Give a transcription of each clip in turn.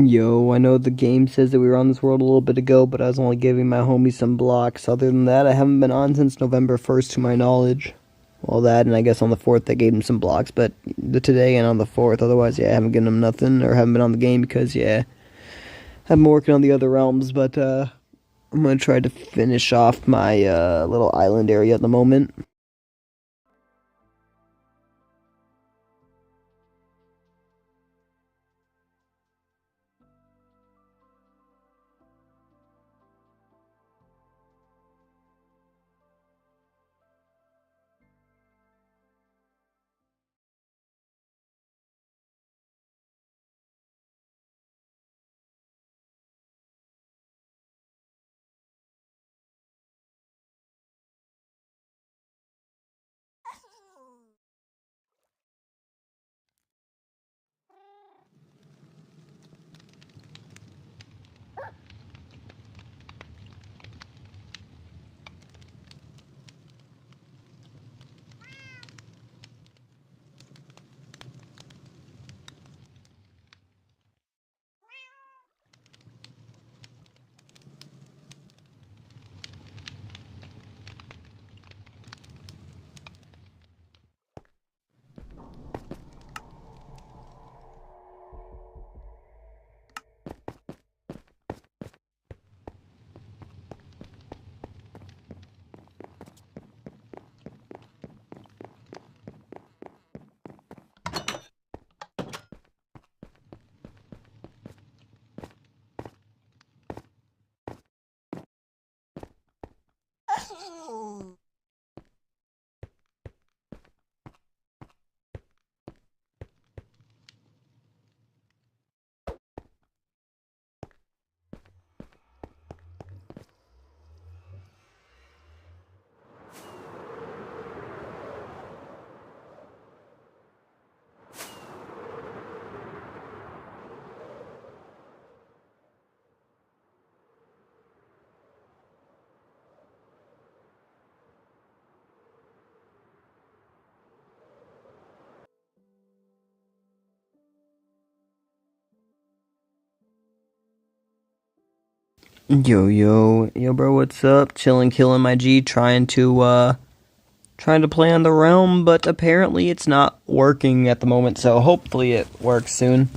Yo, I know the game says that we were on this world a little bit ago, but I was only giving my homie some blocks. Other than that, I haven't been on since November 1st to my knowledge. Well, that, and I guess on the 4th I gave him some blocks, but today and on the 4th, otherwise, yeah, I haven't given him nothing, or haven't been on the game because, yeah, I've been working on the other realms, but, I'm gonna try to finish off my, little island area at the moment. Yo, bro, what's up? Chilling, killing my G, trying to play on the realm, but apparently it's not working at the moment, so hopefully it works soon.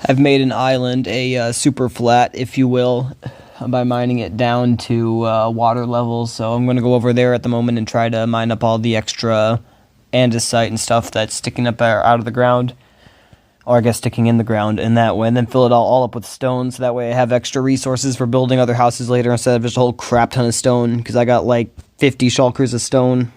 I've made an island a super flat, if you will, by mining it down to water levels, so I'm going to go over there at the moment and try to mine up all the extra andesite and stuff that's sticking up out of the ground. Or I guess sticking in the ground in that way, and then fill it all up with stone, so that way I have extra resources for building other houses later instead of just a whole crap ton of stone, because I got like 50 shulkers of stone.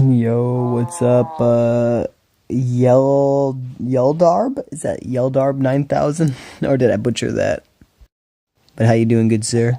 Yo, what's up? Yeldarb? Is that Yeldarb 9000? Or did I butcher that? But how you doing, good sir?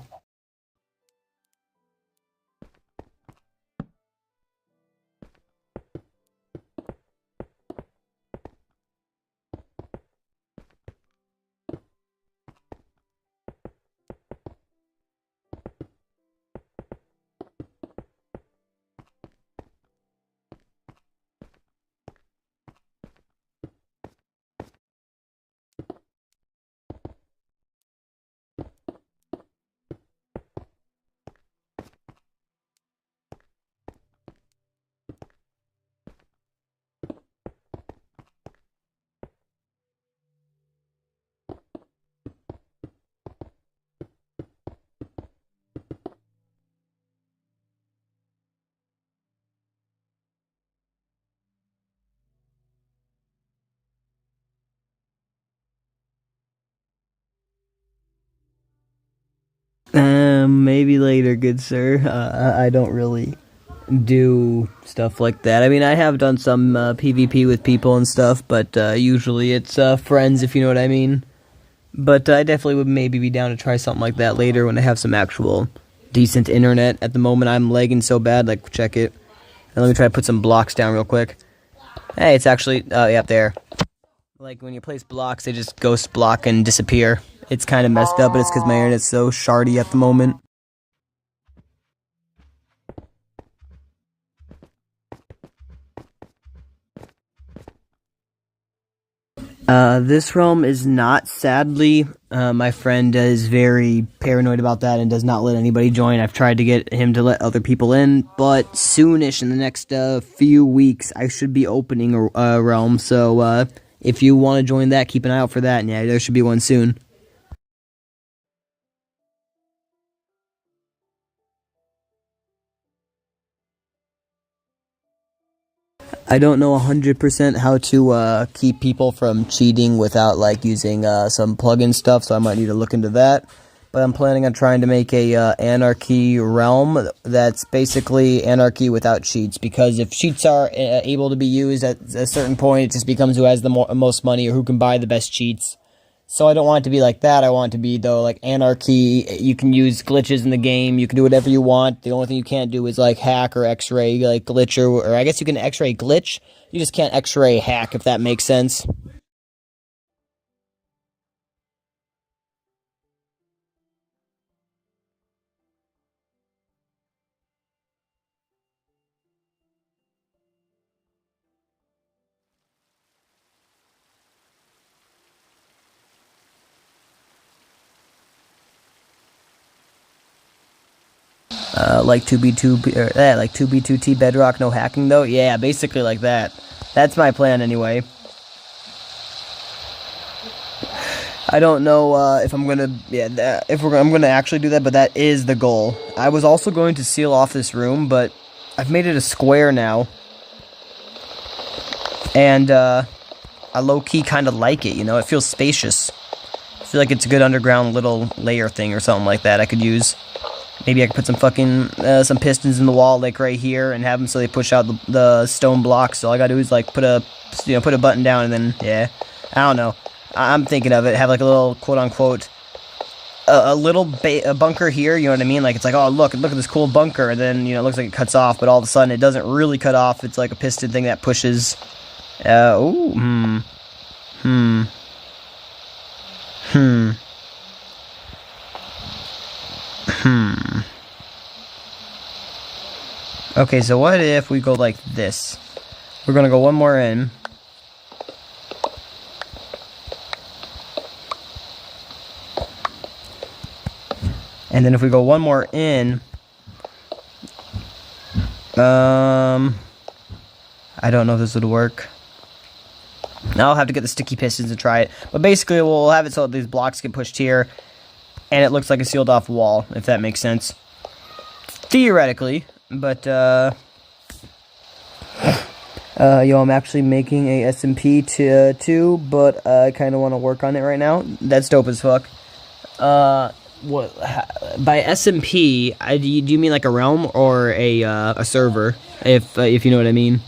Maybe later, good sir. I don't really do stuff like that. I mean, I have done some PvP with people and stuff, but usually it's friends, if you know what I mean. But I definitely would maybe be down to try something like that later when I have some actual decent internet. At the moment, I'm lagging so bad, like, check it. And let me try to put some blocks down real quick. Hey, it's actually, yep, there. Like, when you place blocks, they just ghost block and disappear. It's kind of messed up, but it's because my internet's so shardy at the moment. This realm is not, sadly. My friend is very paranoid about that and does not let anybody join. I've tried to get him to let other people in, but soonish, in the next few weeks, I should be opening a realm. So if you want to join that, keep an eye out for that. And yeah, there should be one soon. I don't know 100% how to keep people from cheating without like using some plugin stuff, so I might need to look into that. but I'm planning on trying to make a anarchy realm that's basically anarchy without cheats, because if cheats are able to be used at a certain point, it just becomes who has the most money or who can buy the best cheats. So I don't want it to be like that. I want it to be, though, like anarchy. You can use glitches in the game. You can do whatever you want. The only thing you can't do is like hack or x-ray, like glitch, or I guess you can x-ray glitch. You just can't x-ray hack, if that makes sense. Like 2B2T Bedrock, no hacking though. Yeah, basically like that. That's my plan anyway. I don't know if I'm gonna, I'm gonna actually do that, but that is the goal. I was also going to seal off this room, but I've made it a square now, and I low-key kind of like it. You know, it feels spacious. I feel like it's a good underground little layer thing or something like that I could use. Maybe I could put some fucking, some pistons in the wall, like right here, and have them so they push out the stone blocks. So all I gotta do is, like, put a button down, and then, yeah, I don't know. I'm thinking of it, have, like, a little, quote-unquote, a little bunker here, you know what I mean? Like, it's like, oh, look at this cool bunker, and then, you know, it looks like it cuts off, but all of a sudden it doesn't really cut off. It's like a piston thing that pushes, Okay, so what if we go like this? We're gonna go one more in. And then if we go one more in, I don't know if this would work. Now I'll have to get the sticky pistons and try it. But basically, we'll have it so these blocks get pushed here, and it looks like a sealed off wall, if that makes sense. Theoretically, but, I'm actually making a SMP too, but I kind of want to work on it right now. That's dope as fuck. What, by SMP, do you mean like a realm or a server, if you know what I mean?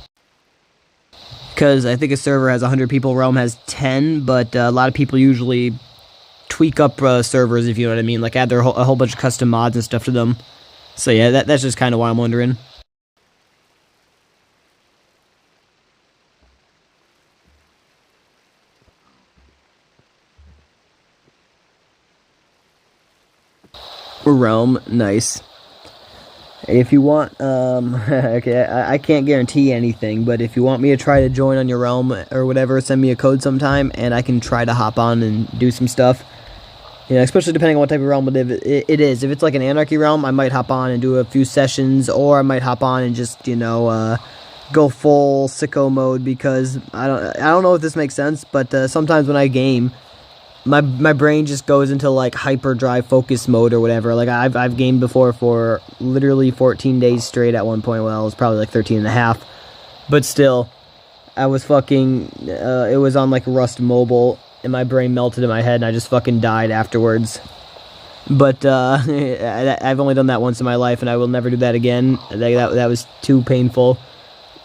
Because I think a server has 100 people, realm has 10, but a lot of people usually tweak up servers, if you know what I mean, like add a whole bunch of custom mods and stuff to them. So yeah, that's just kind of why I'm wondering. Realm, nice. If you want, okay, I can't guarantee anything, but if you want me to try to join on your realm or whatever, send me a code sometime, and I can try to hop on and do some stuff. Yeah, especially depending on what type of realm it is. If it's like an anarchy realm, I might hop on and do a few sessions, or I might hop on and just, you know, go full sicko mode, because I don't know if this makes sense, but sometimes when I game, my brain just goes into like hyperdrive focus mode or whatever. Like I've gamed before for literally 14 days straight at one point. Well, it was probably like 13 and a half, but still, I was fucking. It was on like Rust Mobile, and my brain melted in my head, and I just fucking died afterwards. But I've only done that once in my life, and I will never do that again. That was too painful.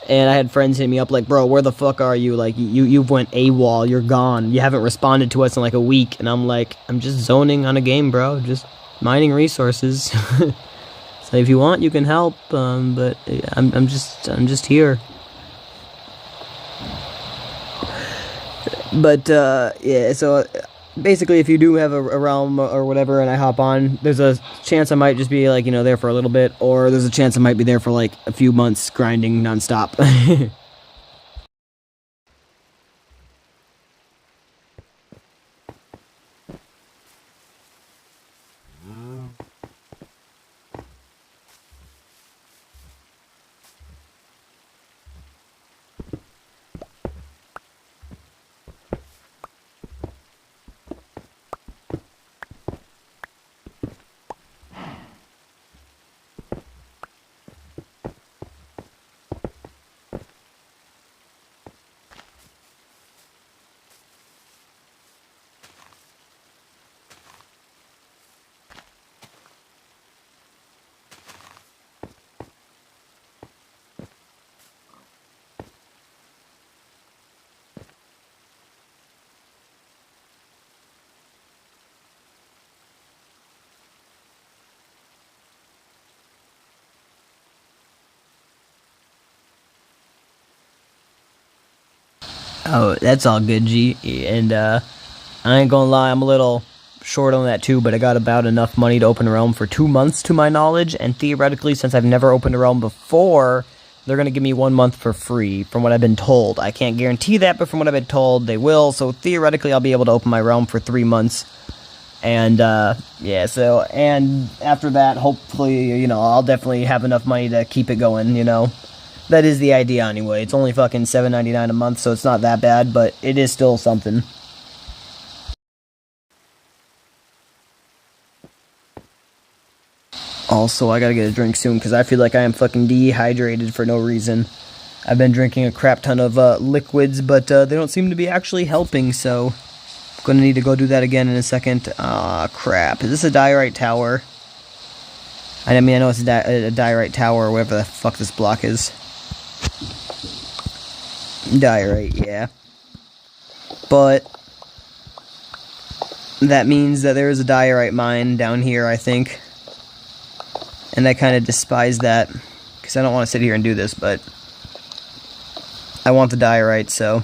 And I had friends hit me up like, bro, where the fuck are you? Like, you went AWOL, you're gone. You haven't responded to us in like a week. And I'm like, I'm just zoning on a game, bro. Just mining resources. So if you want, you can help. But I'm just here. But yeah, so basically, if you do have a realm or whatever, and I hop on, there's a chance I might just be like, you know, there for a little bit, or there's a chance I might be there for like a few months grinding nonstop. Oh, that's all good, G. And I ain't gonna lie, I'm a little short on that too, but I got about enough money to open a realm for 2 months to my knowledge, and theoretically, since I've never opened a realm before, they're gonna give me 1 month for free, from what I've been told. I can't guarantee that, but from what I've been told, they will, so theoretically I'll be able to open my realm for 3 months. And, yeah, so, and after that, hopefully, you know, I'll definitely have enough money to keep it going, you know. That is the idea anyway. It's only fucking $7.99 a month, so it's not that bad, but it is still something. Also, I gotta get a drink soon, because I feel like I am fucking dehydrated for no reason. I've been drinking a crap ton of liquids, but they don't seem to be actually helping, so I'm gonna need to go do that again in a second. Ah, crap. Is this a diorite tower? I mean, I know it's a diorite tower, or whatever the fuck this block is. Diorite, yeah. But that means that there is a diorite mine down here, I think. And I kind of despise that, because I don't want to sit here and do this, but I want the diorite, so.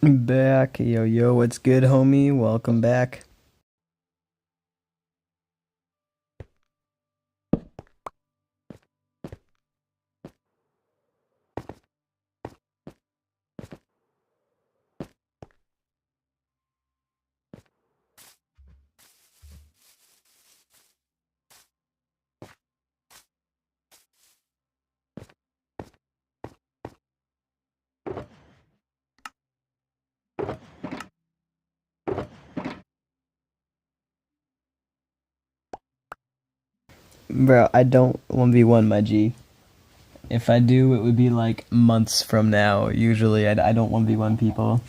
Back. Yo, yo, what's good, homie? Welcome back. Bro, I don't 1v1 my G. If I do, it would be like months from now. Usually, I don't 1v1 people.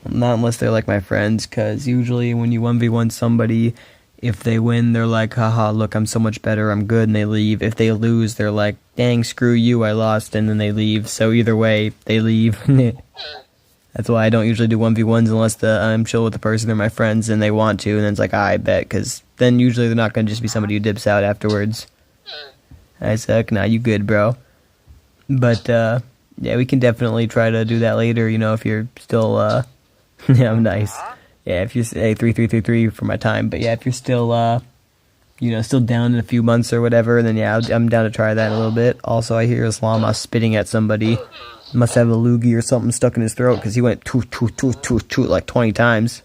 Not unless they're like my friends, because usually when you 1v1 somebody, if they win, they're like, haha, look, I'm so much better, I'm good, and they leave. If they lose, they're like, dang, screw you, I lost, and then they leave. So either way, they leave. That's why I don't usually do 1v1s unless I'm chill with the person, they're my friends, and they want to, and then it's like, I bet, because then usually they're not going to just be somebody who dips out afterwards. I suck, nah, you good, bro. But, yeah, we can definitely try to do that later, if you're still, yeah, I'm nice. Yeah, if you're, hey, 3333 for my time, but yeah, if you're still, still down in a few months or whatever, then yeah, I'm down to try that in a little bit. Also, I hear Islam spitting at somebody. Must have a loogie or something stuck in his throat because he went toot toot toot toot toot like 20 times.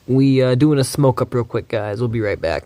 We doing a smoke up real quick, guys. We'll be right back.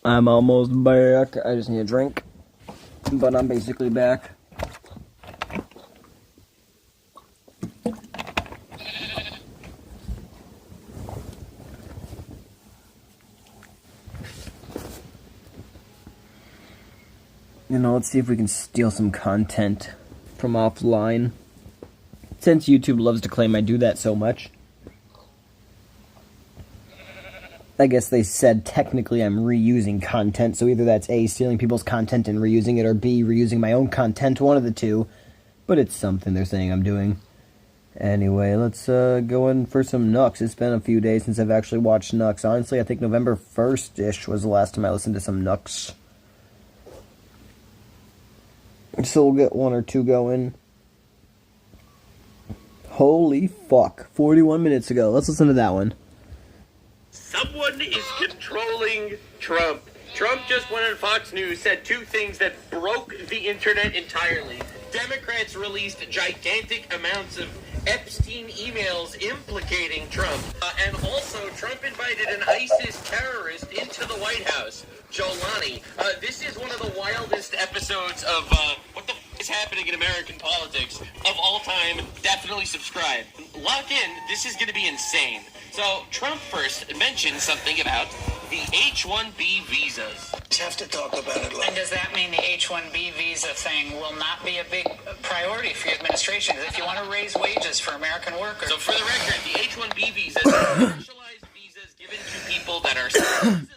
I'm almost back. I just need a drink, but I'm basically back. You know, let's see if we can steal some content from offline. Since YouTube loves to claim I do that so much, I guess they said technically I'm reusing content, so either that's A, stealing people's content and reusing it, or B, reusing my own content, one of the two. But it's something they're saying I'm doing. Anyway, let's go in for some Nooks. It's been a few days since I've actually watched Nooks. Honestly, I think November 1st-ish was the last time I listened to some Nooks. So we'll get one or two going. Holy fuck. 41 minutes ago. Let's listen to that one. Someone is controlling Trump. Trump just went on Fox News, said two things that broke the internet entirely. Democrats released gigantic amounts of Epstein emails implicating Trump. And also, Trump invited an ISIS terrorist into the White House, Jolani. This is one of the wildest episodes of what the is happening in American politics of all time. Definitely subscribe. Lock in. This is going to be insane. So, Trump first mentioned something about the H-1B visas. Have to talk about it. And does that mean the H-1B visa thing will not be a big priority for your administration? If you want to raise wages for American workers. So for the record, the H-1B visas are specialized visas given to people that are supposedly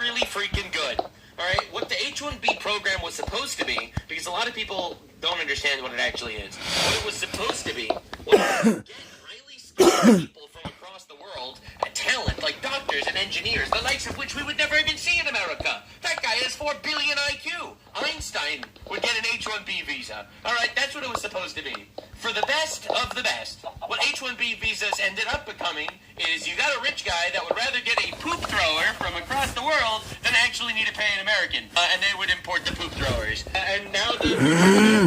really freaking good. All right, what the H-1B program was supposed to be, because a lot of people don't understand what it actually is. What it was supposed to be was to get highly skilled people from across the world, talent like doctors and engineers, the likes of which we would never even see in America. That guy has 4 billion IQ. Einstein would get an H-1B visa. All right, that's what it was supposed to be. For the best of the best, what H-1B visas ended up becoming is you got a rich guy that would rather get a poop thrower from across the world than actually need to pay an American. And they would import the poop throwers. And now the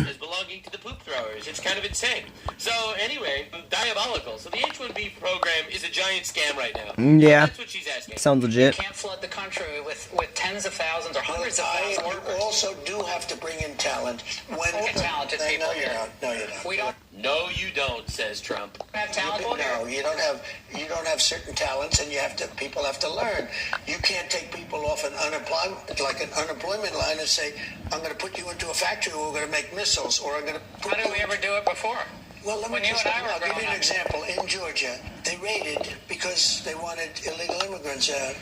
is belonging to the poop throwers. It's kind of insane. So anyway, diabolical. So the H-1B program is a giant scam right now. Yeah. That's what she's asking. Sounds legit. You can't flood the country with tens of thousands or hundreds of thousands of You workers. also do have to bring in talent. When Get talented people no, you here. don't. No, you don't. We don't No, you don't, says Trump. have talent people here. No, you don't have certain talents, and people have to learn. You can't take people off an unemployment line and say, I'm going to put you into a factory where we're going to make missiles, or I'm going to put How did we ever do it before? Well, let me When you just and I were I'll give you growing an up. example. In Georgia, they raided because they wanted illegal immigrants out.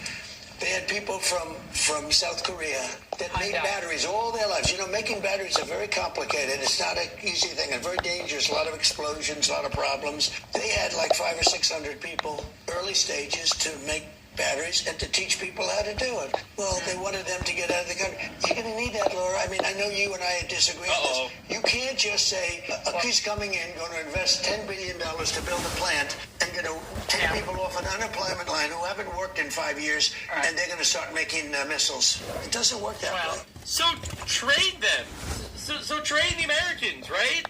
They had people from South Korea that made batteries all their lives. You know, making batteries are very complicated. It's not an easy thing. It's very dangerous. A lot of explosions, a lot of problems. They had like 500 or 600 people, early stages, to make batteries and to teach people how to do it. Well, they wanted them to get out of the country. You're going to need that, Laura. I mean, I know you and I disagree on this. You can't just say, he's coming in, going to invest $10 billion to build a plant, and going to take people off an unemployment line who haven't worked in 5 years, and they're going to start making missiles. It doesn't work that way. So trade them. So trade the Americans, right?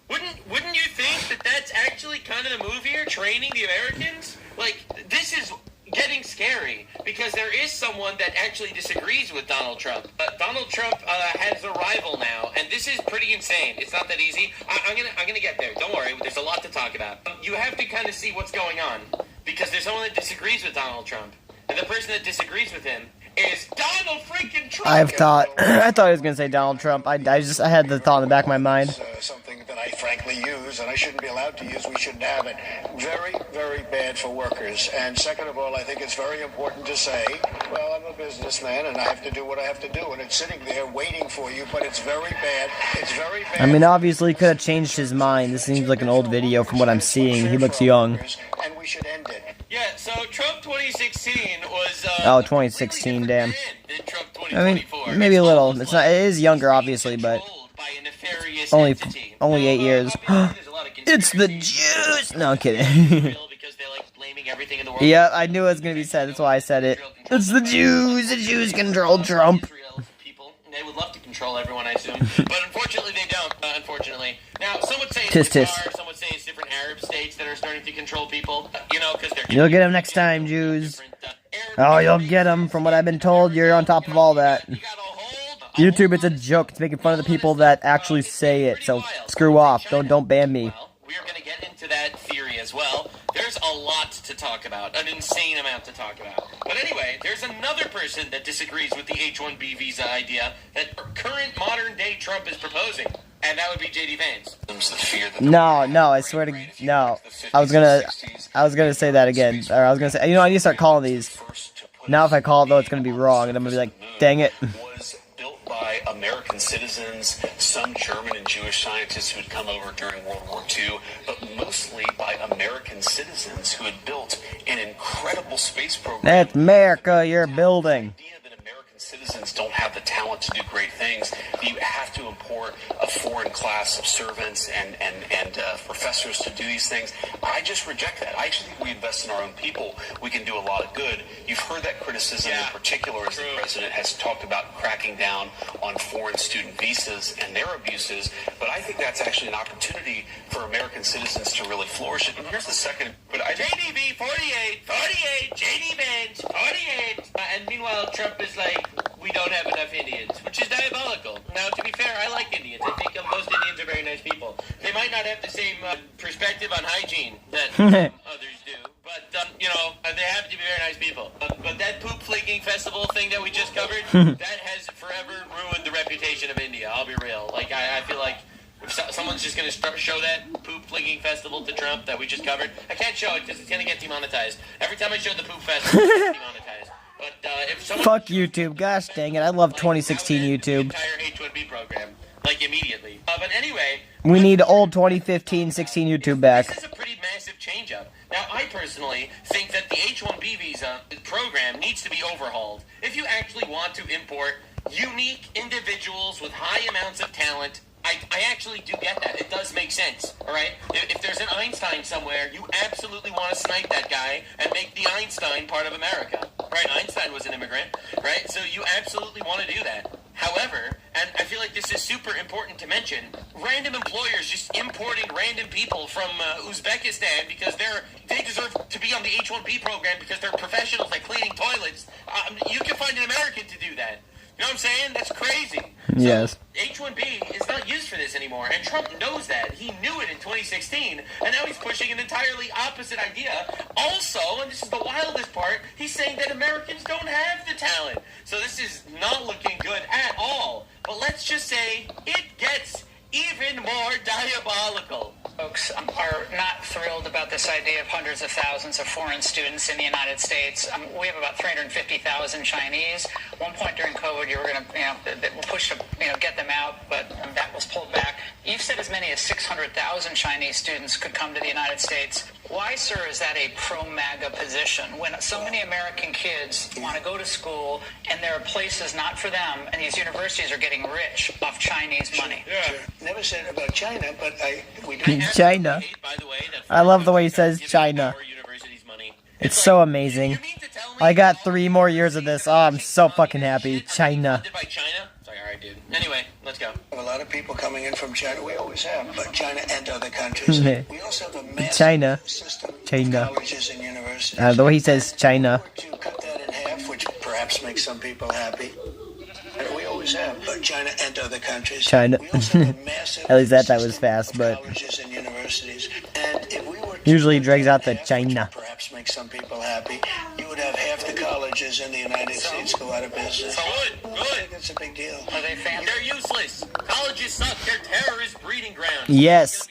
Wouldn't you think that that's actually kind of the move here? Training the Americans? Like, this is getting scary because there is someone that actually disagrees with Donald Trump. Donald Trump has a rival now, and this is pretty insane. It's not that easy. I'm gonna get there. Don't worry. There's a lot to talk about. You have to kind of see what's going on because there's someone that disagrees with Donald Trump, and the person that disagrees with him is Donald freaking Trump. I thought he was gonna say Donald Trump. I had the thought in the back of my mind. Something that I frankly use, and I shouldn't be allowed to use. We shouldn't have it. Very, very bad for workers. And second of all, I think it's very important to say, well, I'm a businessman and I have to do what I have to do, and it's sitting there waiting for you. But it's very bad. It's very bad. I mean, obviously, he could have changed his mind. This seems like an old video from what I'm seeing. He looks young. And we should end it. Yeah, so Trump 2016 was 2016, damn. Trump I mean, 2024. maybe a little. It's not. It is younger, obviously, but only 8 years. It's the Jews. No, I'm kidding. Yeah, I knew it was gonna be said. That's why I said it. It's the Jews. The Jews control Trump. They would love to control everyone, I assume, but unfortunately they don't. Unfortunately, now some would say it's Tisk, tisk. Qatar, some would say it's different Arab states that are starting to control people. You know, because they're You'll get him next time, Jews. Oh, you'll get him. From what I've been told, you're on top of all that. YouTube, it's a joke. It's making fun of the people that actually say it. So screw off. Don't ban me. Well, we are going to get into that theory as well. There's a lot to talk about, an insane amount to talk about. But anyway, there's another person that disagrees with the H-1B visa idea that current modern-day Trump is proposing, and that would be J.D. Vance. No, I swear to no. I was gonna say that again. Or I was gonna say, I need to start calling these. Now if I call it though, it's gonna be wrong, and I'm gonna be like, dang it. By American citizens, some German and Jewish scientists who had come over during World War II, but mostly by American citizens who had built an incredible space program. That's America you're building. The idea that American citizens citizens don't have the talent to do great things, you have to import a foreign class of servants and professors to do these things. I just reject that. I actually think we invest in our own people, we can do a lot of good. You've heard that criticism in particular as the president has talked about cracking down on foreign student visas and their abuses, but I think that's actually an opportunity for American citizens to really flourish. And here's the second, but JDB 48, JD Bench 48. And meanwhile, Trump is like, we don't have enough Indians, which is diabolical. Now, to be fair, I like Indians. I think most Indians are very nice people. They might not have the same perspective on hygiene that others do, but, they have to be very nice people. But that poop flinging festival thing that we just covered, that has forever ruined the reputation of India. I'll be real. Like, I feel like if someone's just going to show that poop flinging festival to Trump that we just covered, I can't show it because it's going to get demonetized. Every time I show the poop festival, it gets demonetized. But if someone Fuck YouTube. Gosh dang it. I love 2016 YouTube. entire H-1B program, like immediately. But anyway, We need old 2015-16 YouTube back. this is a pretty massive change-up. Now, I personally think that the H-1B visa program needs to be overhauled. If you actually want to import unique individuals with high amounts of talent, I actually do get that. It does make sense, all right? If there's an Einstein somewhere, you absolutely want to snipe that guy and make the Einstein part of America, right? Einstein was an immigrant, right? So you absolutely want to do that. However, and I feel like this is super important to mention, random employers just importing random people from Uzbekistan because they deserve to be on the H-1B program because they're professionals at cleaning toilets. You can find an American to do that. You know what I'm saying? That's crazy. Yes. So H-1B is not used for this anymore, and Trump knows that. He knew it in 2016, and now he's pushing an entirely opposite idea. Also, and this is the wildest part, he's saying that Americans don't have the talent. So this is not looking good at all. But let's just say it gets even more diabolical. Folks are not thrilled about this idea of hundreds of thousands of foreign students in the United States. We have about 350,000 Chinese. At one point during COVID, you were going to push to get them out, but that was pulled back. You've said as many as 600,000 Chinese students could come to the United States. Why, sir, is that a pro-MAGA position when so many American kids want to go to school and there are places not for them, and these universities are getting rich off Chinese money? Sure. Never said about China, but we do. China. I love the way he says China. It's so amazing. I got 3 more years of this. Oh, I'm so fucking happy. China. Sorry, alright, dude. Anyway, let's go. A lot of people coming in from China. We always have, but China and other countries. We also have a massive China. system of China. colleges and universities. The way he says China. To cut that in half, which perhaps makes some people happy. We always have, but China and other countries. China. We also have a massive At least that was system fast, of but colleges and universities. And if we were to usually cut drags that out the in half, China. which perhaps makes some people happy, you would have half the colleges in the United States go out of business. Good. I think that's a big deal. Are they fans? They're useless. Colleges suck. They're terrorist breeding grounds. Yes.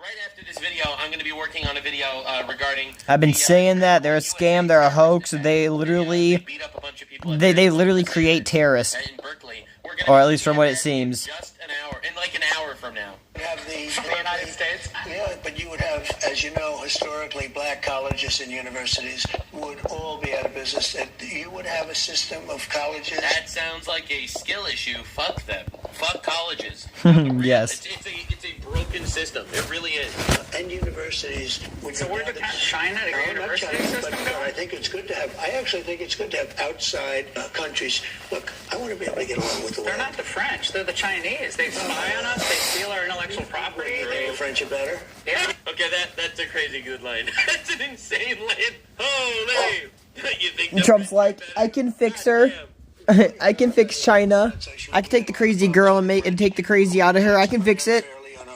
Right after this video, I'm going to be working on a video regarding... I've been saying that. They're a scam. They're a hoax. They literally... beat up a bunch of people They literally create terrorists. in Berkeley. We're gonna Or at least from what it seems. Just an hour. In like an hour from now. You have the United States? Yeah, but you would have, as you know, historically, black colleges and universities would all be out of business. And you would have a system of colleges. That sounds like a skill issue. Fuck them. Fuck colleges. Yes. It's a broken system. It really is. And universities. So where did China to No, not university China, system but go? I think it's good to have. I actually think it's good to have outside countries. Look, I want to be able to get along with the They're world. not the French. They're the Chinese. They spy on us. They steal our intellectual property. The French are better. Yeah. Okay, that's a crazy good line. That's an insane line. Holy! You think that Trump's like, I can fix her. I can fix China. I can take the crazy girl and take the crazy out of her. I can fix it.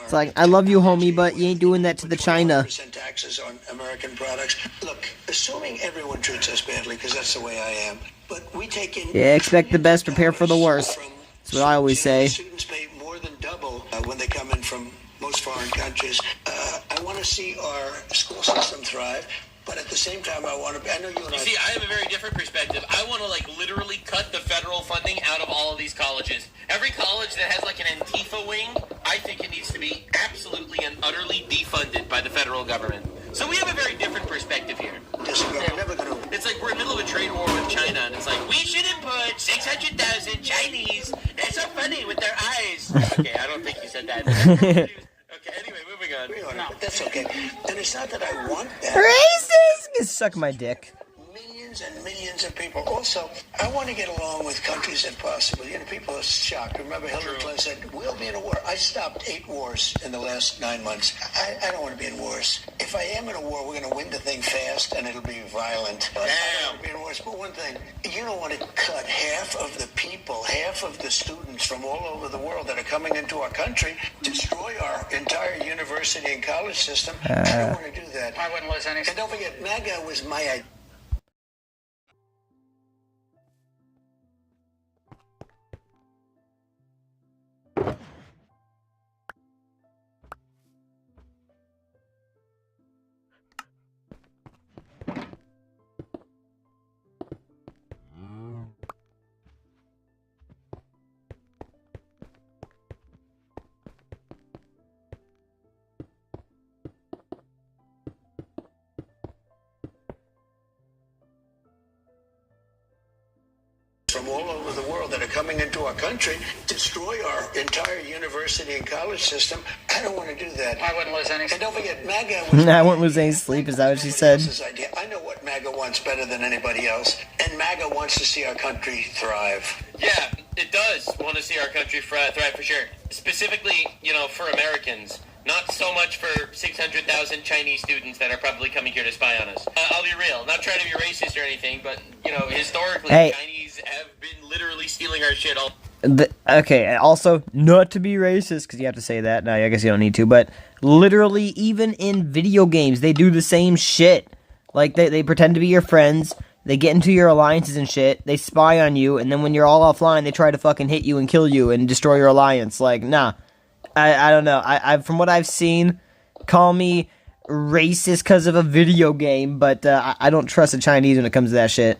It's like, I love you, homie, but you ain't doing that to the China. Percent taxes on American products. Look, assuming everyone treats us badly, because that's the way I am, but we take in... Yeah, expect the best, prepare for the worst. That's what I always say. Students pay more than double when they come in from most foreign countries. I want to see our school system thrive, but at the same time, I want to... I know you and You I... see, I have a very different perspective. I want to, literally cut the federal funding out of all of these colleges. Every college that has, an Antifa wing, I think it needs to be absolutely and utterly defunded by the federal government. So we have a very different perspective here. disagree. I'm never going to... It's like we're in the middle of a trade war with China, and it's like, we should input 60 600,000 Chinese. They're so funny with their eyes. Okay, I don't think you said that. Okay, anyway, moving on. No, but that's okay. And it's not that I want that. Racist! You suck my dick. Millions and millions of people. Also, I want to get along with countries if possible. You know, people are shocked. Remember, Hillary Clinton said, we'll be in a war. I stopped 8 wars in the last 9 months. I don't want to be in wars. If I am in a war, we're going to win the thing fast, and it'll be violent. But I don't want to be in wars. But one thing, you don't want to cut half of the people, half of the students from all over the world that are coming into our country, destroy our entire university and college system. I don't want to do that. I wouldn't lose anything. And don't forget, MAGA was my idea. From all over the world that are coming into our country, destroy our entire university and college system. I don't want to do that. I wouldn't lose anything. And don't forget, MAGA was I won't lose any sleep, is that what she said? idea. I know what MAGA wants better than anybody else, and MAGA wants to see our country thrive. Yeah, it does want to see our country thrive for sure. Specifically, you know, for Americans. Not so much for 600,000 Chinese students that are probably coming here to spy on us. I'll be real, not trying to be racist or anything, but, you know, historically, Chinese have been literally stealing our shit all... Okay, also, not to be racist, because you have to say that. No, I guess you don't need to, but literally, even in video games, they do the same shit. Like, they pretend to be your friends, they get into your alliances and shit, they spy on you, and then when you're all offline, they try to fucking hit you and kill you and destroy your alliance. Like, nah. I don't know. I from what I've seen, call me racist because of a video game, but I don't trust the Chinese when it comes to that shit.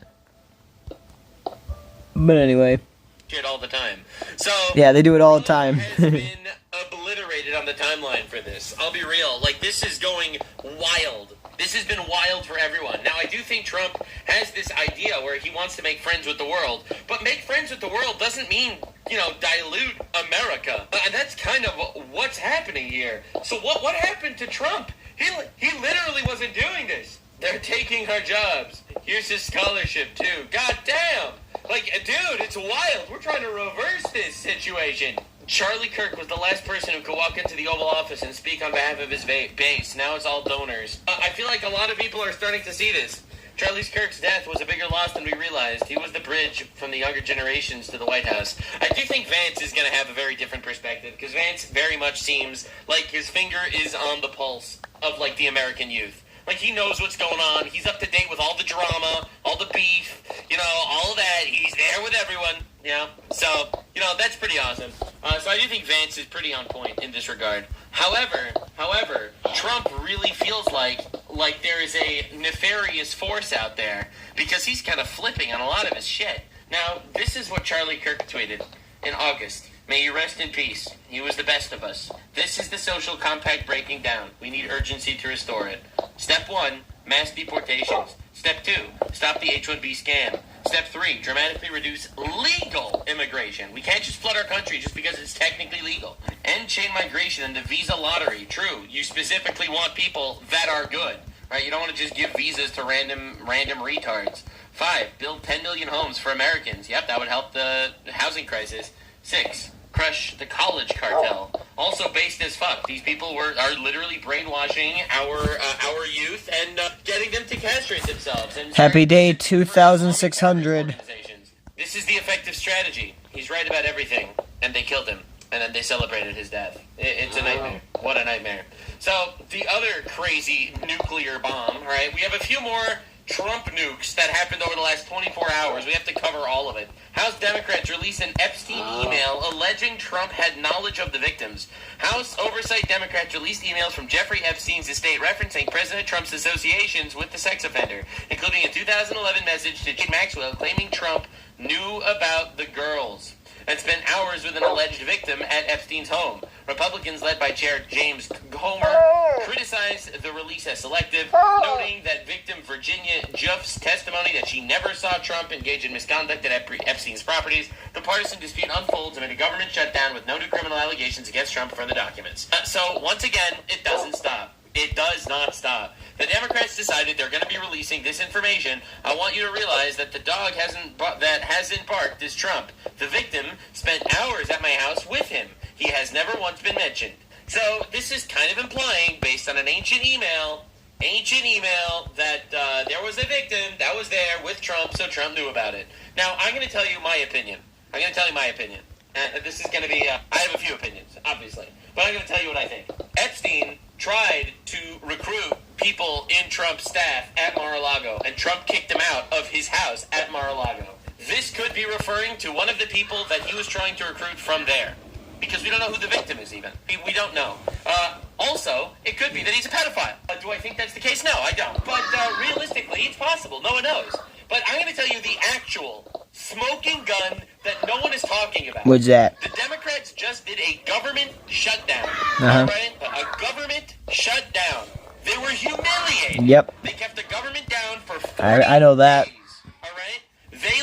But anyway. Shit all the time. So yeah, they do it all the time. has been obliterated on the timeline for this. I'll be real. Like, this is going wild. This has been wild for everyone. Now, I do think Trump has this idea where he wants to make friends with the world, but make friends with the world doesn't mean, you know, dilute America. And that's kind of what's happening here. So what happened to Trump? He literally wasn't doing this. They're taking our jobs. Here's his scholarship, too. God damn! Like, dude, it's wild. We're trying to reverse this situation. Charlie Kirk was the last person who could walk into the Oval Office and speak on behalf of his base. Now it's all donors. I feel like a lot of people are starting to see this. Charlie Kirk's death was a bigger loss than we realized. He was the bridge from the younger generations to the White House. I do think Vance is going to have a very different perspective, because Vance very much seems like his finger is on the pulse of, like, the American youth. Like, he knows what's going on. He's up to date with all the drama, all the beef, you know, all of that. He's there with everyone, you know? So, you know, that's pretty awesome. So I do think Vance is pretty on point in this regard. However, Trump really feels like there is a nefarious force out there, because he's kind of flipping on a lot of his shit. Now, this is what Charlie Kirk tweeted in August. May you rest in peace. He was the best of us. This is the social compact breaking down. We need urgency to restore it. Step 1, mass deportations. Step 2, stop the H-1B scam. Step 3, dramatically reduce legal immigration. We can't just flood our country just because it's technically legal. End chain migration and the visa lottery. True, you specifically want people that are good. Right? You don't want to just give visas to random retards. 5, build 10 million homes for Americans. Yep, that would help the housing crisis. 6, crush the college cartel. Also based as fuck. These people are literally brainwashing our youth and getting them to castrate themselves. And Happy day 2600. This is the effective strategy. He's right about everything, and they killed him, and then they celebrated his death. It's a nightmare. What a nightmare. So the other crazy nuclear bomb. All right, we have a few more Trump nukes that happened over the last 24 hours. We have to cover all of it. House Democrats released an Epstein email alleging Trump had knowledge of the victims. House Oversight Democrats released emails from Jeffrey Epstein's estate referencing President Trump's associations with the sex offender, including a 2011 message to Jane Maxwell claiming Trump knew about the girls and spent hours with an alleged victim at Epstein's home. Republicans led by Chair James Comer criticized the release as selective, noting that victim Virginia Juff's testimony that she never saw Trump engage in misconduct at Epstein's properties. The partisan dispute unfolds amid a government shutdown with no new criminal allegations against Trump for the documents. So, once again, it doesn't stop. It does not stop. The Democrats decided they're going to be releasing this information. I want you to realize that the dog that hasn't barked is Trump. The victim spent hours at my house with him. He has never once been mentioned. So this is kind of implying, based on an ancient email, that there was a victim that was there with Trump, so Trump knew about it. Now, I'm going to tell you my opinion. This is going to be, I have a few opinions, obviously. But I'm going to tell you what I think. Epstein tried to recruit people in Trump's staff at Mar-a-Lago, and Trump kicked him out of his house at Mar-a-Lago. This could be referring to one of the people that he was trying to recruit from there, because we don't know who the victim is even. We don't know. Also, it could be that he's a pedophile. Do I think that's the case? No, I don't. But realistically, it's possible. No one knows. But I'm going to tell you the actual smoking gun that no one is talking about. What's that? The Democrats just did a government shutdown. Uh-huh. Right? A government shutdown. They were humiliated. Yep. They kept the government down for 40 I know that. days. All right? They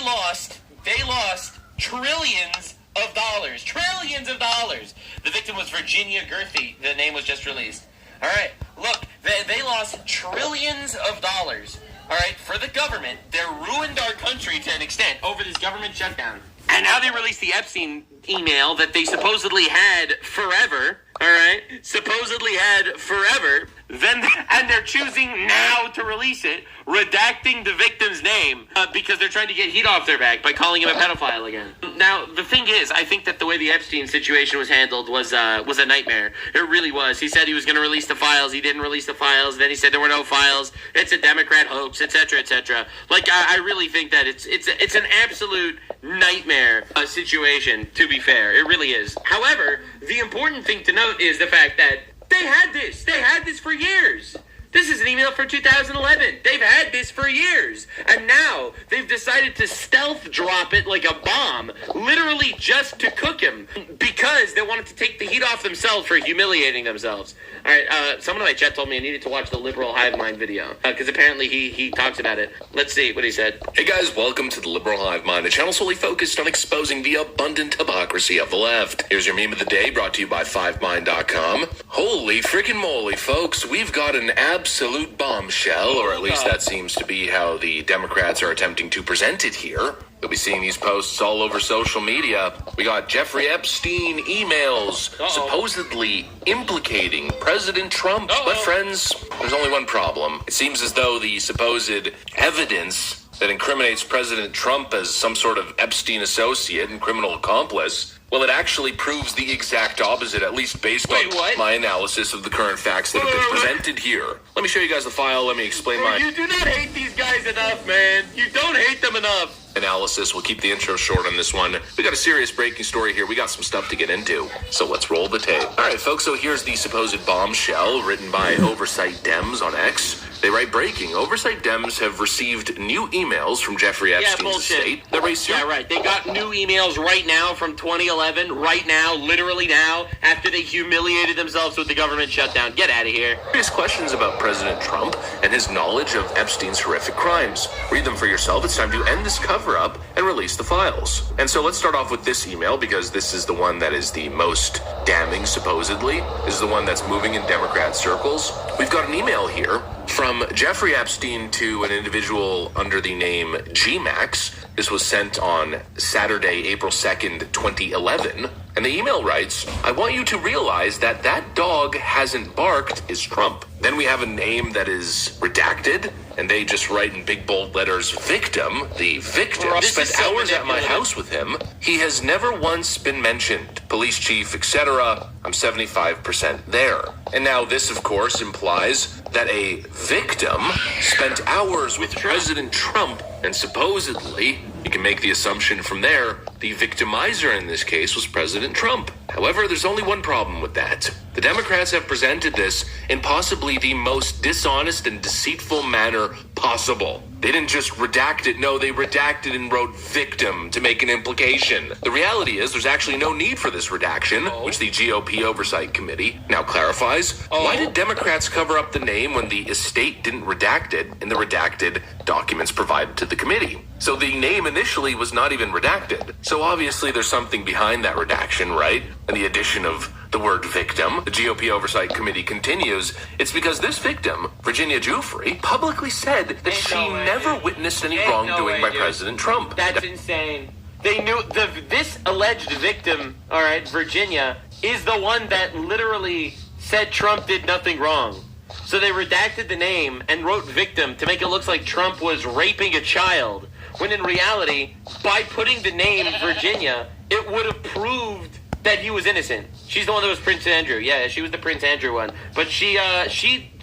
lost trillions of dollars. Trillions of dollars. The victim was Virginia Gerthy. The name was just released. All right. Look, they lost trillions of dollars. All right, for the government. They ruined our country to an extent over this government shutdown. And now they released the Epstein email that they supposedly had forever. All right, supposedly had forever. And they're choosing now to release it, redacting the victim's name because they're trying to get heat off their back by calling him a pedophile again. Now, the thing is, I think that the way the Epstein situation was handled was a nightmare. It really was. He said he was going to release the files. He didn't release the files. Then he said there were no files. It's a Democrat hoax, etc., etc. Like, I really think that it's an absolute nightmare situation, to be fair. It really is. However, the important thing to note is the fact that they had this. They had this for years. This is an email for 2011. They've had this for years. And now they've decided to stealth drop it like a bomb, literally just to cook him, because they wanted to take the heat off themselves for humiliating themselves. All right, someone in my chat told me I needed to watch the Liberal Hive Mind video, because apparently he talks about it. Let's see what he said. Hey guys, welcome to the Liberal Hive Mind, a channel solely focused on exposing the abundant hypocrisy of the left. Here's your meme of the day, brought to you by FiveMind.com. Holy freaking moly, folks, we've got an absolute bombshell, or at least that seems to be how the Democrats are attempting to present it here. You'll be seeing these posts all over social media. We got Jeffrey Epstein emails supposedly implicating President Trump. But friends, there's only one problem. It seems as though the supposed evidence that incriminates President Trump as some sort of Epstein associate and criminal accomplice, well, it actually proves the exact opposite, at least based on my analysis of the current facts that have been presented here. Let me show you guys the file. Let me explain my... You do not hate these guys enough, man. You don't hate them enough. Analysis. We'll keep the intro short on this one. We got a serious breaking story here. We got some stuff to get into. So let's roll the tape. All right, folks. So here's the supposed bombshell written by Oversight Dems on X. They write, breaking. Oversight Dems have received new emails from Jeffrey Epstein's estate. Yeah, right. They got new emails right now from 2011. Right now, literally now, after they humiliated themselves with the government shutdown. Get out of here. Various questions about President Trump and his knowledge of Epstein's horrific crimes. Read them for yourself. It's time to end this cover-up and release the files. And so let's start off with this email, because this is the one that is the most damning, supposedly. This is the one that's moving in Democrat circles. We've got an email here from Jeffrey Epstein to an individual under the name GMax. This was sent on Saturday, April 2nd, 2011. And the email writes, I want you to realize that that dog hasn't barked is Trump. Then we have a name that is redacted, and they just write in big bold letters, victim. The victim spent hours at my house with him. He has never once been mentioned. Police chief, etc. I'm 75% there. And now this, of course, implies that a victim spent hours with President Trump, and supposedly, you can make the assumption from there, the victimizer in this case was President Trump. However, there's only one problem with that. The Democrats have presented this in possibly the most dishonest and deceitful manner possible. They didn't just redact it, no, they redacted and wrote victim to make an implication. The reality is there's actually no need for this redaction, which the GOP Oversight Committee now clarifies. Why did Democrats cover up the name when the estate didn't redact it in the redacted documents provided to the committee? So the name initially was not even redacted. So obviously there's something behind that redaction, right? And the addition of the word victim. The GOP Oversight Committee continues, it's because this victim, Virginia Giuffre, publicly said that she never witnessed any wrongdoing by President Trump. That's insane. They knew this alleged victim, all right, Virginia, is the one that literally said Trump did nothing wrong. So they redacted the name and wrote victim to make it look like Trump was raping a child, when in reality, by putting the name Virginia, it would have proved that he was innocent. She's the one that was Prince Andrew. Yeah, she was the Prince Andrew one. But she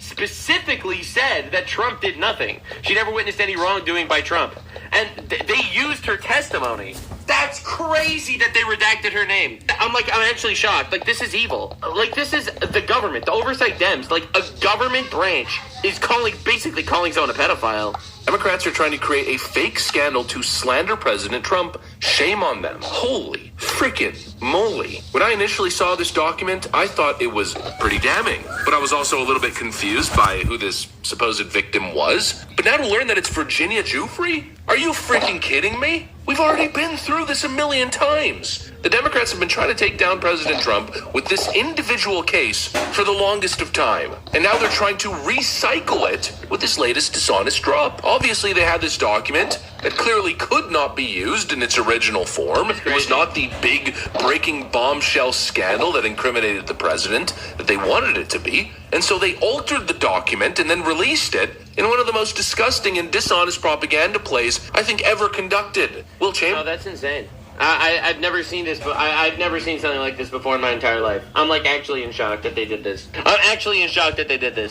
specifically said that Trump did nothing. She never witnessed any wrongdoing by Trump. And they used her testimony. That's crazy that they redacted her name. I'm actually shocked. Like, this is evil. Like, this is the government, the oversight Dems. Like, a government branch is basically calling someone a pedophile. Democrats are trying to create a fake scandal to slander President Trump. Shame on them. Holy freaking moly. When I initially saw this document, I thought it was pretty damning. But I was also a little bit confused by who this supposed victim was. But now to learn that it's Virginia Giuffre? Are you freaking kidding me? We've already been through this a million times. The Democrats have been trying to take down President Trump with this individual case for the longest of time. And now they're trying to recycle it with this latest dishonest drop. Obviously, they had this document that clearly could not be used in its original form. It was not the big breaking bombshell scandal that incriminated the president that they wanted it to be. And so they altered the document and then released it in one of the most disgusting and dishonest propaganda plays I think ever conducted. Will Champ? Oh, that's insane. I've never seen this, but I've never seen something like this before in my entire life. I'm actually in shock that they did this.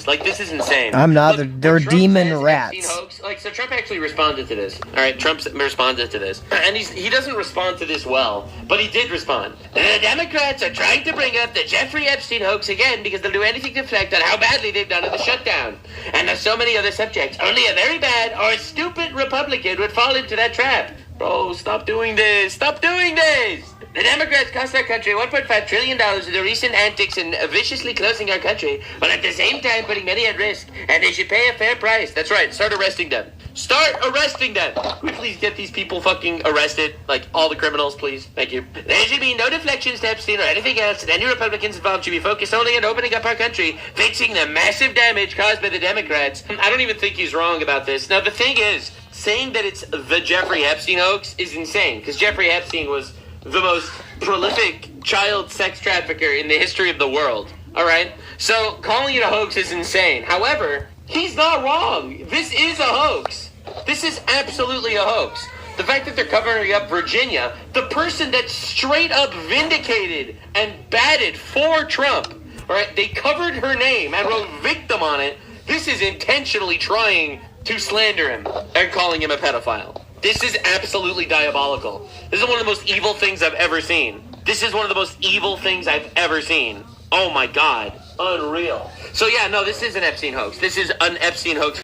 Like, this is insane. I'm not. They're Trump demon says rats. Hoax, so Trump actually responded to this. All right, Trump responded to this, and he doesn't respond to this well, but he did respond. The Democrats are trying to bring up the Jeffrey Epstein hoax again because they'll do anything to reflect on how badly they've done in the shutdown. And there's so many other subjects. Only a very bad or stupid Republican would fall into that trap. Bro, stop doing this. Stop doing this. The Democrats cost our country $1.5 trillion with their recent antics in viciously closing our country, while at the same time putting many at risk, and they should pay a fair price. That's right. Start arresting them. Start arresting them. Can we please get these people fucking arrested? Like, all the criminals, please. Thank you. There should be no deflections to Epstein or anything else, and any Republicans involved should be focused only on opening up our country, fixing the massive damage caused by the Democrats. I don't even think he's wrong about this. Now, the thing is, saying that it's the Jeffrey Epstein hoax is insane, because Jeffrey Epstein was the most prolific child sex trafficker in the history of the world, all right? So calling it a hoax is insane. However, he's not wrong. This is a hoax. This is absolutely a hoax. The fact that they're covering up Virginia, the person that straight up vindicated and batted for Trump, all right? They covered her name and wrote victim on it. This is intentionally trying to slander him and calling him a pedophile. This is absolutely diabolical. This is one of the most evil things I've ever seen. This is one of the most evil things I've ever seen. Oh my God. Unreal. So yeah, no, this is an Epstein hoax. This is an Epstein hoax.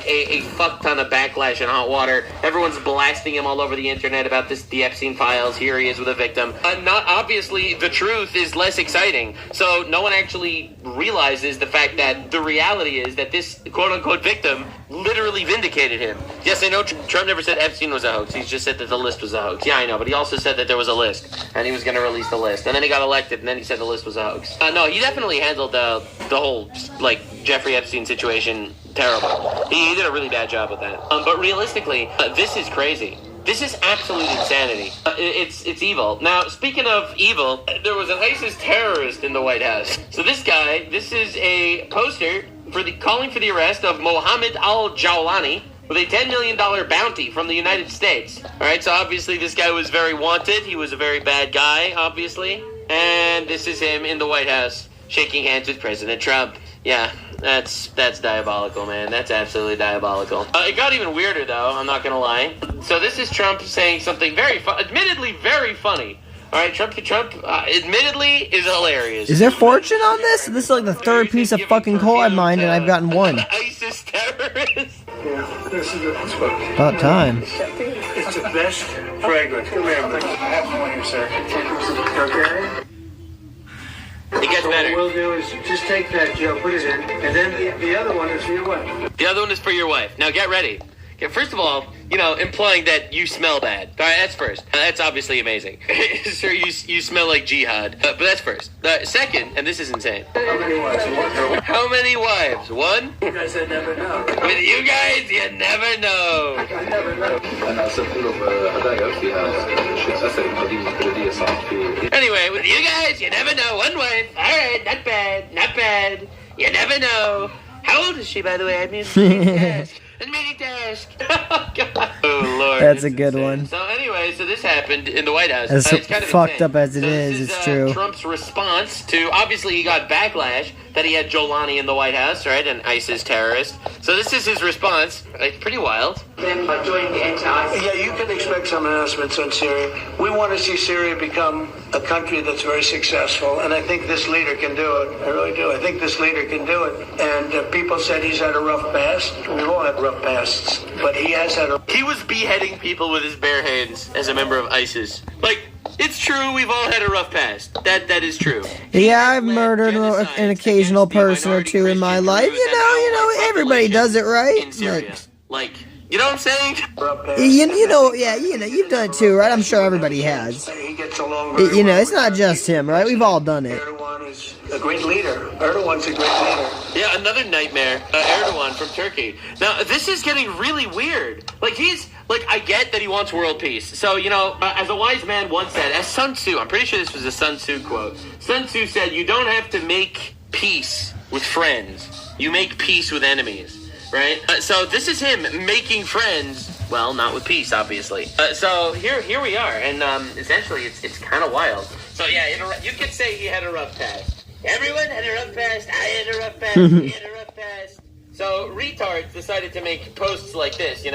A fuck ton of backlash and hot water. Everyone's blasting him all over the internet about the Epstein files. Here he is with a victim. Not obviously, the truth is less exciting. So no one actually realizes the fact that the reality is that this quote-unquote victim literally vindicated him. Yes, I know Trump never said Epstein was a hoax. He just said that the list was a hoax. Yeah, I know, but he also said that there was a list, and he was going to release the list. And then he got elected, and then he said the list was a hoax. No, he definitely handled the whole, Jeffrey Epstein situation terrible. He did a really bad job with that. But realistically, this is crazy. This is absolute insanity. It's evil. Now, speaking of evil, there was an ISIS terrorist in the White House. So this is a poster calling for the arrest of Mohammed al-Jawlani with a $10 million bounty from the United States. All right, so obviously this guy was very wanted. He was a very bad guy, obviously. And this is him in the White House shaking hands with President Trump. Yeah, that's diabolical, man. That's absolutely diabolical. It got even weirder, though. I'm not going to lie. So this is Trump saying something admittedly very funny. All right, Trump, admittedly, is hilarious. Is there fortune on this? This is like the third piece of fucking coal I've mined, and I've gotten one. ISIS terrorist. Yeah, this is it. About time. It's the best fragrance. Come here, I have one here, sir. Okay? It gets better. What we'll do is just take that, Joe, put it in, and then the other one is for your wife. The other one is for your wife. Now get ready. Okay, first of all, implying that you smell bad. All right, that's first. That's obviously amazing. Sir, you smell like jihad. But that's first. Second, and this is insane. How many wives? One. How many wives? One? You guys, I never know. With you guys, you never know. I never know. Anyway, with you guys, you never know. One wife. All right, not bad, not bad. You never know. How old is she, by the way? I mean, oh, God. Oh, Lord. That's a good one. So anyway, this happened in the White House. As It's kind of fucked insane. up as it So is, this it's true. Trump's response to, obviously he got backlash that he had Jolani in the White House, right, an ISIS terrorist. So this is his response. It's pretty wild. Yeah, you can expect some announcements on Syria. We want to see Syria become a country that's very successful, and I think this leader can do it. I really do. I think this leader can do it. And people said he's had a rough past. We've all had rough pasts, but he has had a... He was beheading people with his bare hands as a member of ISIS. Like, it's true, we've all had a rough past. That is true. Yeah, I've murdered an occasional person or two in my life. You know, everybody does it, right? In Syria. Like, you know what I'm saying? You've done it too, right? I'm sure everybody has. He gets along very You know, well. it's not just him, right? We've all done it. Erdogan is a great leader. Erdogan's a great leader. Yeah, another nightmare. Erdogan from Turkey. Now, this is getting really weird. I get that he wants world peace. So, as a wise man once said, as Sun Tzu, I'm pretty sure this was a Sun Tzu quote. Sun Tzu said, you don't have to make peace with friends. You make peace with enemies. Right? So this is him making friends. Well, not with peace, obviously. So here we are. And essentially, it's kind of wild. So, yeah, you could say he had a rough past. Everyone had a rough past. I had a rough past. He had a rough past. So retards decided to make posts like this,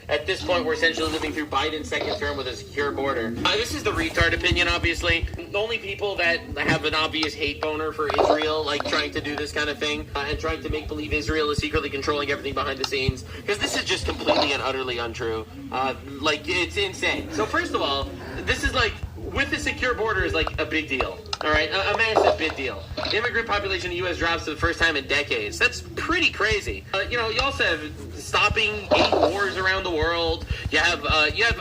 At this point, we're essentially living through Biden's second term with a secure border. This is the retard opinion, obviously. The only people that have an obvious hate boner for Israel, like trying to do this kind of thing, and trying to make believe Israel is secretly controlling everything behind the scenes, because this is just completely and utterly untrue. It's insane. So first of all, this is with the secure border is a big deal. All right, a massive big deal. The immigrant population in the U.S. drops for the first time in decades. That's pretty crazy. You also have stopping 8 wars around the world. You have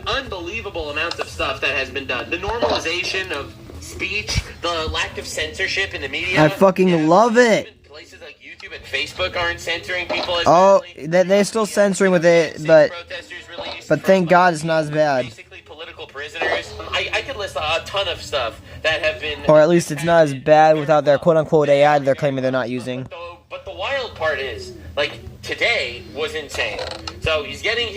unbelievable amounts of stuff that has been done. The normalization of speech, the lack of censorship in the media. I fucking love it. Places like YouTube and Facebook aren't censoring people as they're still censoring with it, but thank God it's not as bad. Basically political prisoners. I could list a ton of stuff that have been... Or at least it's not as bad without their quote-unquote AI they're claiming they're not using. But the wild part is, today was insane. So he's getting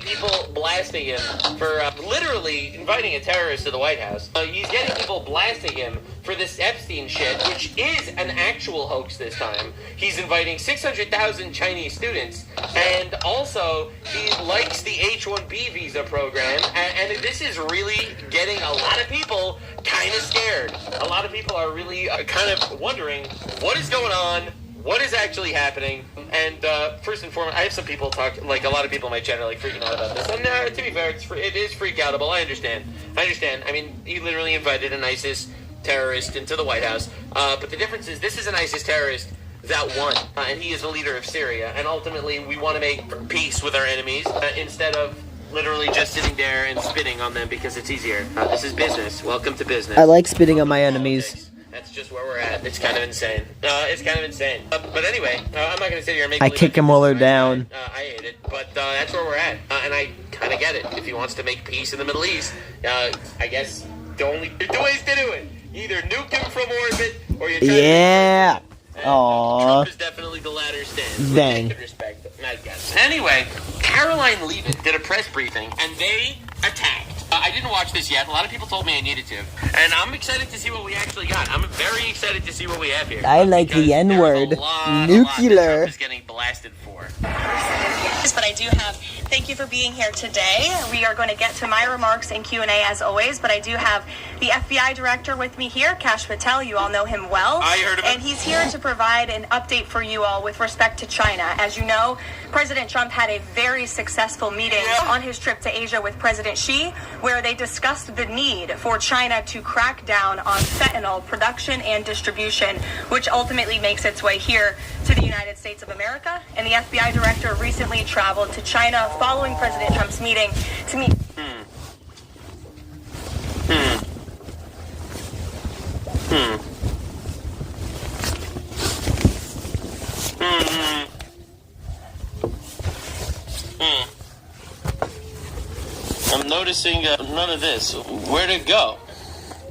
people blasting him for literally inviting a terrorist to the White House. He's getting people blasting him for this Epstein shit, which is an actual hoax this time. He's inviting 600,000 Chinese students, and also he likes the H-1B visa program, and this is really getting a lot of people kind of scared. A lot of people are really kind of wondering what is going on. What is actually happening? And first and foremost, I have some people a lot of people in my channel freaking out about this. And to be fair, it is freak outable. I understand. I mean, he literally invited an ISIS terrorist into the White House. But the difference is this is an ISIS terrorist that won. And he is the leader of Syria. And ultimately, we want to make peace with our enemies instead of literally just sitting there and spitting on them because it's easier. This is business. Welcome to business. I like spitting on my enemies. That's just where we're at. It's kind of insane. But anyway, I'm not going to sit here and make... I kick him while they're down. I hate it, but that's where we're at. And I kind of get it. If he wants to make peace in the Middle East, I guess there's 2 ways to do it. You either nuke him from orbit, or you try Yeah. Aww. Trump is definitely the latter stance. Dang. With respect, I guess. Anyway, Caroline Leavitt did a press briefing, and they attacked I didn't watch this yet. A lot of people told me I needed to. And I'm excited to see what we actually got. I'm very excited to see what we have here. I like the N-word. Nuclear. Trump is getting blasted for. But I do have, thank you for being here today. We are going to get to my remarks and Q&A as always, but I do have the FBI director with me here, Cash Patel. You all know him well. I heard of him. And he's here to provide an update for you all with respect to China. As you know, President Trump had a very successful meeting on his trip to Asia with President Xi, where they discussed the need for China to crack down on fentanyl production and distribution, which ultimately makes its way here to the United States of America. And the FBI director recently traveled to China following President Trump's meeting to meet. I'm noticing none of this. Where'd it go?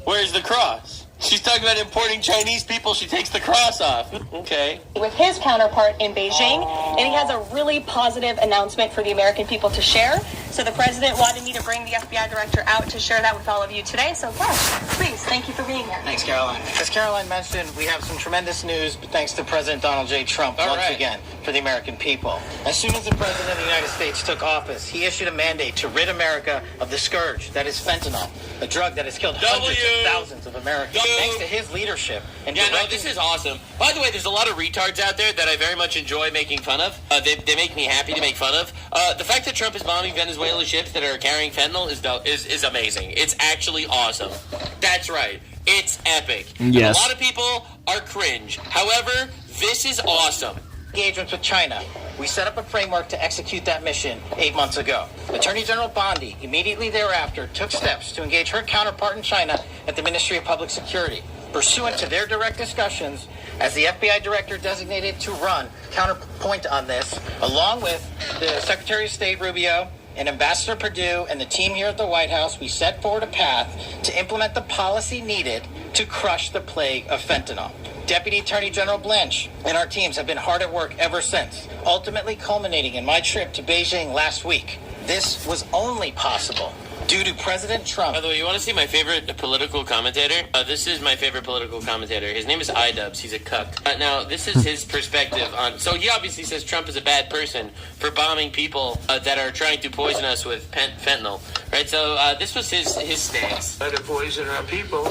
Where's the cross? She's talking about importing Chinese people. She takes the cross off. Okay. With his counterpart in Beijing, and he has a really positive announcement for the American people to share. So the president wanted me to bring the FBI director out to share that with all of you today. So Cash, please, thank you for being here. Thanks, Caroline. As Caroline mentioned, we have some tremendous news, but thanks to President Donald J. Trump once again for the American people. As soon as the President of the United States took office, he issued a mandate to rid America of the scourge that is fentanyl, a drug that has killed hundreds of thousands of Americans. Thanks to his leadership and this is awesome. By the way, there's a lot of retards out there that I very much enjoy making fun of. They make me happy to make fun of. The fact that Trump is bombing Venezuela ships that are carrying fentanyl is amazing. It's actually awesome. That's right. It's epic. Yes. And a lot of people are cringe. However, this is awesome. engagements with China. We set up a framework to execute that mission 8 months ago. Attorney General Bondi immediately thereafter took steps to engage her counterpart in China at the Ministry of Public Security, pursuant to their direct discussions as the FBI director designated to run counterpoint on this, along with the Secretary of State Rubio and Ambassador Perdue and the team here at the White House. We set forward a path to implement the policy needed to crush the plague of fentanyl. Deputy Attorney General Blanche and our teams have been hard at work ever since, ultimately culminating in my trip to Beijing last week. This was only possible due to President Trump. By the way, you want to see my favorite political commentator? This is my favorite political commentator. His name is iDubbbz. He's a cuck. Now, this is his perspective on... So he obviously says Trump is a bad person for bombing people that are trying to poison us with fentanyl. Right? So this was his stance. Try to poison our people,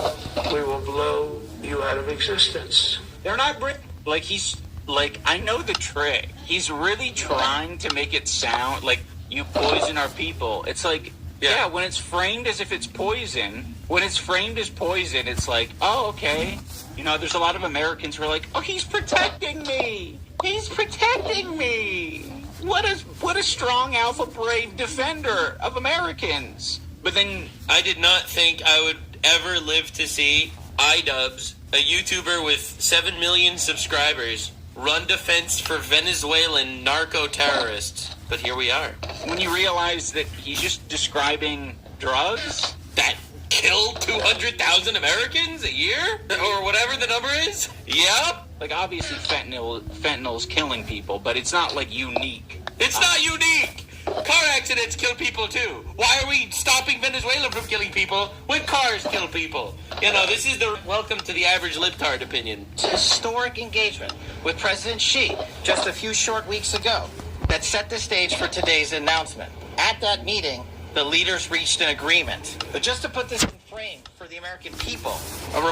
we will blow you out of existence. They're not... I know the trick. He's really trying to make it sound like you poison our people. It's like... Yeah, when it's framed as if it's poison, it's like, oh, okay. You know, there's a lot of Americans who are like, oh, he's protecting me. He's protecting me. What a strong alpha brave defender of Americans. But then I did not think I would ever live to see iDubbbz, a YouTuber with 7 million subscribers, run defense for Venezuelan narco-terrorists. But here we are. When you realize that he's just describing drugs that kill 200,000 Americans a year? Or whatever the number is? Yep. Like, obviously fentanyl's killing people, but it's not, like, unique. It's not unique! Car accidents kill people, too. Why are we stopping Venezuela from killing people when cars kill people? You know, this is the welcome to the average libtard opinion. Historic engagement with President Xi just a few short weeks ago that set the stage for today's announcement. At that meeting, the leaders reached an agreement. But just to put this in frame for the American people,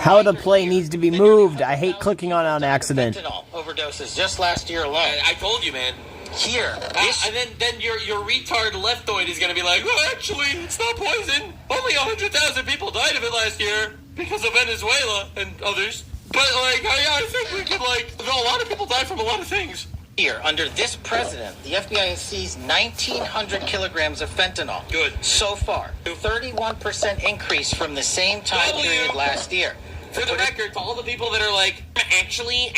how the play needs to be moved. I hate clicking on accident. Fentanyl overdoses just last year alone. I told you, man. Here. And then your retard leftoid is going to be like, well, actually, it's not poison. Only 100,000 people died of it last year because of Venezuela and others. But, I think we could, a lot of people die from a lot of things. Here, under this president, the FBI has seized 1,900 kilograms of fentanyl. Good. So far. 31% increase from the same time period last year. For the record, to all the people that are like, actually,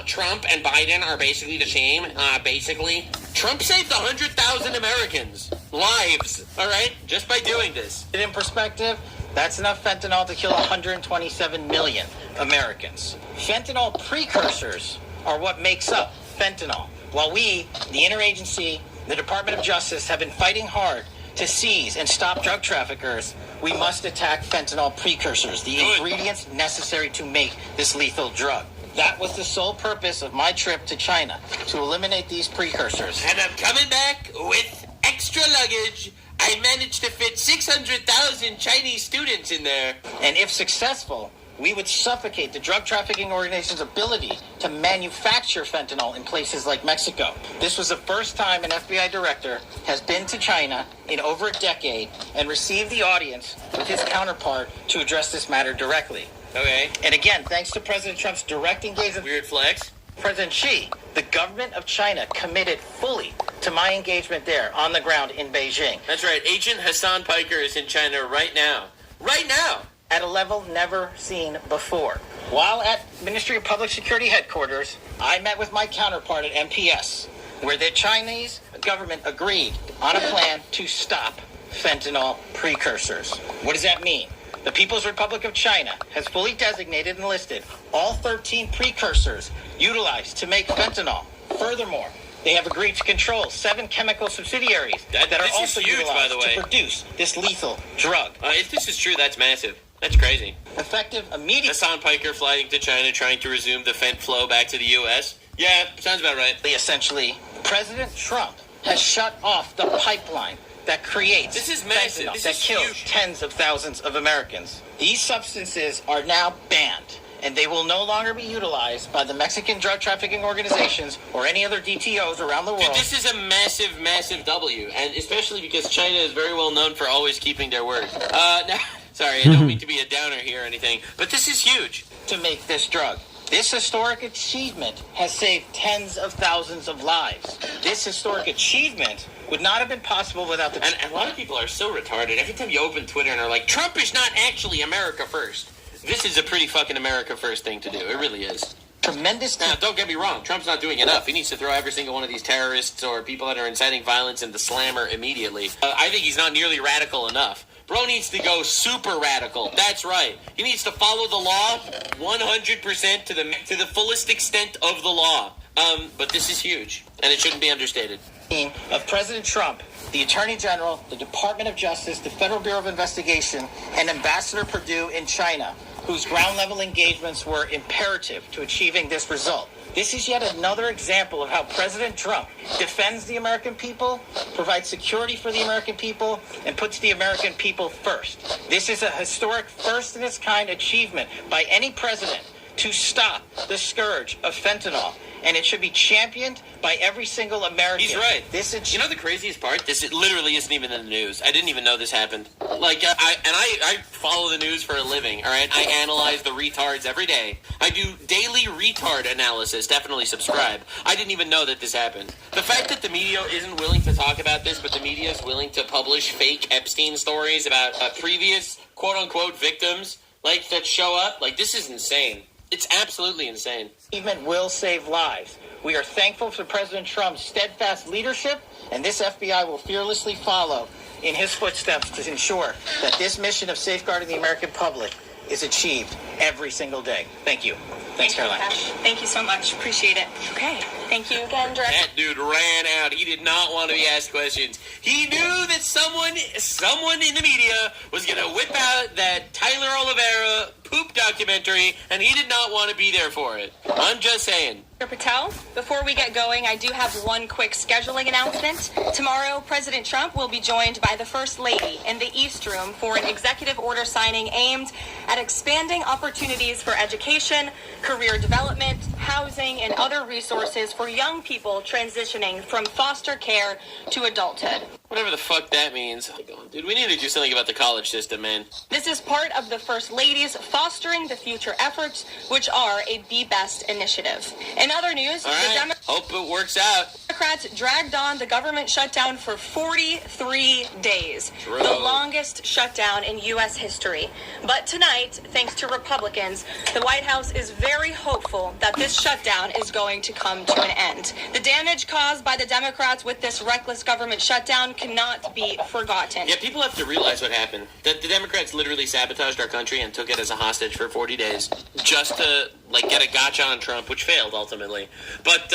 Trump and Biden are basically the same. Basically, Trump saved 100,000 Americans' lives, all right, just by doing this. In perspective, that's enough fentanyl to kill 127 million Americans. Fentanyl precursors are what makes up fentanyl. While we, the interagency, the Department of Justice, have been fighting hard to seize and stop drug traffickers, we must attack fentanyl precursors, the ingredients necessary to make this lethal drug. That was the sole purpose of my trip to China, to eliminate these precursors. And I'm coming back with extra luggage. I managed to fit 600,000 Chinese students in there. And if successful, we would suffocate the drug trafficking organization's ability to manufacture fentanyl in places like Mexico. This was the first time an FBI director has been to China in over a decade and received the audience with his counterpart to address this matter directly. Okay. And again, thanks to President Trump's direct engagement, Weird flex. President Xi, the government of China committed fully to my engagement there on the ground in Beijing. That's right. Agent Hassan Piker is in China right now. Right now. At a level never seen before. While at Ministry of Public Security headquarters, I met with my counterpart at MPS, where the Chinese government agreed on a plan to stop fentanyl precursors. What does that mean? The People's Republic of China has fully designated and listed all 13 precursors utilized to make fentanyl. Furthermore, they have agreed to control 7 chemical subsidiaries that are also huge, utilized by the way, to produce this lethal drug. If this is true, that's massive. That's crazy. Effective immediately. Hassan Piker flying to China, trying to resume the fent flow back to the U.S. Yeah, sounds about right. Essentially, President Trump has shut off the pipeline that creates This is massive. fentanyl This that is kills huge. tens of thousands of Americans. These substances are now banned, and they will no longer be utilized by the Mexican drug trafficking organizations or any other DTOs around the world. Dude, this is a massive, massive W, and especially because China is very well known for always keeping their word. Now, sorry, I don't mean to be a downer here or anything, but this is huge. To make this drug. This historic achievement has saved tens of thousands of lives. This historic achievement would not have been possible without the... And a lot of people are so retarded. Every time you open Twitter and are like, Trump is not actually America first. This is a pretty fucking America first thing to do. It really is. Tremendous... Now, don't get me wrong. Trump's not doing enough. He needs to throw every single one of these terrorists or people that are inciting violence in the slammer immediately. I think he's not nearly radical enough. Bro needs to go super radical. That's right. He needs to follow the law 100% to the fullest extent of the law. But this is huge, and it shouldn't be understated. Of President Trump, the Attorney General, the Department of Justice, the Federal Bureau of Investigation, and Ambassador Perdue in China, whose ground-level engagements were imperative to achieving this result. This is yet another example of how President Trump defends the American people, provides security for the American people, and puts the American people first. This is a historic first-in-its-kind achievement by any president to stop the scourge of fentanyl, and it should be championed by every single American. He's right. You know the craziest part? It literally isn't even in the news. I didn't even know this happened. Like, I follow the news for a living, all right? I analyze the retards every day. I do daily retard analysis. Definitely subscribe. I didn't even know that this happened. The fact that the media isn't willing to talk about this, but the media is willing to publish fake Epstein stories about previous quote-unquote victims, like, that show up, like, this is insane. It's absolutely insane. Achievement will save lives. We are thankful for President Trump's steadfast leadership, and this FBI will fearlessly follow in his footsteps to ensure that this mission of safeguarding the American public is achieved every single day. Thank you. Thanks, Caroline. Thank you so much. Appreciate it. Okay. Thank you again, Director. That dude ran out. He did not want to be asked questions. He knew that someone in the media was going to whip out that Tyler Oliveira poop documentary, and he did not want to be there for it. I'm just saying. Dr. Patel, before we get going, I do have one quick scheduling announcement. Tomorrow, President Trump will be joined by the First Lady in the East Room for an executive order signing aimed at expanding opportunities for education, career development, housing, and other resources for young people transitioning from foster care to adulthood. Whatever the fuck that means. Dude, we need to do something about the college system, man. This is part of the First Lady's Fostering the Future efforts, which are a Be Best initiative. In other news, All right. Hope it works out. Democrats dragged on the government shutdown for 43 days, True. the longest shutdown in U.S. history. But tonight, thanks to Republicans, the White House is very hopeful that this shutdown is going to come to an end. The damage caused by the Democrats with this reckless government shutdown cannot be forgotten. Yeah, people have to realize what happened. That the Democrats literally sabotaged our country and took it as a hostage for 40 days just to, get a gotcha on Trump, which failed ultimately. But,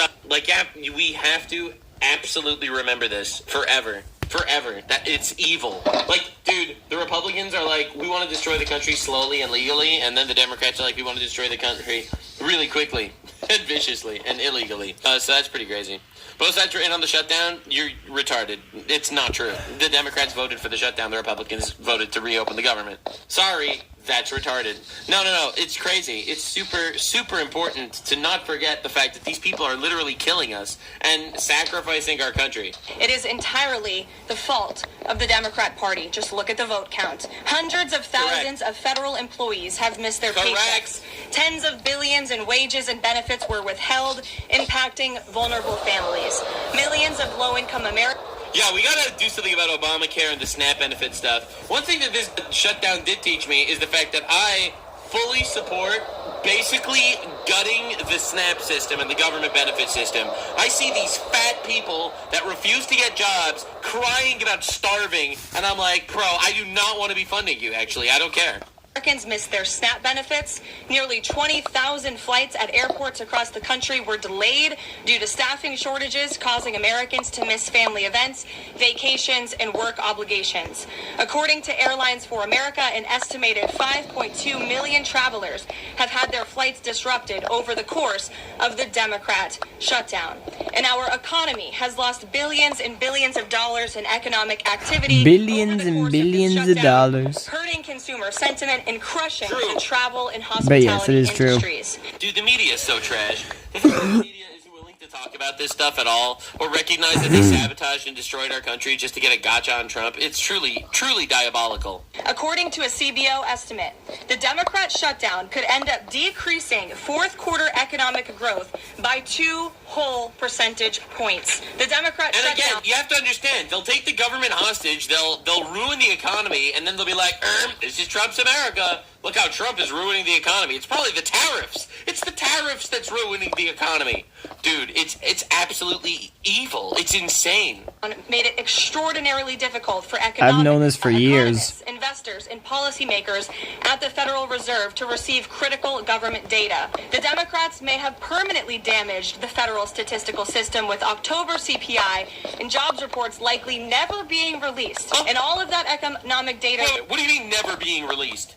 we have to absolutely remember this forever. forever. That it's evil. Like, dude, the Republicans are like, we want to destroy the country slowly and legally, and then the Democrats are like, we want to destroy the country really quickly and viciously and illegally. So that's pretty crazy. Both sides are in on the shutdown. You're retarded. It's not true. The Democrats voted for the shutdown. The Republicans voted to reopen the government. Sorry, that's retarded. No. It's crazy. It's super, super important to not forget the fact that these people are literally killing us and sacrificing our country. It is entirely the fault of the Democrat Party. Just look at the vote count. Hundreds of thousands of federal employees have missed their paychecks. Tens of billions in wages and benefits were withheld, impacting vulnerable families. Millions of low-income Americans. Yeah, we gotta do something about Obamacare and the SNAP benefit stuff. One thing that this shutdown did teach me is the fact that I fully support basically gutting the SNAP system and the government benefit system. I see these fat people that refuse to get jobs crying about starving, and I'm like, bro, I do not want to be funding you, actually. I don't care. Americans missed their SNAP benefits. Nearly 20,000 flights at airports across the country were delayed due to staffing shortages, causing Americans to miss family events, vacations, and work obligations. According to Airlines for America, an estimated 5.2 million travelers have had their flights disrupted over the course of the Democrat shutdown. And our economy has lost billions and billions of dollars in economic activity. Billions and billions of dollars. Hurting consumer sentiment and crushing the travel and hospitality industries. Dude, the media is so trash. The fact that the media isn't willing to talk about this stuff at all, or recognize that they sabotaged and destroyed our country just to get a gotcha on Trump, it's truly, truly diabolical. According to a CBO estimate, the Democrat shutdown could end up decreasing fourth quarter economic growth by 2 whole percentage points. The Democrat shutdown. And again, you have to understand, they'll take the government hostage, they'll ruin the economy, and then they'll be like, this is Trump's America. Look how Trump is ruining the economy. It's probably the tariffs. It's the tariffs that's ruining the economy. Dude, it's absolutely evil. It's insane. Made it extraordinarily difficult for economic I've known this for years. Investors and policymakers at the Federal Reserve to receive critical government data. The Democrats may have permanently damaged the federal statistical system, with October CPI and jobs reports likely never being released. And all of that economic data... Wait, what do you mean never being released?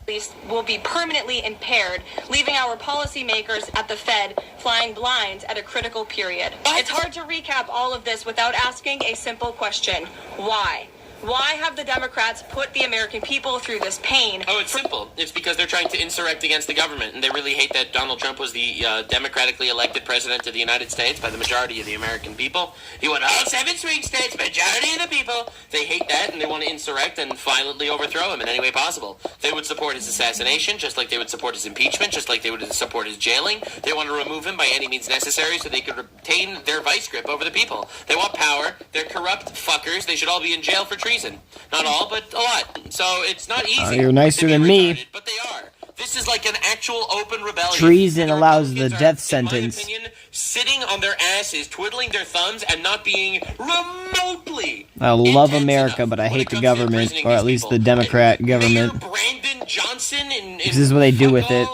...will be permanently impaired, leaving our policymakers at the Fed flying blind at a critical period. It's hard to recap all of this without asking a simple question. Why? Why have the Democrats put the American people through this pain? Oh, it's simple. It's because they're trying to insurrect against the government, and they really hate that Donald Trump was the democratically elected president of the United States by the majority of the American people. He won all 7 swing states, majority of the people. They hate that, and they want to insurrect and violently overthrow him in any way possible. They would support his assassination, just like they would support his impeachment, just like they would support his jailing. They want to remove him by any means necessary so they could retain their vice grip over the people. They want power. They're corrupt fuckers. They should all be in jail for treason. Not all, but a lot. So it's not easy. You're nicer than me. But they are. This is like an actual open rebellion. Treason allows the death sentence. In my opinion, sitting on their asses, twiddling their thumbs, and not being remotely. I love America, but I hate the government, or at least the Democrat government. Mayor Brandon Johnson in this is what they do with it.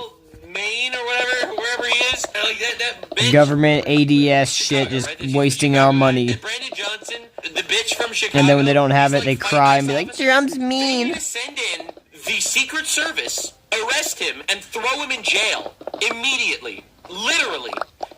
Maine or whatever, wherever he is. Like that bitch. Government ADS shit, just wasting our money. Brandon Johnson, the bitch from Chicago. And then when they don't have it, they cry and be like, Trump's mean. They need to send in the Secret Service, arrest him, and throw him in jail immediately. Literally.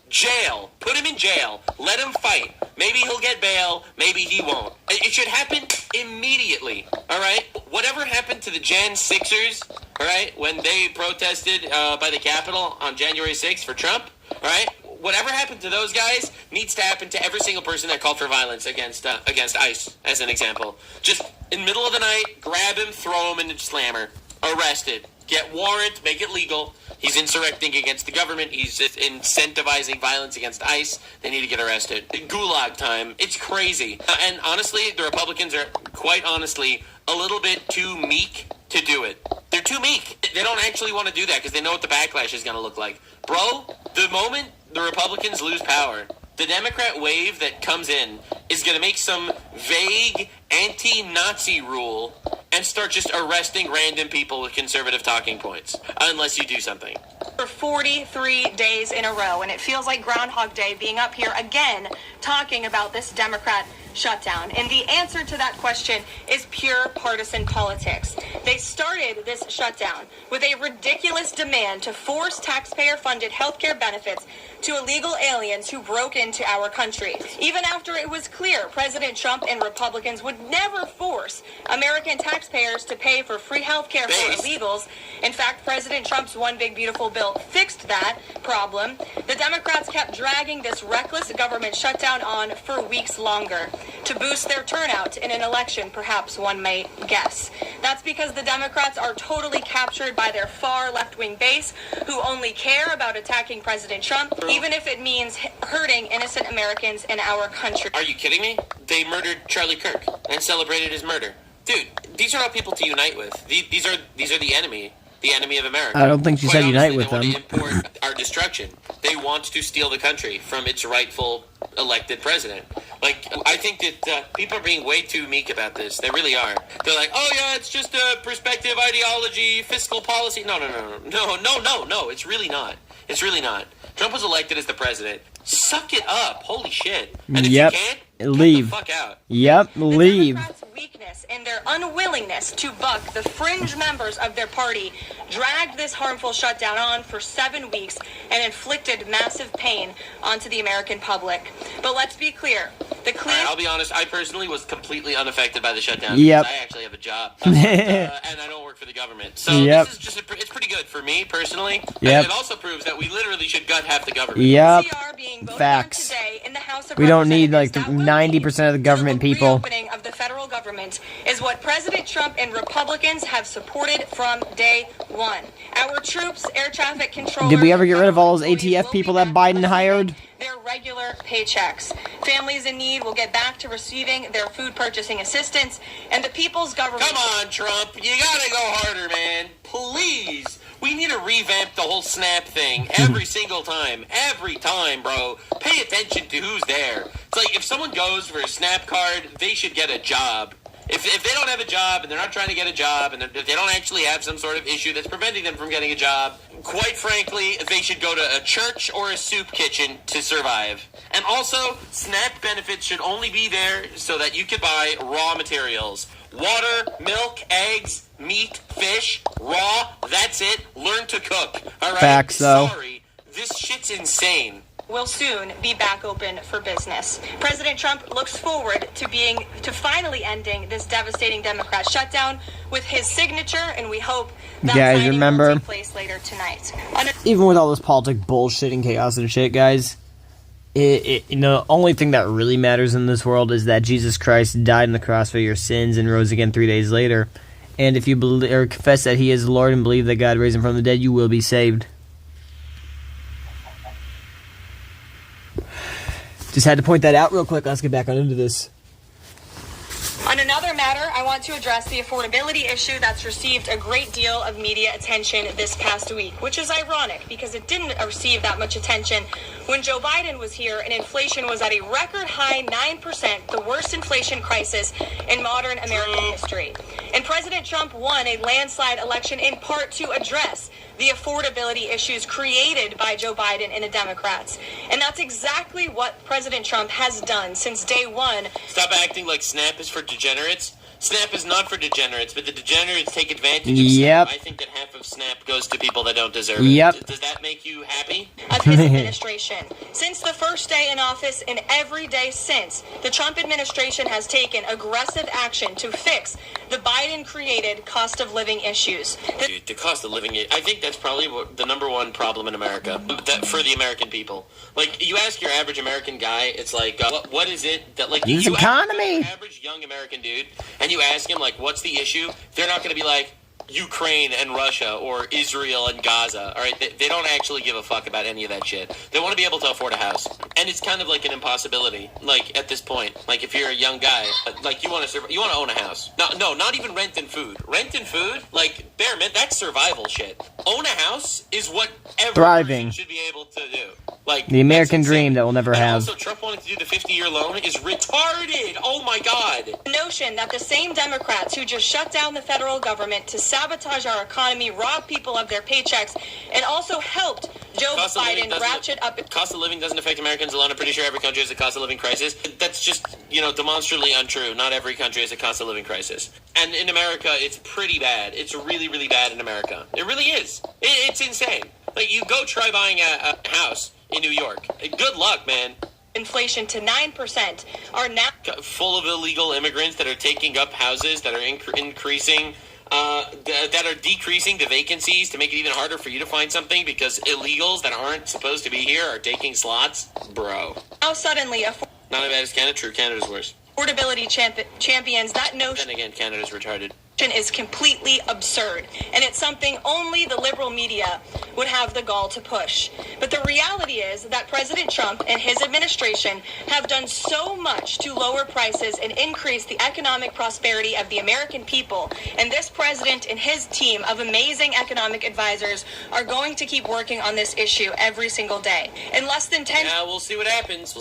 Jail. Put him in jail. Let him fight. Maybe he'll get bail. Maybe he won't. It should happen immediately. All right? Whatever happened to the Jan 6ers, all right, when they protested by the Capitol on January 6th for Trump, all right? Whatever happened to those guys needs to happen to every single person that called for violence against ICE, as an example. Just in the middle of the night, grab him, throw him in the slammer. Arrested. Get warrant, make it legal. He's insurrecting against the government. He's just incentivizing violence against ICE. They need to get arrested. Gulag time. It's crazy. And honestly, the Republicans are, quite honestly, a little bit too meek to do it. They're too meek. They don't actually want to do that because they know what the backlash is going to look like. Bro, the moment the Republicans lose power, the Democrat wave that comes in is going to make some vague anti-Nazi rule and start just arresting random people with conservative talking points, unless you do something. For 43 days in a row, and it feels like Groundhog Day being up here again talking about this Democrat shutdown? And the answer to that question is pure partisan politics. They started this shutdown with a ridiculous demand to force taxpayer-funded healthcare benefits to illegal aliens who broke into our country, even after it was clear President Trump and Republicans would never force American taxpayers to pay for free health care for illegals. In fact, President Trump's One Big Beautiful Bill fixed that problem. The Democrats kept dragging this reckless government shutdown on for weeks longer to boost their turnout in an election, perhaps one may guess. That's because the Democrats are totally captured by their far left-wing base, who only care about attacking President Trump, even if it means hurting innocent Americans in our country. Are you kidding me? They murdered Charlie Kirk and celebrated his murder. Dude, these are not people to unite with. These are the enemy of America. I don't think she said unite with them. They want to import our destruction. They want to steal the country from its rightful elected president. Like, I think that people are being way too meek about this. They really are. They're like, oh yeah, it's just a perspective, ideology, fiscal policy. No. It's really not. It's really not. Trump was elected as the president. Suck it up. Holy shit. And if you can't, leave. Get the fuck out. Leave. The Democrats' weakness and their unwillingness to buck the fringe members of their party dragged this harmful shutdown on for 7 weeks and inflicted massive pain onto the American public. But let's be clear. I'll be honest, I personally was completely unaffected by the shutdown because I actually have a job. And I don't work for the government. So this is just, it's pretty good for me personally. And it also proves that we literally should gut half the government. Facts. We don't need like 90% of the government people. The reopening of the federal government is what President Trump and Republicans have supported from day one. Our troops, air traffic controllers... Did we ever get rid of all those ATF people that Biden hired? Their regular paychecks. Families in need will get back to receiving their food purchasing assistance, and the people's government... Come on, Trump. You gotta go harder, man. Please. We need to revamp the whole SNAP thing every single time. Every time, bro. Pay attention to who's there. It's like if someone goes for a SNAP card, they should get a job. If they don't have a job and they're not trying to get a job and if they don't actually have some sort of issue that's preventing them from getting a job, quite frankly, they should go to a church or a soup kitchen to survive. And also, SNAP benefits should only be there so that you can buy raw materials. Water, milk, eggs, meat, fish, raw, that's it. Learn to cook. All right? Facts, though. Sorry, this shit's insane. Will soon be back open for business. President Trump looks forward to finally ending this devastating Democrat shutdown with his signature, and we hope that signing will take place later tonight. Even with all this politic bullshit and chaos and shit, guys, the only thing that really matters in this world is that Jesus Christ died on the cross for your sins and rose again 3 days later. And if you believe, or confess that He is Lord and believe that God raised Him from the dead, you will be saved. Just had to point that out real quick. Let's get back on into this. On another matter, I want to address the affordability issue that's received a great deal of media attention this past week, which is ironic because it didn't receive that much attention when Joe Biden was here and inflation was at a record high 9%, the worst inflation crisis in modern American history. And President Trump won a landslide election in part to address the affordability issues created by Joe Biden and the Democrats. And that's exactly what President Trump has done since day one. Stop acting like SNAP is for degenerates. SNAP is not for degenerates, but the degenerates take advantage of SNAP. I think that half of SNAP goes to people that don't deserve it. Does that make you happy? Of his administration. Since the first day in office and every day since, the Trump administration has taken aggressive action to fix the Biden-created cost of living issues. Dude, the cost of living, I think that's probably the number one problem in America for the American people. Like, you ask your average American guy, it's like, what is it that, like, this economy. Average young American dude, and you ask him, like, what's the issue? They're not going to be like, Ukraine and Russia or Israel and Gaza. All right, they don't actually give a fuck about any of that shit. They want to be able to afford a house, and it's kind of like an impossibility. Like at this point, like if you're a young guy, like you want to own a house. No, not even rent and food. Rent and food, like bare minimum, that's survival shit. Own a house is what every person should be able to do. Like the American dream that we'll never have. Also, Trump wanting to do the 50-year loan is retarded. Oh my God. The notion that the same Democrats who just shut down the federal government to sabotage our economy, rob people of their paychecks, and also helped Joe Biden ratchet up. Cost of living doesn't affect Americans alone. I'm pretty sure every country has a cost of living crisis. That's just, demonstrably untrue. Not every country has a cost of living crisis. And in America, it's pretty bad. It's really, really bad in America. It really is. It's insane. Like, you go try buying a house in New York. Good luck, man. Inflation to 9% are now full of illegal immigrants that are taking up houses that are increasing. That are decreasing the vacancies to make it even harder for you to find something because illegals that aren't supposed to be here are taking slots. Bro. Now suddenly not as bad as Canada. True, Canada's worse. Affordability champions that notion. Then again, Canada's retarded. Is completely absurd, and it's something only the liberal media would have the gall to push. But the reality is that President Trump and his administration have done so much to lower prices and increase the economic prosperity of the American people, and this president and his team of amazing economic advisors are going to keep working on this issue every single day. In less than 10... Yeah, we'll see what happens. Go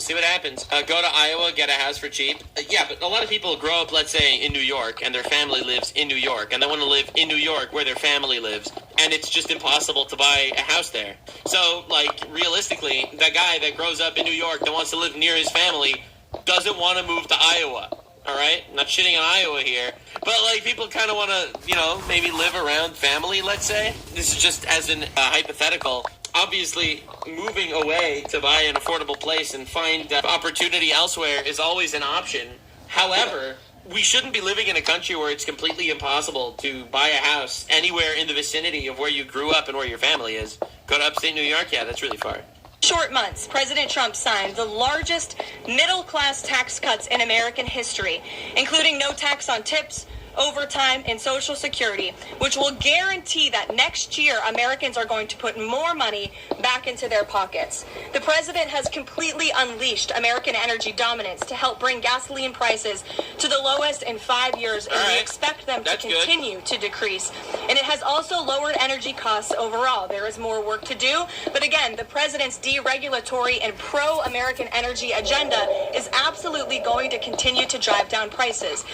to Iowa, get a house for cheap. Yeah, but a lot of people grow up, let's say, in New York, and their family lives in New York, and they want to live in New York where their family lives, and it's just impossible to buy a house there. So, realistically, that guy that grows up in New York that wants to live near his family doesn't want to move to Iowa. All right? I'm not shitting on Iowa here, but people kind of want to, maybe live around family, let's say. This is just as an hypothetical. Obviously, moving away to buy an affordable place and find opportunity elsewhere is always an option. However, we shouldn't be living in a country where it's completely impossible to buy a house anywhere in the vicinity of where you grew up and where your family is. Go to upstate New York? Yeah, that's really far. Short months, President Trump signed the largest middle-class tax cuts in American history, including no tax on tips, overtime, and Social Security, which will guarantee that next year Americans are going to put more money back into their pockets. The president has completely unleashed American energy dominance to help bring gasoline prices to the lowest in 5 years, and we expect them to continue to decrease. And it has also lowered energy costs overall. There is more work to do, but again, the president's deregulatory and pro-American energy agenda is absolutely going to continue to drive down prices.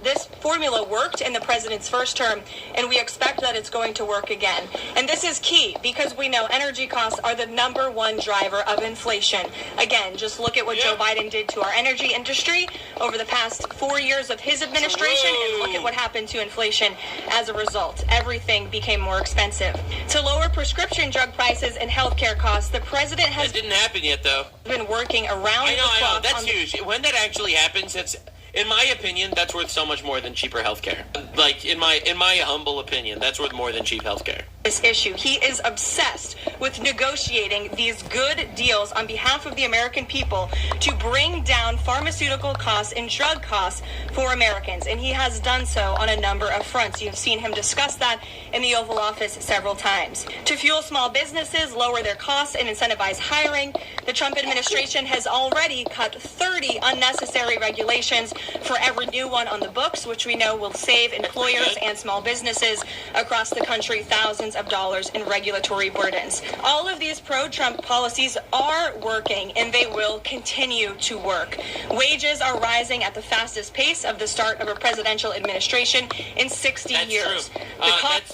This formula worked in the president's first term, and we expect that it's going to work again. And this is key because we know energy costs are the #1 driver of inflation. Again, just look at what Joe Biden did to our energy industry over the past 4 years of his administration, and look at what happened to inflation as a result. Everything became more expensive. To lower prescription drug prices and healthcare costs, the president has... That didn't happen yet, though. ...been working around the clock. I know. That's huge. When that actually happens, it's... In my opinion, that's worth so much more than cheaper healthcare. In my humble opinion, that's worth more than cheap healthcare. This issue. He is obsessed with negotiating these good deals on behalf of the American people to bring down pharmaceutical costs and drug costs for Americans. And he has done so on a number of fronts. You've seen him discuss that in the Oval Office several times. To fuel small businesses, lower their costs, and incentivize hiring, the Trump administration has already cut 30 unnecessary regulations for every new one on the books, which we know will save employers and small businesses across the country thousands of dollars in regulatory burdens. All of these pro-Trump policies are working, and they will continue to work. Wages are rising at the fastest pace of the start of a presidential administration in 60 years. True.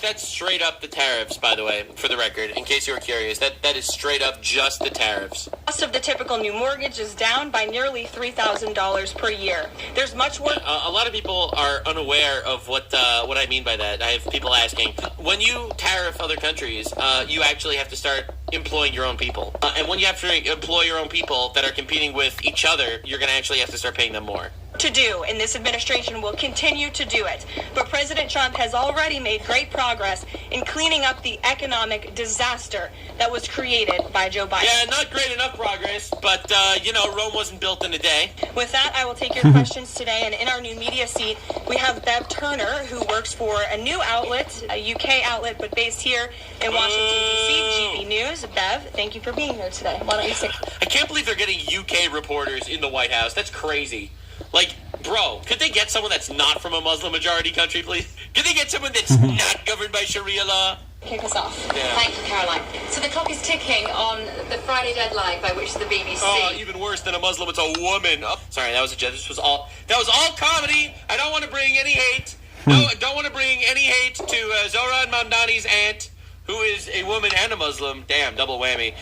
That's straight up the tariffs, by the way, for the record, in case you were curious. That is straight up just the tariffs. The cost of the typical new mortgage is down by nearly $3,000 per year. There's much work. A lot of people are unaware of what I mean by that. I have people asking, when you tariff other countries, you actually have to start employing your own people. And when you have to employ your own people that are competing with each other, you're going to actually have to start paying them more. To do, and this administration will continue to do it. But President Trump has already made great progress in cleaning up the economic disaster that was created by Joe Biden. Yeah, not great enough progress, but, Rome wasn't built in a day. With that, I will take your questions today, and in our new media seat, we have Bev Turner, who works for a new outlet, a UK outlet, but based here in Washington, D.C., GB News. Bev, thank you for being here today. Why don't you say... I can't believe they're getting UK reporters in the White House. That's crazy. Bro, could they get someone that's not from a Muslim-majority country, please? Could they get someone that's not governed by Sharia law? Kick us off. Yeah. Thank you, Caroline. So the clock is ticking on the Friday deadline by which the BBC... Oh, even worse than a Muslim, it's a woman. Oh, sorry, that was a joke. That was all comedy. I don't want to bring any hate. No, I don't want to bring any hate to Zohran Mamdani's aunt, who is a woman and a Muslim. Damn, double whammy.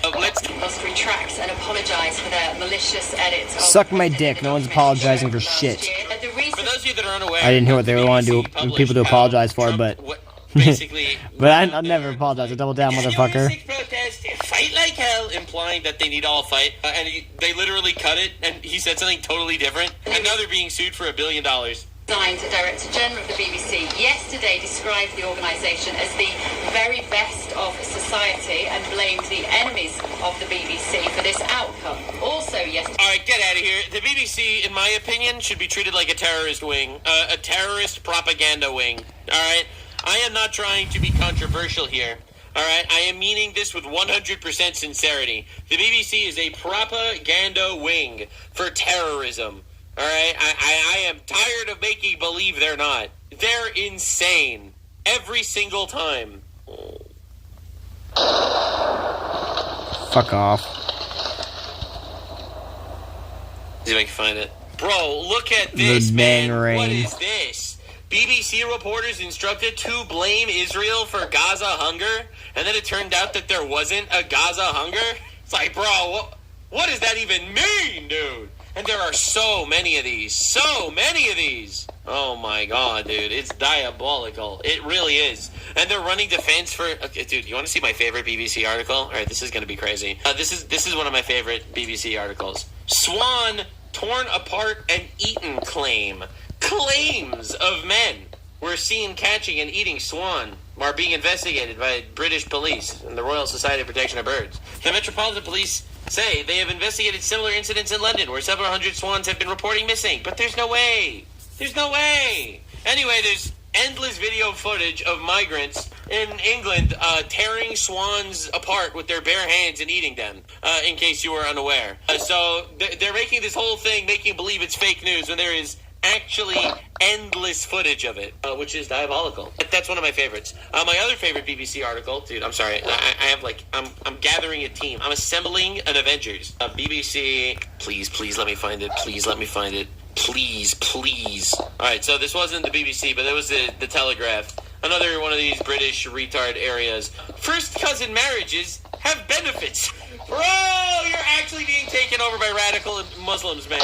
Must retract and apologise for their malicious edits. Suck my dick. No one's apologizing for shit. For those of you that are unaware, I didn't hear what they want to do. People to apologize for, but basically, but I'll never apologize. I double down, motherfucker. Protest, fight like hell, implying that they need all fight, and they literally cut it, and he said something totally different, and now they're being sued for $1 billion. Signed, Director General of the BBC yesterday described the organisation as the very best of society and blamed the enemies of the BBC for this outcome. Also yesterday... All right, get out of here. The BBC, in my opinion, should be treated like a terrorist wing, a terrorist propaganda wing. All right? I am not trying to be controversial here. All right? I am meaning this with 100% sincerity. The BBC is a propaganda wing for terrorism. All right, I am tired of making believe they're not. They're insane every single time. Fuck off. See if I can find it. Bro, look at this, man. Rain. What is this? BBC reporters instructed to blame Israel for Gaza hunger, and then it turned out that there wasn't a Gaza hunger? It's like, bro, what does that even mean, dude? And there are so many of these. So many of these. Oh my god, dude. It's diabolical. It really is. And they're running defense for... Okay, dude, you want to see my favorite BBC article? Alright, this is going to be crazy. This is one of my favorite BBC articles. Swan torn apart and eaten claim. Claims of men were seen catching and eating swan are being investigated by British police and the Royal Society of Protection of Birds. The Metropolitan Police say they have investigated similar incidents in London where several hundred swans have been reporting missing. But there's no way. There's no way. Anyway, there's endless video footage of migrants in England tearing swans apart with their bare hands and eating them, in case you were unaware. So they're making this whole thing, making believe it's fake news when there is actually endless footage of it, which is diabolical. That's one of my favorites. My other favorite BBC article, dude, I'm sorry, I have I'm gathering a team. I'm assembling an Avengers. BBC, please let me find it. Please let me find it. Please. Alright, so this wasn't the BBC, but it was the Telegraph. Another one of these British retard areas. First cousin marriages have benefits. Bro, you're actually being taken over by radical Muslims, man.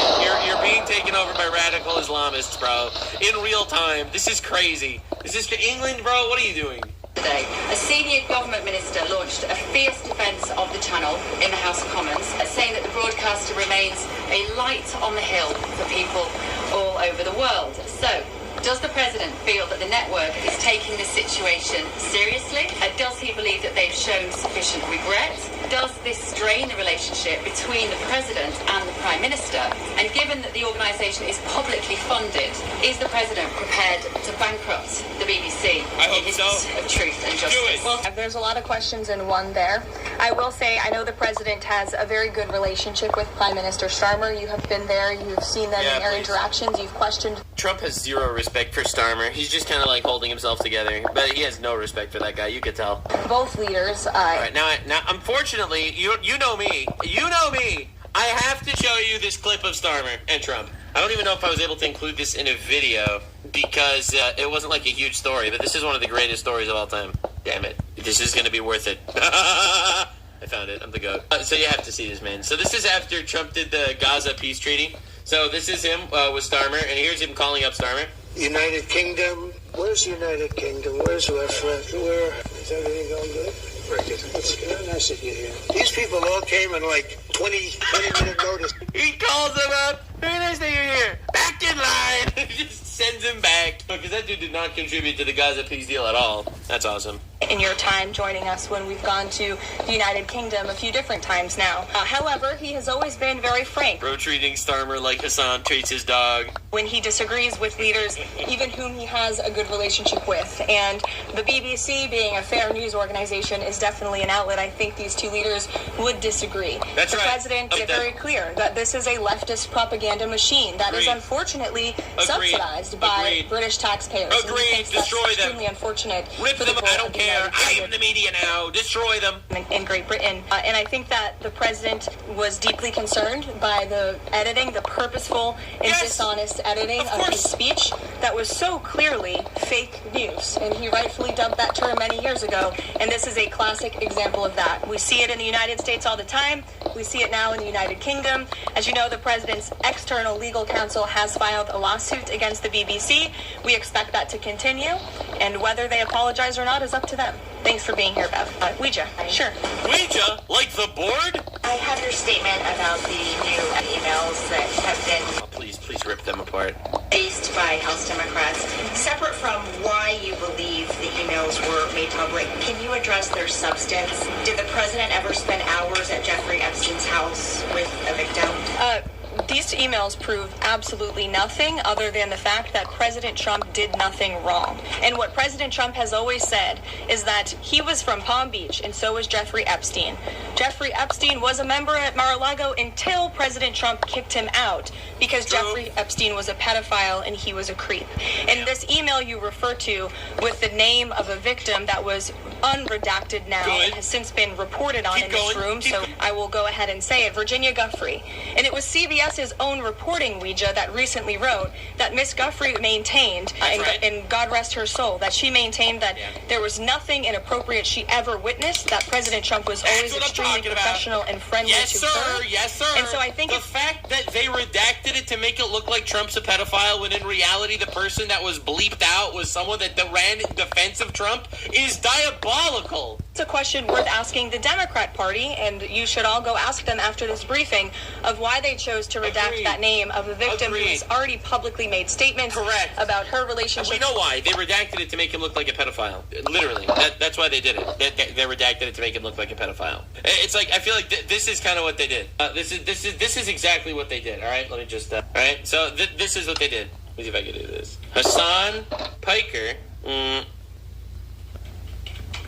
You're being taken over by radical Islamists, bro. In real time. This is crazy. Is this for England, bro? What are you doing? Today, a senior government minister launched a fierce defence of the channel in the House of Commons, saying that the broadcaster remains a light on the hill for people all over the world. So, does the president feel that the network is taking this situation seriously? Does he believe that they've shown sufficient regret? Does this strain the relationship between the president and the prime minister? And given that the organisation is publicly funded, is the president prepared to bankrupt the BBC? I hope so. Of truth and justice. Do it. Well, there's a lot of questions in one there. I will say, I know the president has a very good relationship with Prime Minister Starmer. You have been there. You've seen them in their interactions. You've questioned. Trump has zero respect for Starmer. He's just kind of like holding himself together. But he has no respect for that guy. You could tell. Both leaders. All right, now, unfortunately, you know me. You know me. I have to show you this clip of Starmer and Trump. I don't even know if I was able to include this in a video because it wasn't like a huge story, but this is one of the greatest stories of all time. Damn it. This is going to be worth it. I found it. I'm the goat. So you have to see this, man. So this is after Trump did the Gaza peace treaty. So this is him with Starmer, and here's him calling up Starmer. United Kingdom. Where's United Kingdom? Where's West? Where is everything going good? It's nice that you're here. These people all came in like 20-minute notice. He calls them up. Very nice that you're here. Back in line. Just sends him back. Because that dude did not contribute to the Gaza peace deal at all. That's awesome. In your time joining us when we've gone to the United Kingdom a few different times now. However, he has always been very frank. Bro treating Starmer like Hassan treats his dog. When he disagrees with leaders, even whom he has a good relationship with. And the BBC, being a fair news organization, is definitely an outlet. I think these two leaders would disagree. That's right. The president made it very clear that this is a leftist propaganda machine that is unfortunately subsidized used by British taxpayers. Agreed. Destroy them. Extremely unfortunate. Rip them. I don't care. I am the media now. Destroy them. In Great Britain. And I think that the president was deeply concerned by the editing, the purposeful and dishonest editing of his speech that was so clearly fake news. And he rightfully dubbed that term many years ago. And this is a classic example of that. We see it in the United States all the time. We see it now in the United Kingdom. As you know, the president's external legal counsel has filed a lawsuit against the BBC. We expect that to continue. And whether they apologize or not is up to them. Thanks for being here, Bev. Ouija. Sure. Ouija? Like the board? I have your statement about the new emails that have been Please rip them apart. faced by House Democrats. Separate from why you believe the emails were made public, can you address their substance? Did the president ever spend hours at Jeffrey Epstein's house with a victim? These emails prove absolutely nothing other than the fact that President Trump did nothing wrong. And what President Trump has always said is that he was from Palm Beach, and so was Jeffrey Epstein. Jeffrey Epstein was a member at Mar-a-Lago until President Trump kicked him out because Jeffrey Epstein was a pedophile and he was a creep. And this email you refer to with the name of a victim that was unredacted now and has since been reported on in this room, so I will go ahead and say it, Virginia Guffrey. And it was CBS's own reporting, Ouija, that recently wrote that Miss Guffrey maintained, and God rest her soul, that she maintained that there was nothing inappropriate she ever witnessed, that President Trump was always extremely professional and friendly to her. Yes, sir. And so I think the fact that they redacted it to make it look like Trump's a pedophile when in reality the person that was bleeped out was someone that ran in defense of Trump is diabolical. It's a question worth asking the Democrat Party, and you should all go ask them after this briefing of why they chose to redact that name of a victim who has already publicly made statements about her relationship. We know why. They redacted it to make him look like a pedophile. Literally. That's why they did it. They redacted it to make him look like a pedophile. It's like, I feel like this is kind of what they did. This is exactly what they did. All right? Let me just... all right? So this is what they did. Let me see if I can do this. Hassan Piker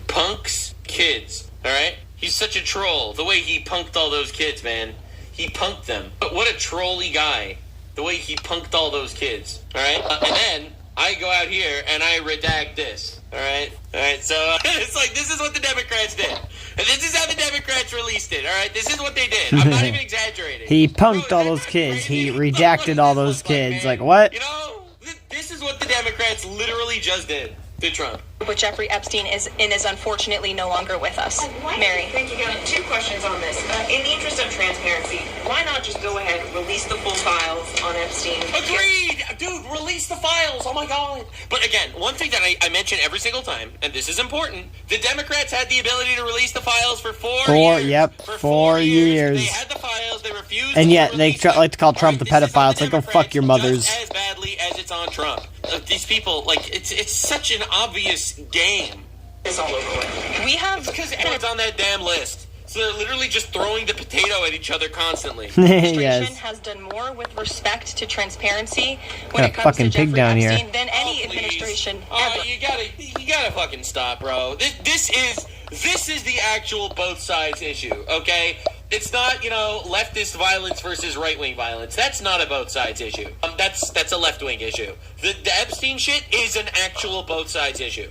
punks kids. All right? He's such a troll. The way he punked all those kids, man. He punked them. But what a trolly guy. The way he punked all those kids. All right? And then I go out here and I redact this. All right? All right? So it's like, this is what the Democrats did. And this is how the Democrats released it. All right? This is what they did. I'm not even exaggerating. He punked all those kids. He redacted all those kids. Like, what? You know, this is what the Democrats literally just did to Trump. But Jeffrey Epstein is unfortunately no longer with us. Mary. Thank you, Kevin. Two questions on this. In the interest of transparency, why not just go ahead and release the full files on Epstein? Agreed! Dude, release the files! Oh my god! But again, one thing that I mention every single time, and this is important, the Democrats had the ability to release the files for 4 years. Yep, for 4 years. They had the files, they refused and yet to they like to call Trump the pedophile. It's like, go fuck your mothers. Just as badly as it's on Trump. These people, like, it's such an obvious game. It's all over. We have... Because everyone's on that damn list. So they're literally just throwing the potato at each other constantly. Administration has done more with respect to transparency when it comes to Jeffrey Epstein than any administration ever. You gotta fucking stop, bro. This is the actual both sides issue, okay? It's not, leftist violence versus right-wing violence. That's not a both sides issue. That's a left-wing issue. The Epstein shit is an actual both sides issue.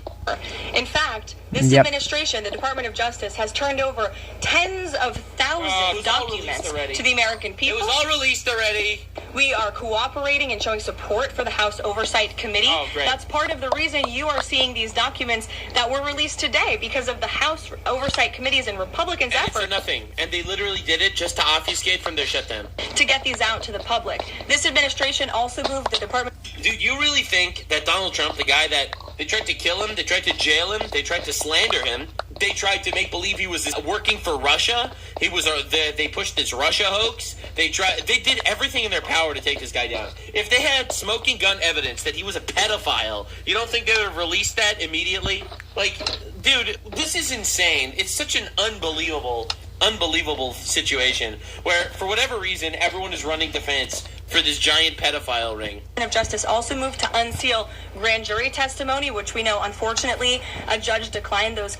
In fact, this administration, the Department of Justice, has turned over tens of thousands of documents to the American people. It was all released already. We are cooperating and showing support for the House Oversight Committee. Oh, great. That's part of the reason you are seeing these documents that were released today, because of the House Oversight Committee's and Republicans' effort. It's for nothing. And they literally did it just to obfuscate from their shutdown. To get these out to the public. This administration also moved the Department... Dude, you really think that Donald Trump, the guy that they tried to kill him, they tried to jail him, they tried to slander him, they tried to make believe he was working for Russia, he was they pushed this Russia hoax, they did everything in their power to take this guy down. If they had smoking gun evidence that he was a pedophile, you don't think they would have released that immediately? Like, dude, this is insane. It's such an unbelievable situation where, for whatever reason, everyone is running defense for this giant pedophile ring. of Justice also moved to unseal grand jury testimony, which we know, unfortunately, a judge declined those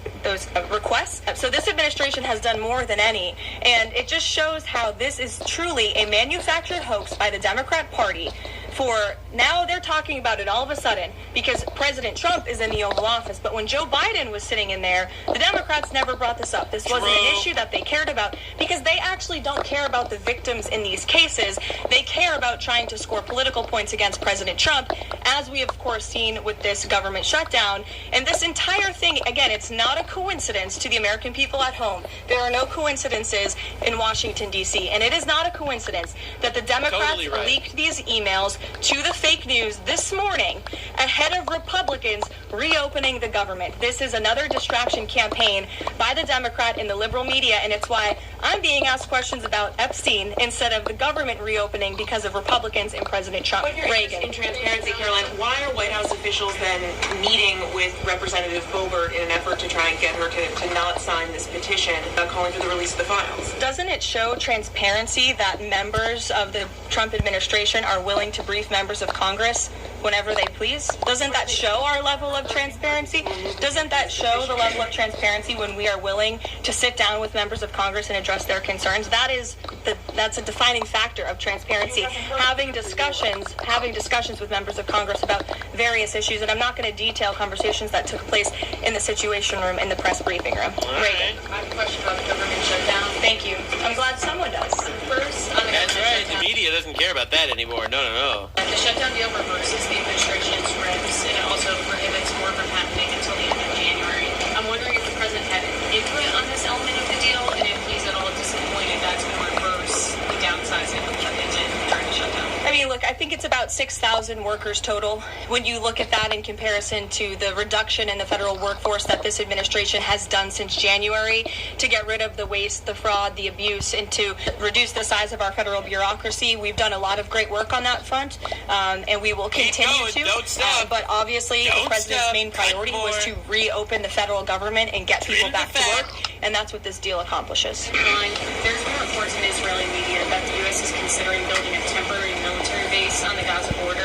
requests. So this administration has done more than any, and it just shows how this is truly a manufactured hoax by the Democrat Party for now they're talking about it all of a sudden because President Trump is in the Oval Office. But when Joe Biden was sitting in there, the Democrats never brought this up. This wasn't an issue that they cared about because they actually don't care about the victims in these cases. They care about trying to score political points against President Trump, as we have, of course, seen with this government shutdown. And this entire thing, again, it's not a coincidence to the American people at home. There are no coincidences in Washington, D.C., and it is not a coincidence that the Democrats leaked these emails to the fake news this morning ahead of Republicans reopening the government. This is another distraction campaign by the Democrat and the liberal media, and it's why I'm being asked questions about Epstein instead of the government reopening because of Republicans and President Trump. Reagan. In transparency, Caroline, why are White House officials then meeting with Representative Boebert in an effort to try and get her to not sign this petition calling for the release of the files? Doesn't it show transparency that members of the Trump administration are willing to brief members of Congress whenever they please? Doesn't that show our level of transparency? Doesn't that show the level of transparency when we are willing to sit down with members of Congress and address their concerns? That's a defining factor of transparency. Having discussions with members of Congress about various issues, and I'm not going to detail conversations that took place in the Situation Room in the press briefing room. Reagan. I have a question about the government shutdown. Thank you. I'm glad someone does. First, on the That's right. shutdown. The media doesn't care about that anymore. No. The shutdown deal reverses the administration's regs and it also prohibits more from happening until the end of January. I'm wondering if the president had input on this element of the deal and if he's at all disappointed that's going to reverse the downsizing that they did during the shutdown. I mean, look, I think it's about 6,000 workers total. When you look at that in comparison to the reduction in the federal workforce that this administration has done since January to get rid of the waste, the fraud, the abuse, and to reduce the size of our federal bureaucracy, we've done a lot of great work on that front, and we will continue to. Don't stop. But obviously, the president's main priority was to reopen the federal government and get people back to work, and that's what this deal accomplishes. There's been reports in Israeli media that the U.S. is considering building a temporary military base on the Gaza border.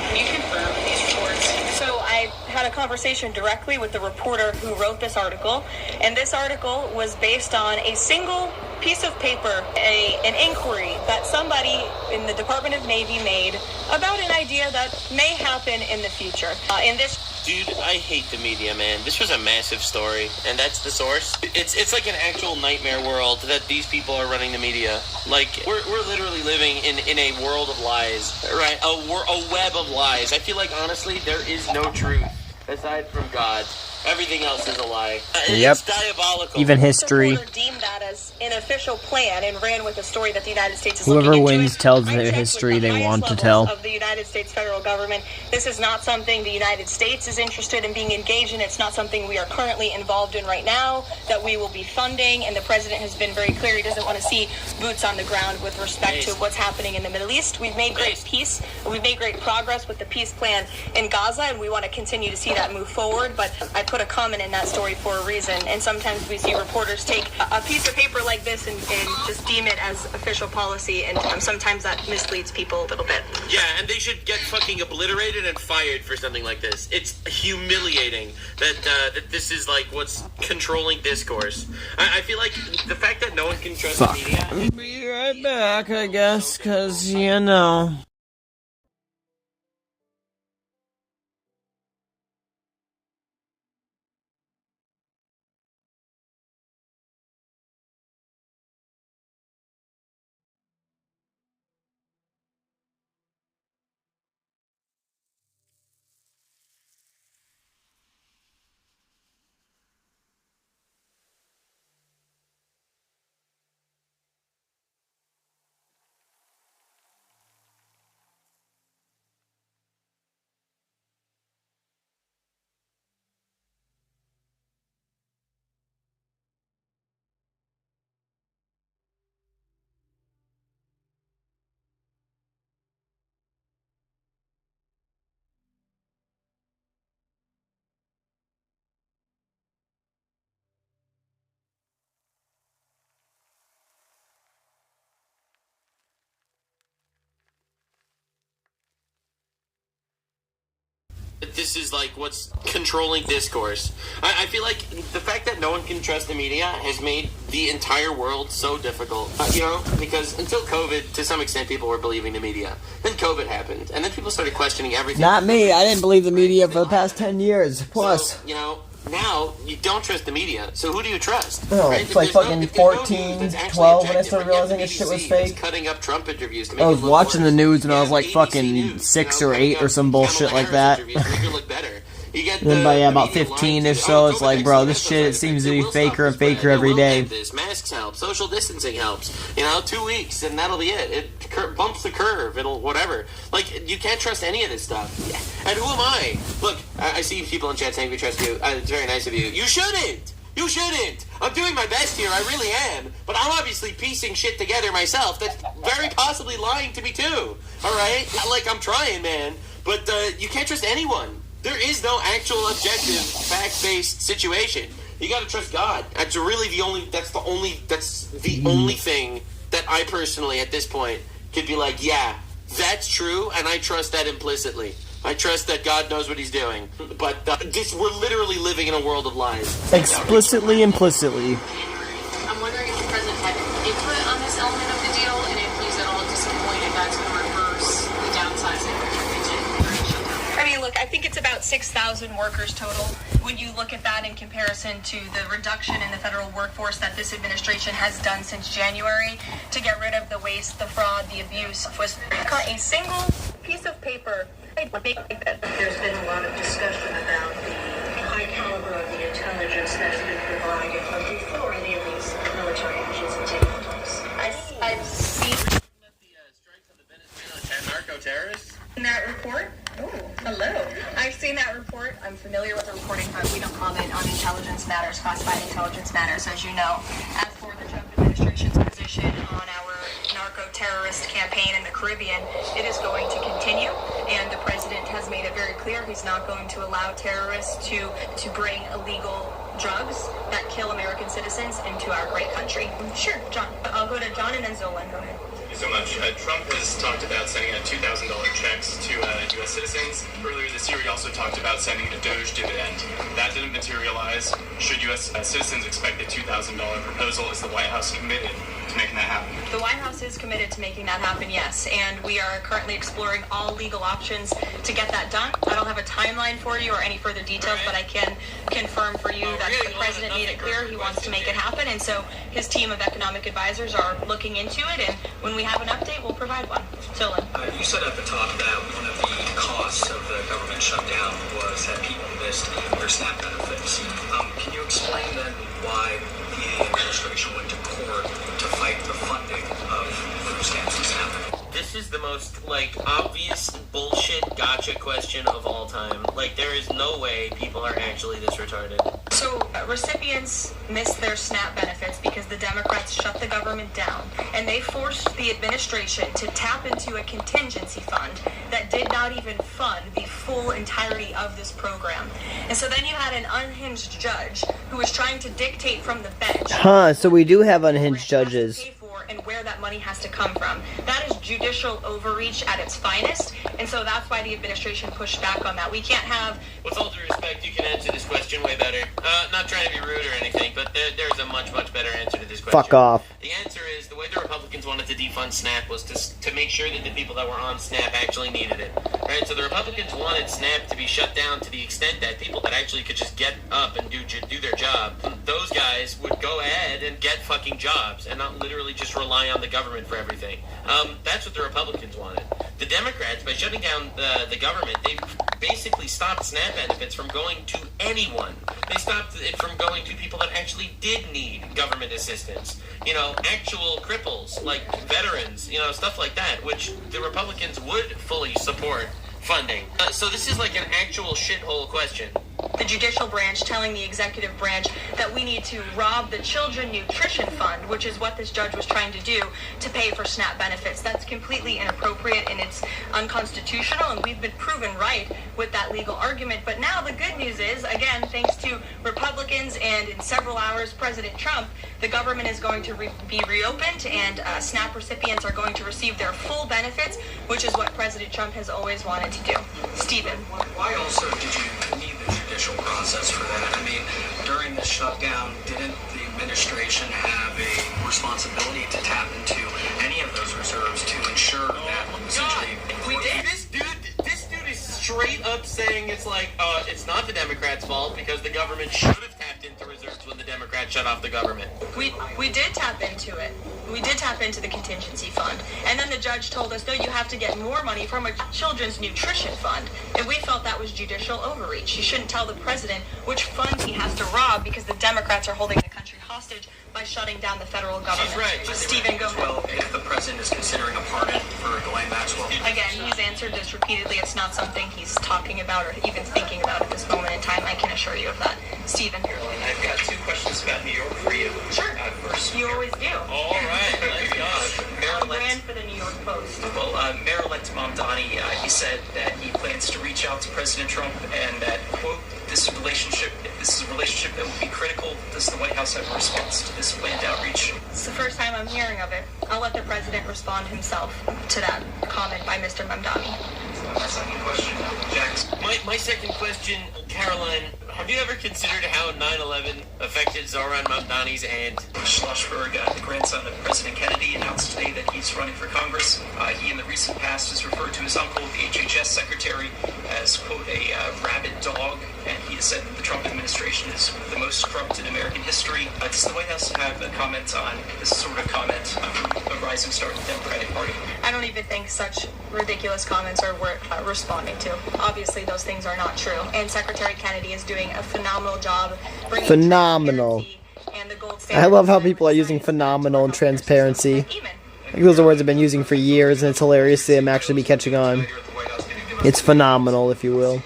Can you confirm these reports? So I had a conversation directly with the reporter who wrote this article, and this article was based on a single piece of paper, an inquiry that somebody in the Department of Navy made about an idea that may happen in the future. Dude, I hate the media, man. This was a massive story, and that's the source. It's like an actual nightmare world that these people are running the media. Like, we're literally living in a world of lies, right? A web of lies. I feel like, honestly, there is no truth aside from God. Everything else is a lie. Yep. It's diabolical. Even history. Deemed that as an official plan and ran with the story that the United States is Whoever looking into. wins tells the history they want to tell. Of the United States federal government. This is not something the United States is interested in being engaged in. It's not something we are currently involved in right now that we will be funding. And the president has been very clear he doesn't want to see boots on the ground with respect to what's happening in the Middle East. We've made great peace. We've made great progress with the peace plan in Gaza, and we want to continue to see that move forward. But I put a comment in that story for a reason, and sometimes we see reporters take a piece of paper like this and just deem it as official policy, and sometimes that misleads people a little bit. Yeah, and they should get fucking obliterated and fired for something like this. It's humiliating that this is like what's controlling discourse. I feel like the fact that no one can trust the media. Be right back, I guess, because, you know. This is like what's controlling discourse. I feel like the fact that no one can trust the media has made the entire world so difficult. Because until COVID, to some extent, people were believing the media. Then COVID happened, and then people started questioning everything. Not me. I didn't believe the media for the past 10 years. Plus. So, now you don't trust the media. So who do you trust? Oh, right? it's like fucking 14, 12 when I started realizing this shit was fake. Cutting up Trump interviews to make I was it look watching worse. the news and I was like ABC fucking News, 6 or 8 or some bullshit like that. Then by about 15-ish so, it's like, bro, this shit, it seems to be faker and faker every day. Masks help. Social distancing helps. 2 weeks, and that'll be it. It bumps the curve. It'll whatever. Like, you can't trust any of this stuff. And who am I? Look, I see people in chat saying we trust you. It's very nice of you. You shouldn't. You shouldn't. I'm doing my best here. I really am. But I'm obviously piecing shit together myself. That's very possibly lying to me too. All right? Like, I'm trying, man. But you can't trust anyone. There is no actual objective, fact-based situation. You gotta trust God. That's really the only thing that I personally, at this point, could be like, yeah, that's true, and I trust that implicitly. I trust that God knows what he's doing. But we're literally living in a world of lies. Explicitly, implicitly. I'm wondering if the president had input on this element of the deal, and if he's at all disappointed that's going to reverse the downsizing of the region. I mean, look, I think it's about 6,000 workers total. When you look at that in comparison to the reduction in the federal workforce that this administration has done since January to get rid of the waste, the fraud, the abuse, was a single piece of paper. There's been a lot of discussion about the high caliber of the intelligence that's been provided before any of these military actions have taken place. I've seen strikes on the Venezuelan narco-terrorists. that report. Oh, hello. I've seen that report. I'm familiar with the reporting, but we don't comment on intelligence matters, classified intelligence matters, as you know. As for the Trump administration's position on our narco-terrorist campaign in the Caribbean, it is going to continue, and the president has made it very clear he's not going to allow terrorists to bring illegal drugs that kill American citizens into our great country. Sure, John. I'll go to John and then Zolan. Go ahead. Thank you so much. Trump has talked about sending out $2,000 checks to U.S. citizens. Earlier this year, he also talked about sending a Doge dividend. That didn't materialize. Should U.S. citizens expect a $2,000 proposal? Is the White House committed to making that happen? The White House is committed to making that happen, yes, and we are currently exploring all legal options to get that done. I don't have a timeline for you or any further details, but I can confirm for you that the president made it clear he wants to make it happen, and so his team of economic advisors are looking into it, and when we have an update, we'll provide one. Dylan. You said at the top that one of the costs of the government shutdown was that people missed their SNAP benefits. Can you explain then why the administration went to court to fight the funding of food stamps and SNAP? This is the most, obvious bullshit gotcha question of all time. There is no way people are actually this retarded. So recipients missed their SNAP benefits because the Democrats shut the government down, and they forced the administration to tap into a contingency fund that did not even fund the full entirety of this program. And so then you had an unhinged judge who was trying to dictate from the bench. So we do have unhinged judges. And where that money has to come from. That is judicial overreach at its finest, and so that's why the administration pushed back on that. We can't have... With all due respect, you can answer this question way better. Not trying to be rude or anything, but there's a much, much better answer to this question. Fuck off. The answer is, the way the Republicans wanted to defund SNAP was to make sure that the people that were on SNAP actually needed it. Right? So the Republicans wanted SNAP to be shut down to the extent that people that actually could just get up and do their job, those guys would go ahead and get fucking jobs and not literally just rely on the government for everything. That's what the Republicans wanted. The Democrats, by shutting down the government, they basically stopped SNAP benefits from going to anyone. They stopped it from going to people that actually did need government assistance. Actual cripples, like veterans, stuff like that, which the Republicans would fully support funding. So this is like an actual shithole question. the judicial branch telling the executive branch that we need to rob the Children Nutrition Fund, which is what this judge was trying to do to pay for SNAP benefits. That's completely inappropriate and it's unconstitutional, and we've been proven right with that legal argument. But now the good news is, again, thanks to Republicans and in several hours, President Trump, the government is going to be reopened and SNAP recipients are going to receive their full benefits, which is what President Trump has always wanted to do. Stephen. Why also did you need the judicial process for that? I mean, during the shutdown, didn't the administration have a responsibility to tap into any of those reserves to ensure that essentially... We did. This dude is straight up saying it's like, it's not the Democrats' fault because the government should have tapped into reserves when the Democrats shut off the government. We did tap into it. We did tap into the contingency fund. And then the judge told us, no, you have to get more money from a children's nutrition fund. And we felt that was judicial overreach. He shouldn't tell the president which funds he has to rob because the Democrats are holding the country hostage by shutting down the federal government. She's right. Stephen, go ahead. Well, if the president is considering a pardon for Ghislaine Maxwell. Again, he's answered this repeatedly. It's not something he's talking about or even thinking about at this moment in time. I can assure you of that. Stephen. Caroline, I've got two questions about New York for you. Sure. First, you always do. All right. Let's go. I ran for the New York Post. Well, Mayor-elect Mamdani, he said that he plans to reach out to President Trump and that, quote, if this is a relationship that will be critical, does the White House have a response to this planned outreach? It's the first time I'm hearing of it. I'll let the president respond himself to that comment by Mr. Mamdani. My second question, Jax. My second question, Caroline, have you ever considered how 9/11 affected Zohran Mamdani's aunt? Schlossberg, the grandson of President Kennedy, announced today that he's running for Congress. He, in the recent past, has referred to his uncle, the HHS secretary, as, quote, a rabid dog, and he has said that the Trump administration is the most corrupt in American history. Does the White House have a comment on this sort of comment from a rising star in the Democratic Party? I don't even think such ridiculous comments are worth responding to. Obviously, those things are not true. And Secretary Kennedy is doing a phenomenal job bringing phenomenal. And the gold I love how people are using phenomenal and transparency. Like those are words I've been using for years, and it's hilarious to see them actually be catching on. It's phenomenal, if you will.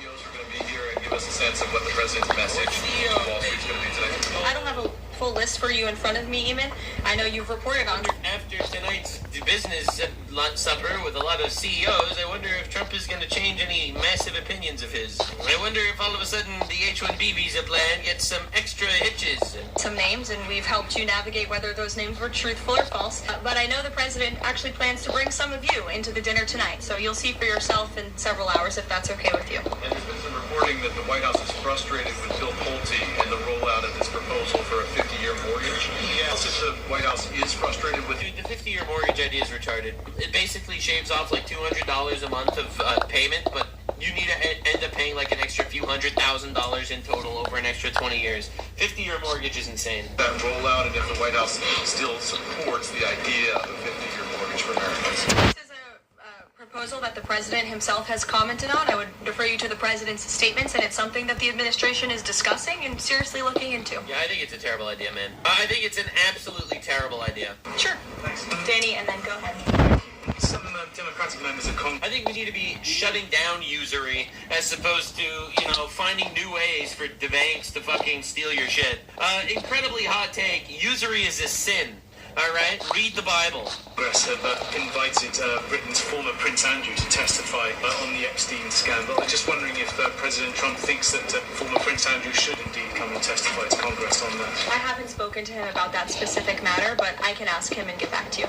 I don't have a full list for you in front of me, Eamon. I know you've reported on. After tonight's business lunch supper with a lot of CEOs, I wonder if Trump is going to change any massive opinions of his. I wonder if all of a sudden the H-1B visa plan gets some extra hitches. Some names, and we've helped you navigate whether those names were truthful or false. But I know the president actually plans to bring some of you into the dinner tonight, so you'll see for yourself in several hours if that's okay with you. And there's been some reporting that the White House is frustrated with Bill Pulte and the rollout of this proposal for a 50-year mortgage. Yes, if the White House is frustrated with... Dude, the 50-year mortgage idea is retarded. It basically shaves off like $200 a month of payment, but you need to end up paying like an extra few $100,000 in total over an extra 20 years. 50-year mortgage is insane. That rollout, and if the White House still supports the idea of a 50-year mortgage for Americans. This is a proposal that the president himself has commented on. I would refer you to the president's statements, and it's something that the administration is discussing and seriously looking into. Yeah, I think it's a terrible idea, man. I think it's an absolutely terrible idea. Sure. Danny, and then go ahead. Some Democratic members of Congress. I think we need to be shutting down usury as opposed to, finding new ways for the banks to fucking steal your shit. Incredibly hot take. Usury is a sin. All right? Read the Bible. Congress have invited Britain's former Prince Andrew to testify on the Epstein scandal. I'm just wondering if President Trump thinks that former Prince Andrew should indeed come and testify to Congress on that. I haven't spoken to him about that specific matter, but I can ask him and get back to you.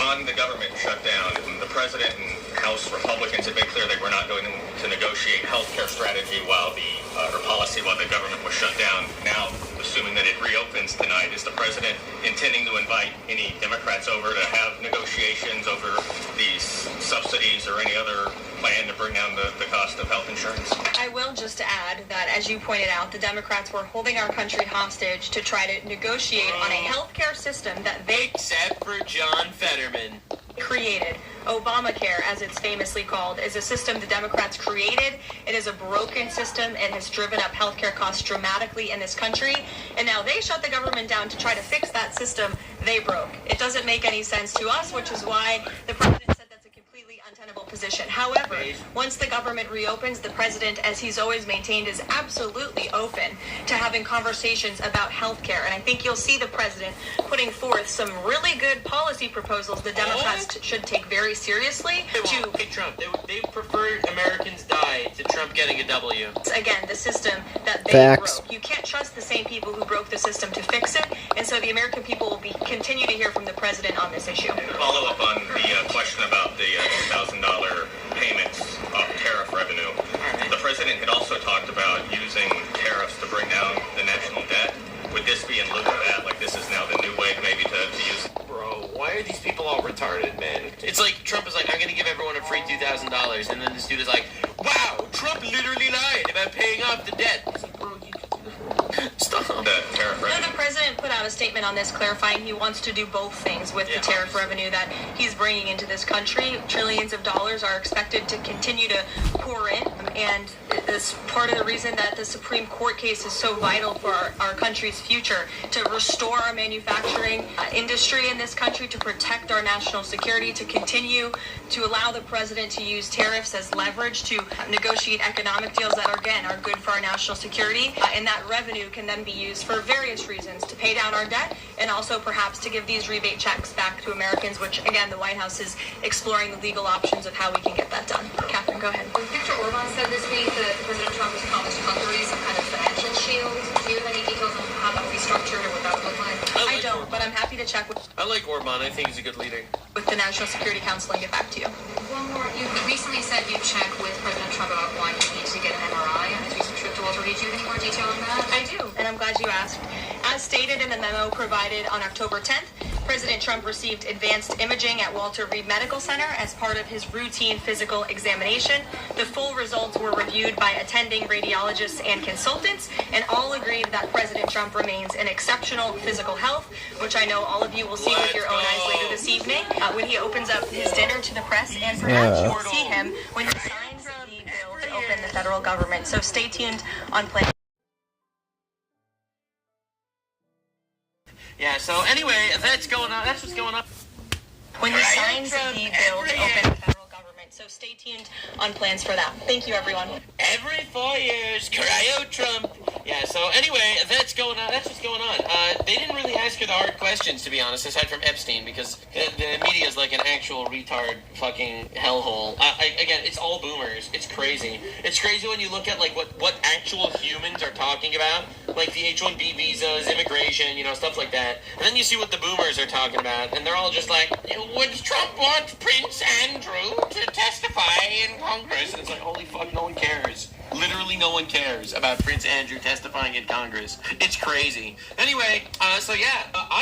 On the government shutdown, the president and House Republicans have made clear they were not going to negotiate healthcare strategy while the government was shut down. Now, assuming that it reopens tonight, is the president intending to invite any Democrats over to have negotiations over these subsidies or any other plan to bring down the cost of health insurance? I will just add that, as you pointed out, the Democrats were holding our country hostage to try to negotiate on a healthcare system that they... Except for John Fetterman. ...created. Obamacare, as it's famously called, is a system the Democrats created. It is a broken system. It has driven up healthcare costs dramatically in this country. And now they shut the government down to try to fix that system they broke. It doesn't make any sense to us, which is why the president said that's a completely untenable position. However, once the government reopens, the president, as he's always maintained, is absolutely open to having conversations about healthcare. And I think you'll see the president putting forth some really good policy proposals the Democrats should take very seriously. Hey, Trump, they prefer Americans die to Trump getting a W. Again, the system that they Facts. broke. You can't trust the same people who broke the system to fix it. And so the American people will continue to hear from the president on this issue. Follow up on the question about the $2,000 payments of tariff revenue. The president had also talked about using tariffs to bring down the national debt. Would this be in lieu of that? Like, this is now the new way maybe to use... Bro, why are these people all retarded, man? It's like Trump is like, I'm gonna give everyone a free $2,000, and then this dude is like, wow, Trump literally lied about paying off the debt. It's like, bro, stop. The tariff No, revenue. the president put out a statement on this clarifying he wants to do both things with the tariff revenue that he's bringing into this country. Trillions of dollars are expected to continue to pour in, and this part of the reason that the Supreme Court case is so vital for our country's future, to restore our manufacturing industry in this country, to protect our national security, to continue to allow the president to use tariffs as leverage to negotiate economic deals that, again, are good for our national security, and that revenue can then be used for various reasons, to pay down our debt and also perhaps to give these rebate checks back to Americans, which, again, the White House is exploring the legal options of how we can get that done. Catherine, go ahead. Viktor Orban said this week that President Trump has promised Hungary some kind of financial shield. Do you have any details on how that will be structured or what that would look like? I don't, but I'm happy to check with I like Orban. I think he's a good leader. the National Security Council and get back to you. One more. You recently said you checked with President Trump about why he needs to get an MRI on his recent trip to Walter Reed. Do you have any more detail on that? I do, and I'm glad you asked. As stated in the memo provided on October 10th, President Trump received advanced imaging at Walter Reed Medical Center as part of his routine physical examination. The full results were reviewed by attending radiologists and consultants, and all agreed that President Trump remains in exceptional physical health, which I know all of you will see with your own eyes later this evening when he opens up his dinner to the press, and perhaps you will see him when he signs the bill to open the federal government. So stay tuned on Planet. Yeah, so anyway, that's going on. That's what's going on. When he signs the bill to open the federal government. So stay tuned on plans for that. Thank you, everyone. Every 4 years, cryo Trump. Yeah, so anyway, that's going on. That's what's going on. They didn't really ask her the hard questions, to be honest, aside from Epstein, because the media is like an actual retard fucking hellhole. Again, it's all boomers. It's crazy. It's crazy when you look at like what actual humans are talking about, like the H-1B visas, immigration, stuff like that. And then you see what the boomers are talking about, and they're all just like, would Trump want Prince Andrew to testify in Congress? And it's like, holy fuck, no one cares. Literally no one cares about Prince Andrew testifying in Congress. It's crazy. Anyway, I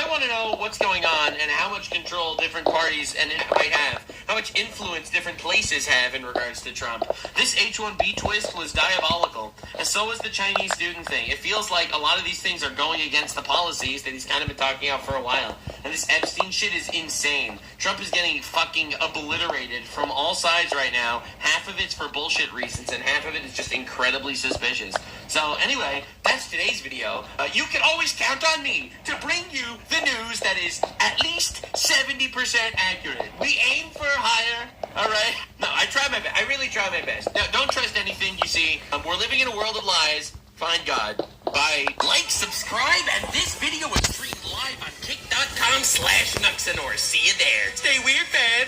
want to know what's going on and how much control different parties and it might have. How much influence different places have in regards to Trump. This H-1B twist was diabolical, and so was the Chinese student thing. It feels like a lot of these things are going against the policies that he's kind of been talking about for a while. And this Epstein shit is insane. Trump is getting fucking obliterated from all sides right now. Half of it's for bullshit reasons, and half of it is just incredibly suspicious. So anyway, that's today's video. You can always count on me to bring you the news that is at least 70% accurate. We aim for higher, alright? No, I try my best. I really try my best. Now, don't trust anything you see. We're living in a world of lies. Find God. Bye. Like, subscribe, and this video is streamed live on kick.com/Nuxanor. See you there. Stay weird, man.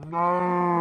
No.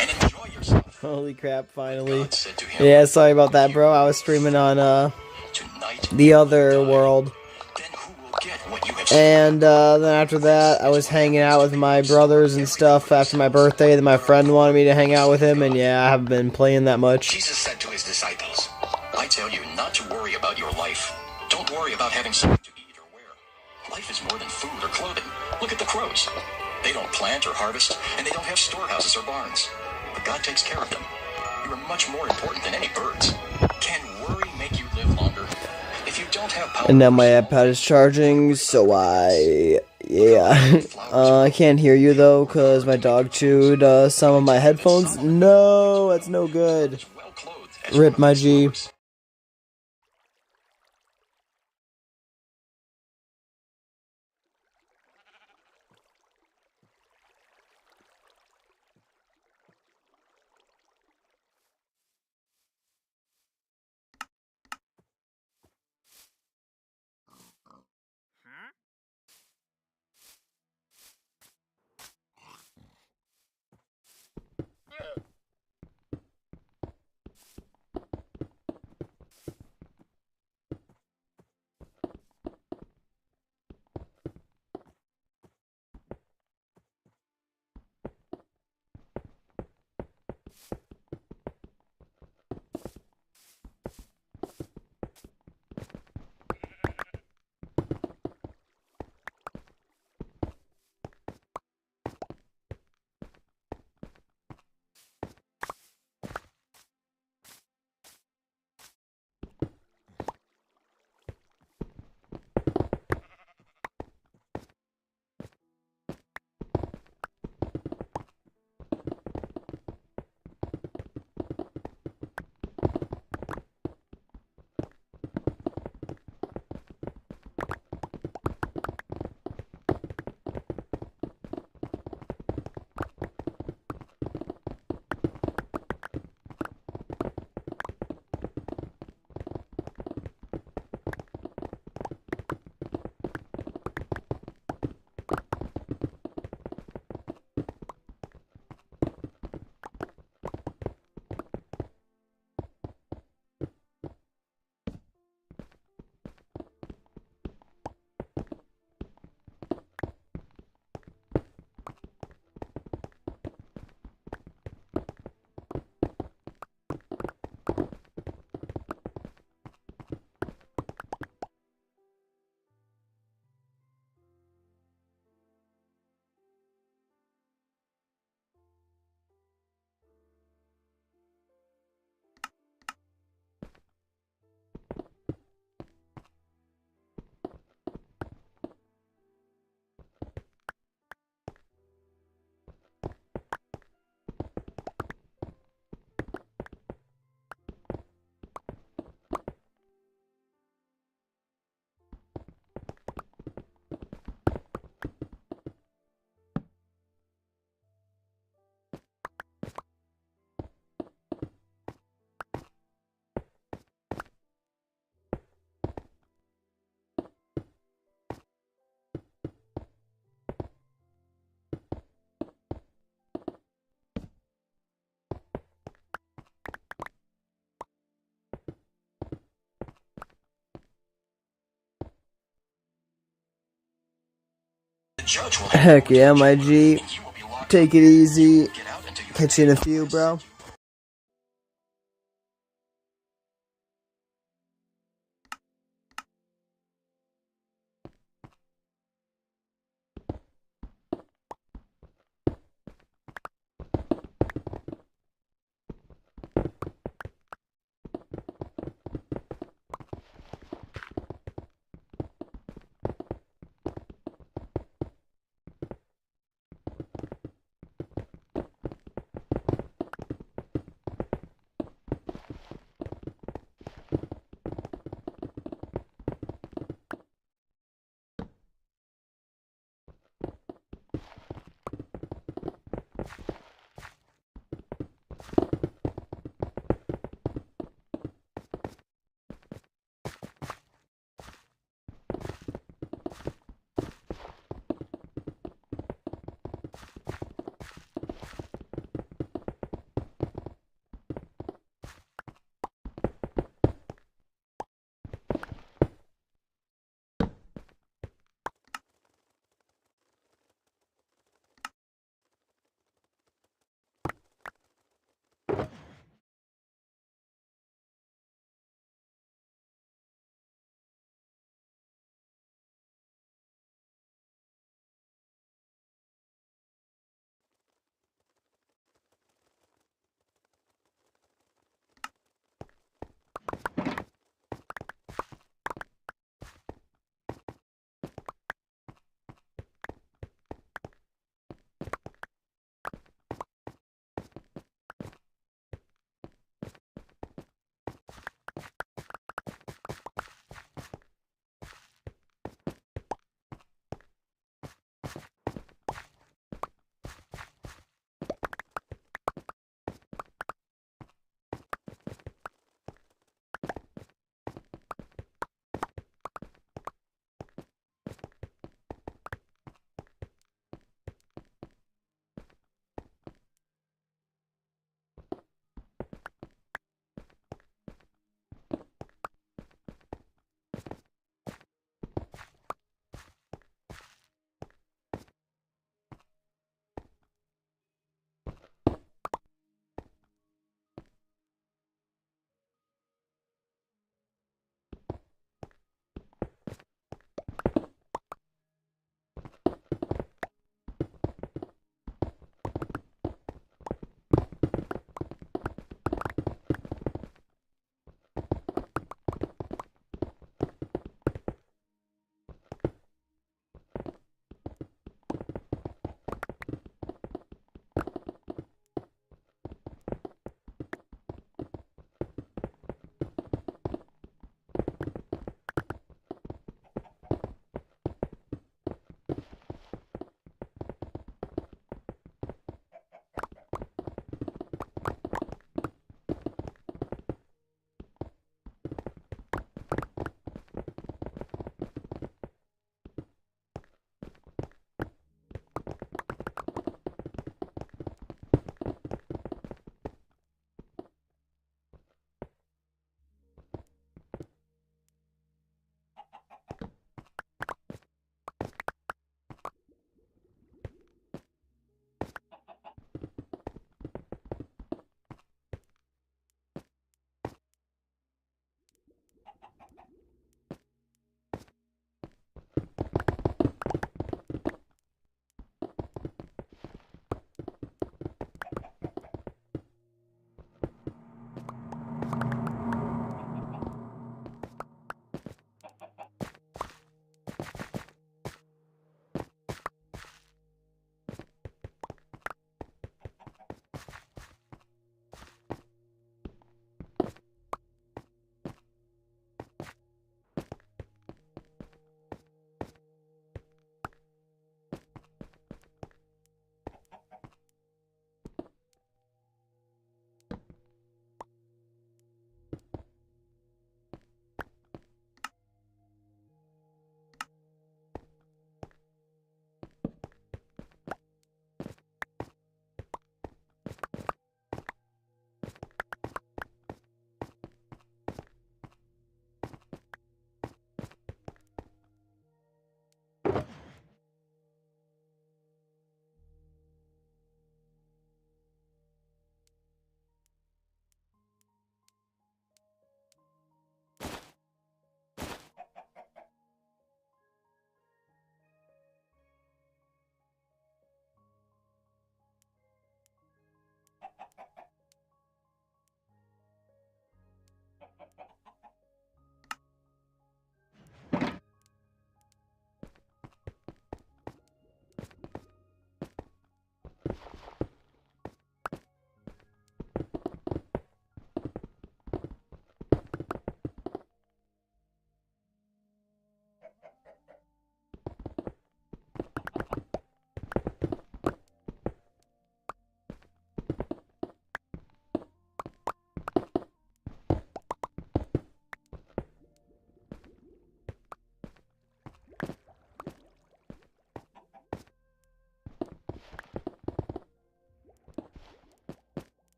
and enjoy yourself. Holy crap, finally. God said to him, Yeah, sorry about that, bro. I was streaming on the other world. what you have And then after that, I was hanging out with my brothers and stuff after my birthday. Then my friend wanted me to hang out with him, and yeah, I haven't been playing that much. Jesus said to his disciples, I tell you not to worry about your life. Don't worry about having something to eat or wear. Life is more than food or clothing. Look at the crows. They don't plant or harvest, and they don't have storehouses or barns. But God takes care of them. You are much more important than any birds. Can worry make you live longer? If you don't have power... And now my iPad is charging, so yeah. I can't hear you, though, because my dog chewed some of my headphones. No, that's no good. Rip my G. Heck yeah, my G. Take it easy. Catch you in a few, bro.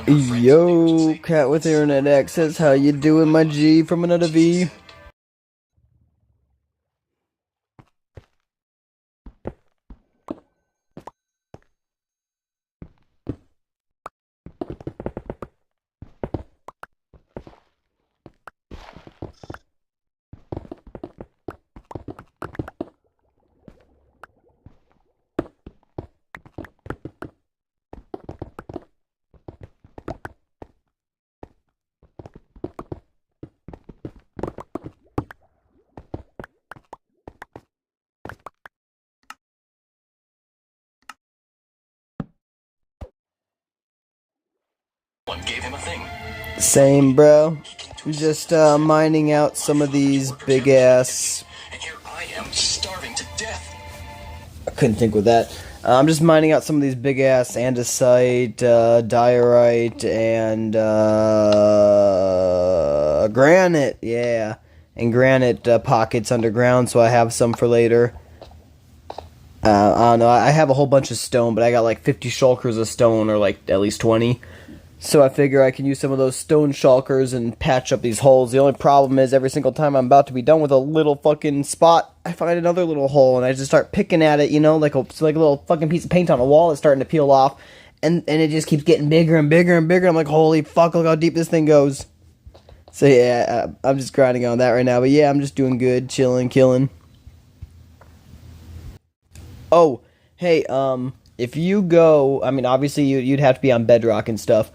Yo, cat with internet access, how you doing, my G, from another V? Gave him a thing. Same, bro. Just mining out some of these big ass. And here I am starving to death. I couldn't think with that. I'm just mining out some of these big ass andesite, diorite, and granite. Yeah, and granite pockets underground, so I have some for later. I don't know. I have a whole bunch of stone, but I got like 50 shulkers of stone, or like at least 20. So I figure I can use some of those stone shulkers and patch up these holes. The only problem is every single time I'm about to be done with a little fucking spot, I find another little hole and I just start picking at it, you know, like a little fucking piece of paint on a wall that's starting to peel off. And it just keeps getting bigger and bigger and bigger. I'm like, holy fuck, look how deep this thing goes. So yeah, I'm just grinding on that right now. But yeah, I'm just doing good, chilling, killing. Oh, hey, if you go, I mean, obviously you'd have to be on Bedrock and stuff,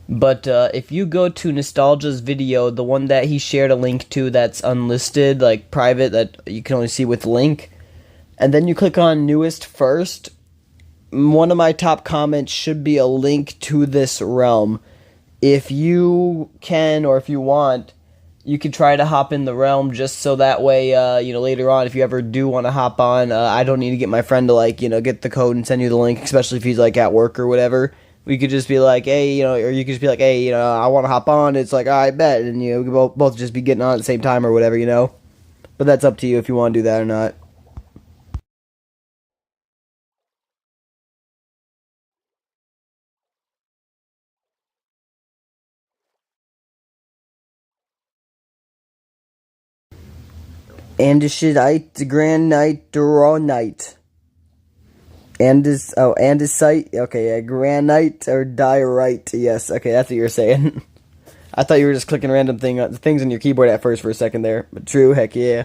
but if you go to Nostalgia's video, the one that he shared a link to that's unlisted, like private, that you can only see with link, and then you click on newest first, one of my top comments should be a link to this realm. If you can, or if you want, you could try to hop in the realm just so that way, later on, if you ever do want to hop on, I don't need to get my friend to, get the code and send you the link, especially if he's, at work or whatever. We could just be like, hey, or you could just be like, hey, I want to hop on. It's like, all right, bet. And, we could both just be getting on at the same time or whatever. But that's up to you if you want to do that or not. Andesite, Grand Night, Duro Night. Andesite, okay, yeah, granite or diorite, yes, okay, that's what you're saying. I thought you were just clicking random things on your keyboard at first for a second there, but true, heck yeah.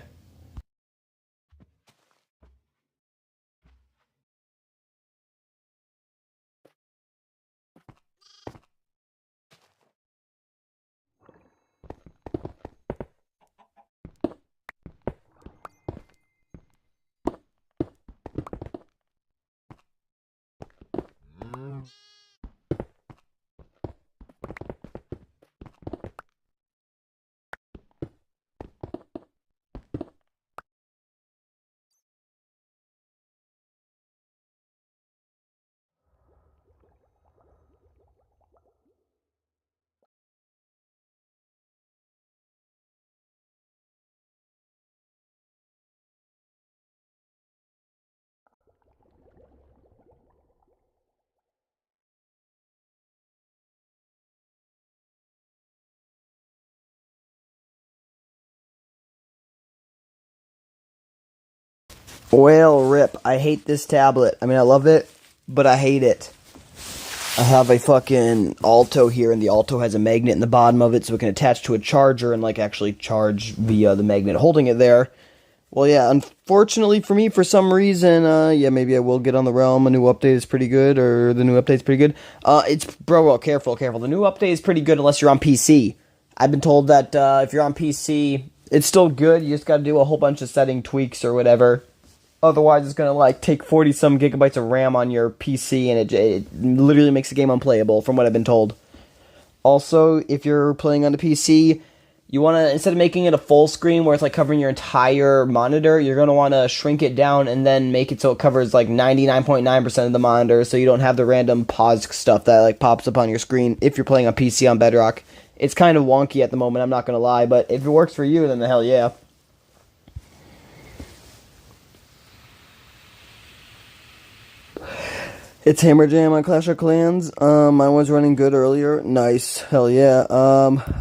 Well, rip, I hate this tablet. I mean, I love it, but I hate it. I have a fucking Alto here, and the Alto has a magnet in the bottom of it, so it can attach to a charger and, actually charge via the magnet holding it there. Well, yeah, unfortunately for me, for some reason, maybe I will get on the realm. A new update is pretty good, or the new update's pretty good. Well, careful. The new update is pretty good unless you're on PC. I've been told that, if you're on PC, it's still good. You just gotta do a whole bunch of setting tweaks or whatever. Otherwise, it's gonna, take 40-some gigabytes of RAM on your PC, and it literally makes the game unplayable, from what I've been told. Also, if you're playing on the PC, you want to, instead of making it a full screen where it's covering your entire monitor, you're going to want to shrink it down and then make it so it covers 99.9% of the monitor, so you don't have the random pause stuff that pops up on your screen if you're playing on PC on Bedrock. It's kind of wonky at the moment, I'm not going to lie, but if it works for you, then the hell yeah. It's Hammer Jam on Clash of Clans. Mine was running good earlier. Nice. Hell yeah.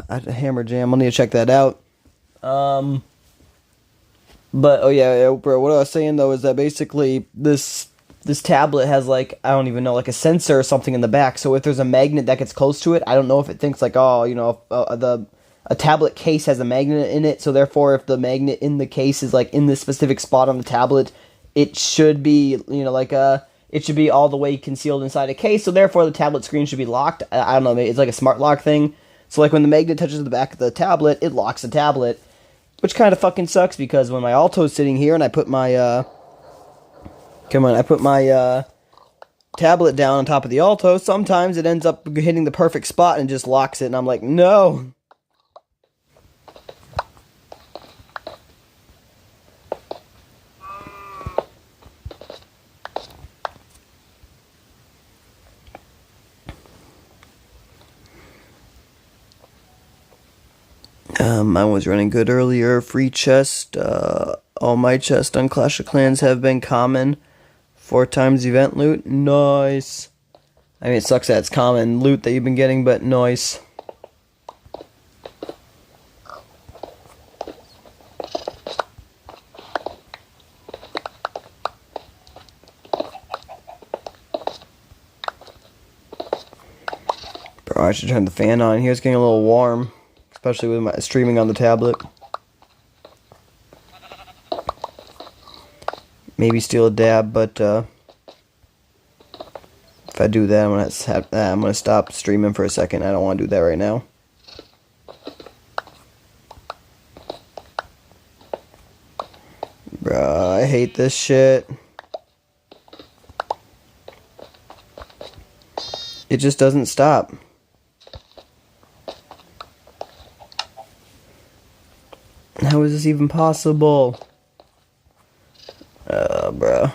Hammer Jam. I'll need to check that out. But, oh yeah, bro, what I was saying, though, is that basically this tablet has, I don't even know, a sensor or something in the back. So if there's a magnet that gets close to it, I don't know if it thinks, a tablet case has a magnet in it. So therefore, if the magnet in the case is, in this specific spot on the tablet, it should be, it should be all the way concealed inside a case, so therefore the tablet screen should be locked. I don't know, maybe it's like a smart lock thing. So when the magnet touches the back of the tablet, it locks the tablet. Which kind of fucking sucks, because when my Alto's sitting here and I put my, tablet down on top of the Alto, sometimes it ends up hitting the perfect spot and just locks it, and I'm like, no! Mine was running good earlier. Free chest. All my chests on Clash of Clans have been common. 4 times event loot. Nice. I mean, it sucks that it's common loot that you've been getting, but nice. Bro, I should turn the fan on. Here it's getting a little warm. Especially with my streaming on the tablet. maybe steal a dab, but if I do that, I'm gonna stop streaming for a second. I don't want to do that right now. Bruh, I hate this shit. It just doesn't stop. How is this even possible? Bruh.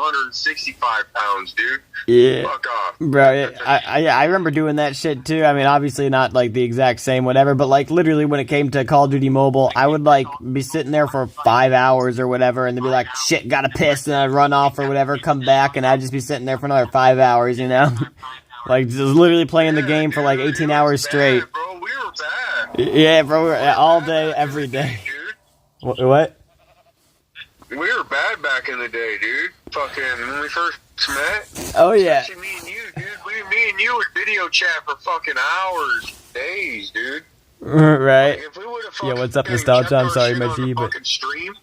165 pounds, dude. Yeah. Fuck off. Bro, I remember doing that shit too. I mean, obviously not like the exact same whatever, but like literally when it came to Call of Duty Mobile, I would like be sitting there for 5 hours or whatever, and they'd be like, shit, gotta piss, and I'd run off or whatever, come back, and I'd just be sitting there for another 5 hours, you know? Like, just literally playing the game for like 18 hours straight. Bro, we were bad. Yeah, bro, all day, every day. What? We were bad back in the day, dude. Fucking, when we first met. Oh, yeah. Especially me and you, dude. Me and you would video chat for fucking hours, days, dude. Right. Like, if we would've Yeah, fucking what's up, Nostalgia? I'm sorry, my G, but... Stream,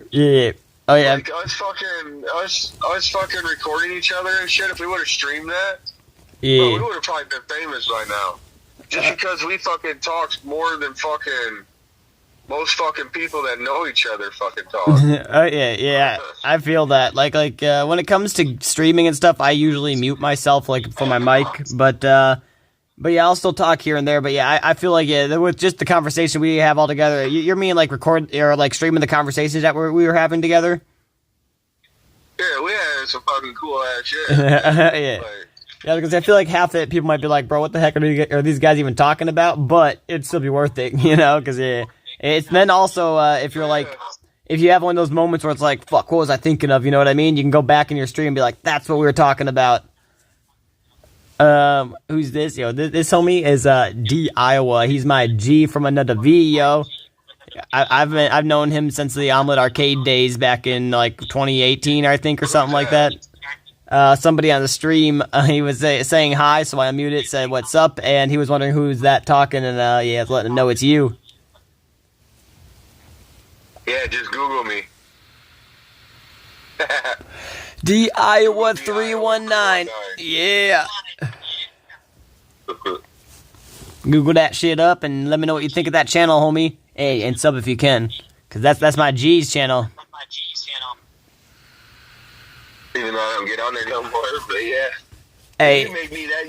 Yeah. Oh, yeah. like us fucking recording each other and shit, if we would've streamed that, Yeah. bro, we would've probably been famous by now. Just because we fucking talked more than fucking most fucking people that know each other fucking talk. Oh yeah, I feel that. Like when it comes to streaming and stuff, I usually mute myself like for my mic, but yeah, I'll still talk here and there. But yeah, I feel like with just the conversation we have all together, you're meaning like record or like streaming the conversations that we were having together. Yeah, we had some fucking cool ass shit. Yeah. Yeah, because I feel like half of it, people might be like, bro, what the heck are these guys even talking about? But it'd still be worth it, you know? Because it's then also, if you're like, if you have one of those moments where it's like, fuck, what was I thinking of? You know what I mean? You can go back in your stream and be like, that's what we were talking about. Who's this? Yo, this homie is, D Iowa. He's my G from another V, yo. I've known him since the Omelet Arcade days back in, like, 2018, I think, or something like that. Somebody on the stream, he was saying hi, so I unmuted, said, what's up? And he was wondering who's that talking, and, yeah, letting him know it's you. Yeah, just Google me. D Iowa 319. Yeah. Google that shit up and let me know what you think of that channel, homie. Hey, and sub if you can, cause that's my G's channel. Even though I don't get on there no more, but yeah. Hey. You made me that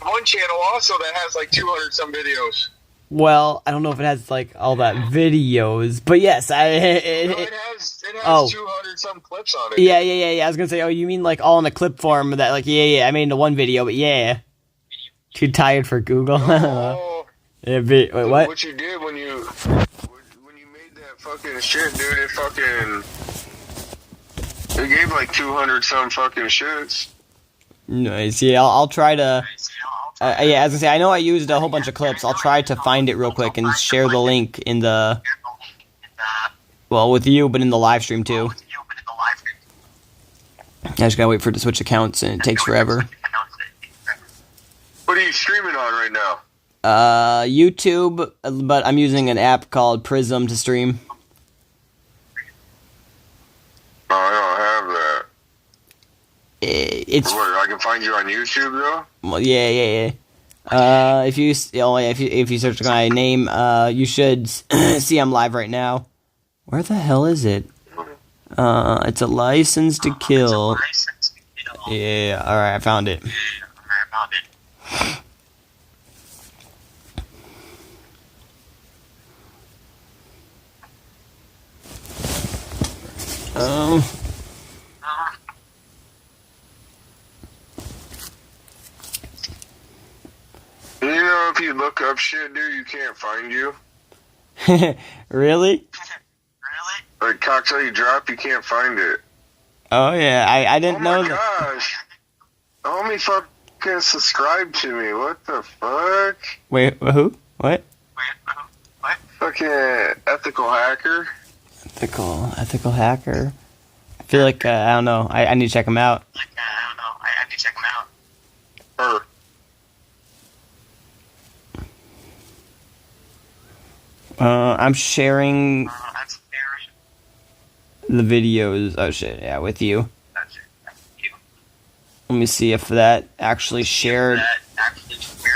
one channel also that has like 200 some videos. Well, I don't know if it has like all that videos, but yes, it has 200 some clips on it. Yeah. I was gonna say, oh, you mean like all in the clip form? That like, yeah. I made into one video, but yeah. Too tired for Google. Oh, yeah, wait, what? What you did when you made that fucking shit, dude? It gave like 200 some fucking shits. Nice. Yeah, I'll try to. Yeah, as I was gonna say, I know I used a whole bunch of clips. I'll try to find it real quick and share the link in the. Well, with you, but in the live stream too. I just gotta wait for it to switch accounts, and it takes forever. What are you streaming on right now? YouTube, but I'm using an app called Prism to stream. Oh, I don't have that. It's. What, I can find you on YouTube though. Well, yeah. If you search my name, you should see I'm live right now. Where the hell is it? It's a license to kill. Yeah, alright, I found it. You know, if you look up shit, dude, you can't find you. Really? Like COKTilYouDrop, you can't find it. Oh yeah, I didn't know that. Oh my gosh. Homie fucking subscribe to me. What the fuck? Wait, who? What? Fucking ethical hacker. Ethical hacker. I feel like, I don't know. I need to check him out. Her. I'm sharing the videos. Oh shit, yeah, with you. Let me see if that actually shared,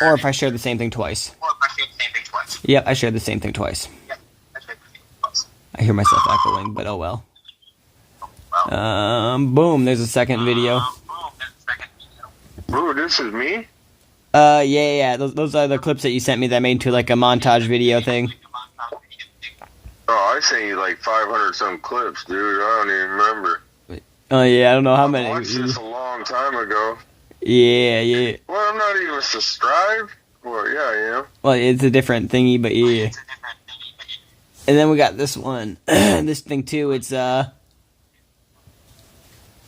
or if I shared the same thing twice. Yep, I shared the same thing twice. I hear myself echoing, but oh well. Boom, there's a second video. Ooh, this is me? Yeah. Those are the clips that you sent me that made into like a montage video thing. Oh, I sent you like 500 some clips, dude. I don't even remember. Oh yeah, I don't know how I many. watched this a long time ago. Yeah. Well, I'm not even subscribed. Well, yeah, I am. Well, it's a different thingy, but yeah. And then we got this one. This thing too, it's Oh,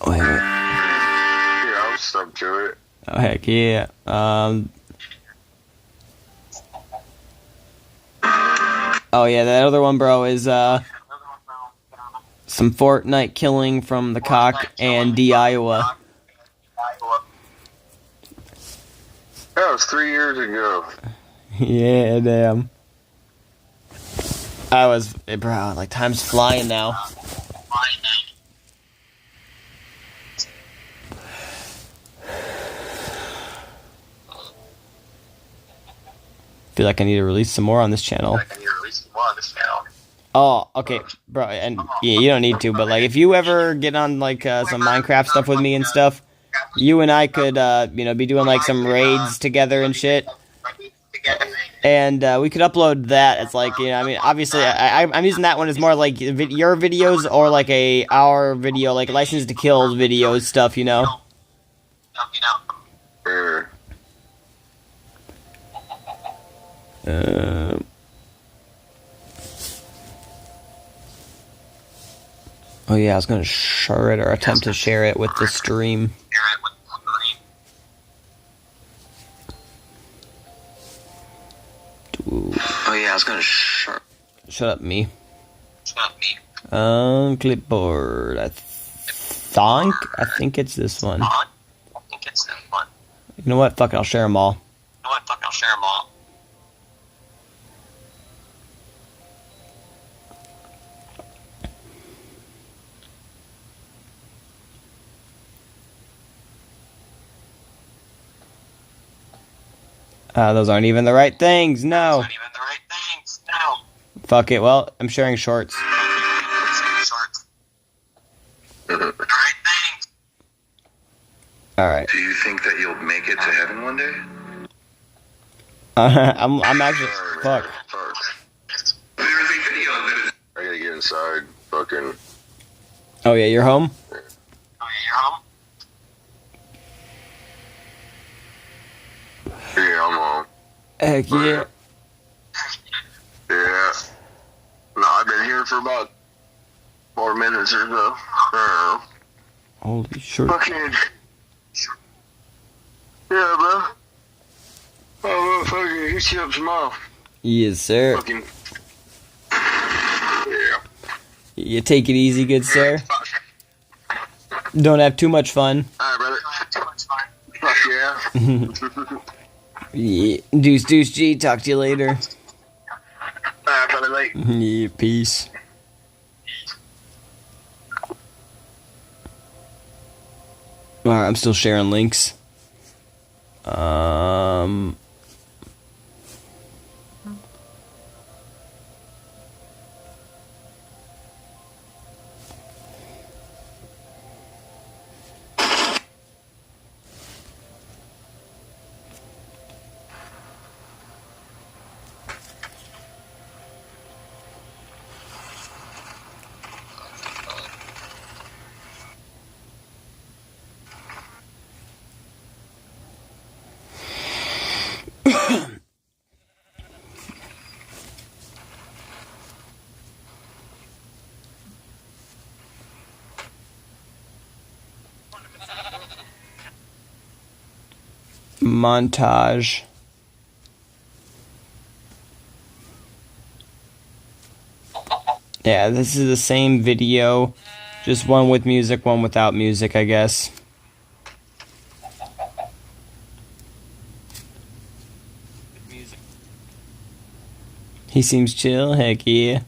wait. Yeah, I'm stuck to it. Oh heck yeah. Oh yeah, that other one, bro, is some Fortnite killing from the Cock and D Iowa. That was 3 years ago. Yeah, damn. Bro, like time's flying now. Feel like I need to release some more on this channel. Oh, okay, bro, and yeah, you don't need to, but like if you ever get on like some Minecraft stuff with me and stuff, you and I could be doing like some raids together and shit. And we could upload that. It's like, I mean, obviously, I'm using that one as more like your videos or like our video, like License to Kill videos stuff, Oh yeah, I was gonna share it or attempt to share it with the stream. Oh yeah, I was gonna shut up, me. Clipboard. I think it's this one. You know what? Fuck it, I'll share them all. Those aren't even the right things. No. Fuck it. Well, I'm sharing shorts. All right. Do you think that you'll make it to heaven one day? I'm actually fuck. I gotta get inside. Fucking. Oh yeah, you're home. Yeah, I'm home. Heck yeah. Yeah. No, I've been here for about 4 minutes or so. Holy shit. Fucking. Yeah, bro. Oh, motherfucker, hit you up tomorrow. Yes, sir. Fucking. Yeah. You take it easy, good sir. Don't have too much fun. Alright, brother. Fuck yeah. Yeah. Deuce G, talk to you later. Alright, brother, mate. Yeah, peace. Alright, I'm still sharing links. Montage. Yeah, this is the same video, just one with music, one without music, I guess. He seems chill, heck yeah.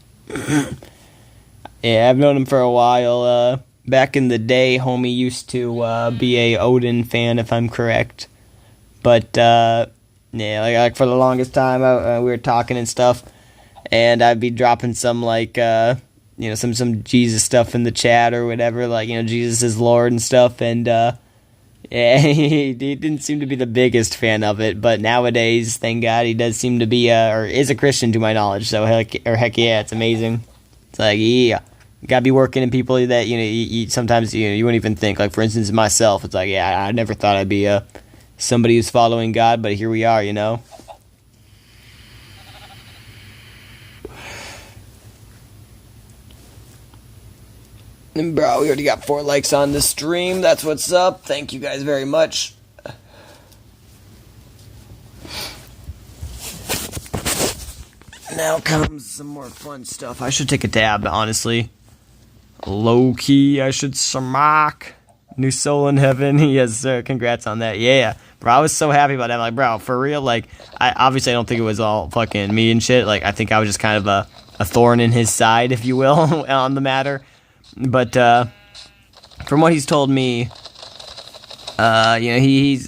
Yeah, I've known him for a while. Back in the day, homie used to be a Odin fan, if I'm correct. But, yeah, like for the longest time, we were talking and stuff, and I'd be dropping some, like, some Jesus stuff in the chat or whatever, like, Jesus is Lord and stuff, and, yeah, he didn't seem to be the biggest fan of it, but nowadays, thank God, he does seem to be, or is a Christian to my knowledge, so heck yeah, it's amazing. It's like, yeah, You gotta be working in people that, you sometimes, you wouldn't even think. Like, for instance, myself, it's like, yeah, I never thought I'd be somebody who's following God, but here we are, And bro, we already got 4 likes on the stream. That's what's up. Thank you guys very much. Now comes some more fun stuff. I should take a dab, honestly. Low key, I should smack. New soul in heaven. Yes, sir. Congrats on that. Yeah. Bro, I was so happy about that. I'm like, bro, for real? Like, I don't think it was all fucking me and shit. Like, I think I was just kind of a thorn in his side, if you will, on the matter. But, from what he's told me, he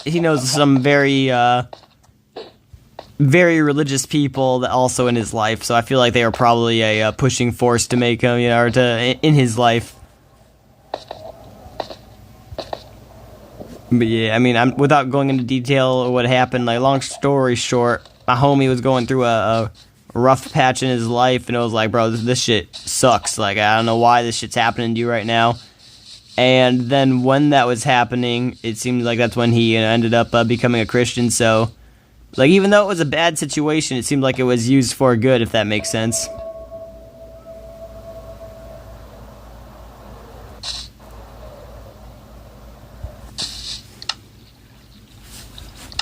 knows some very religious people that also in his life, so I feel like they are probably a pushing force to make him, or in his life. But yeah, I mean, without going into detail of what happened, like, long story short, my homie was going through a rough patch in his life, and it was like, bro, this shit sucks. Like, I don't know why this shit's happening to you right now. And then when that was happening, it seemed like that's when he ended up becoming a Christian, so... Like, even though it was a bad situation, it seemed like it was used for good, if that makes sense.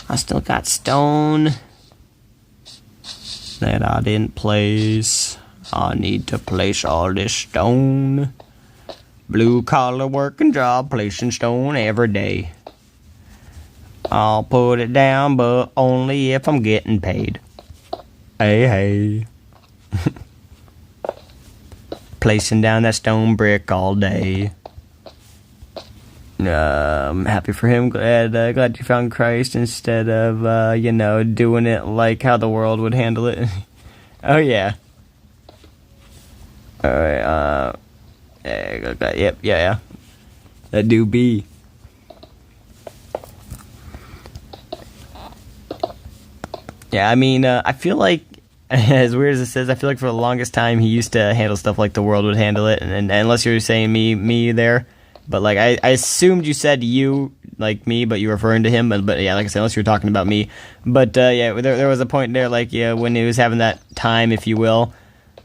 I still got stone that I didn't place. I need to place all this stone. Blue collar working job, placing stone every day. I'll put it down, but only if I'm getting paid. Hey. Placing down that stone brick all day. I'm happy for him. Glad you found Christ instead of, doing it like how the world would handle it. Oh, yeah. Alright, yep, yeah. That do be. Yeah, I mean, I feel like, as weird as it is, I feel like for the longest time he used to handle stuff like the world would handle it, and unless you were saying me there, but like, I assumed you said you, like me, but you were referring to him, but yeah, like I said, unless you were talking about me, but yeah, there was a point there, like, yeah, when he was having that time, if you will,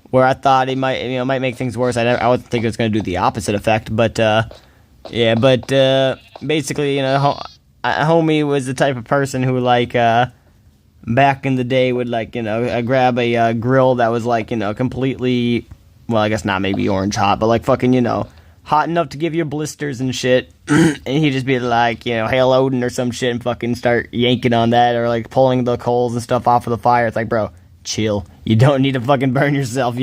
where I thought he might make things worse. I would think it was going to do the opposite effect, but, yeah, but, basically, homie was the type of person who, like, back in the day would, like, grab a grill that was, like, completely, well, I guess not maybe orange hot, but, like, fucking, hot enough to give you blisters and shit, and he'd just be like, Hail Odin or some shit and fucking start yanking on that, or, like, pulling the coals and stuff off of the fire. It's like, bro, chill. You don't need to fucking burn yourself, So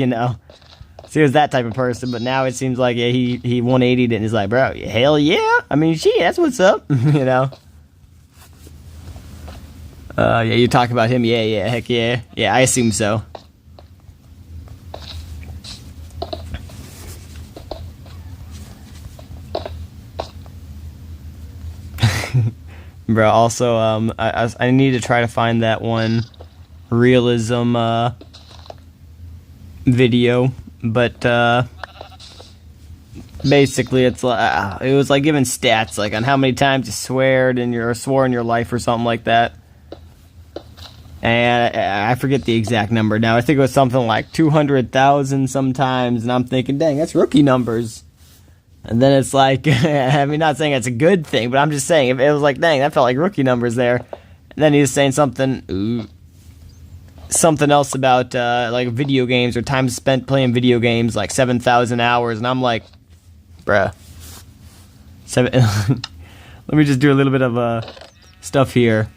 he was that type of person, but now it seems like, yeah, he 180'd it and is like, bro, hell yeah, I mean, shit, that's what's up, Yeah, you talk about him, yeah, heck yeah. Yeah, I assume so. Bro, also, I need to try to find that one realism, video, but, basically, it's like, it was like giving stats, like, on how many times you swore in your life or something like that. And I forget the exact number now. I think it was something like 200,000 sometimes, and I'm thinking, dang, that's rookie numbers. And then it's like, I mean, not saying it's a good thing, but I'm just saying, if it was like, dang, that felt like rookie numbers there. And then he was saying something else about, like, video games or time spent playing video games, like 7,000 hours, and I'm like, bruh. Let me just do a little bit of, stuff here.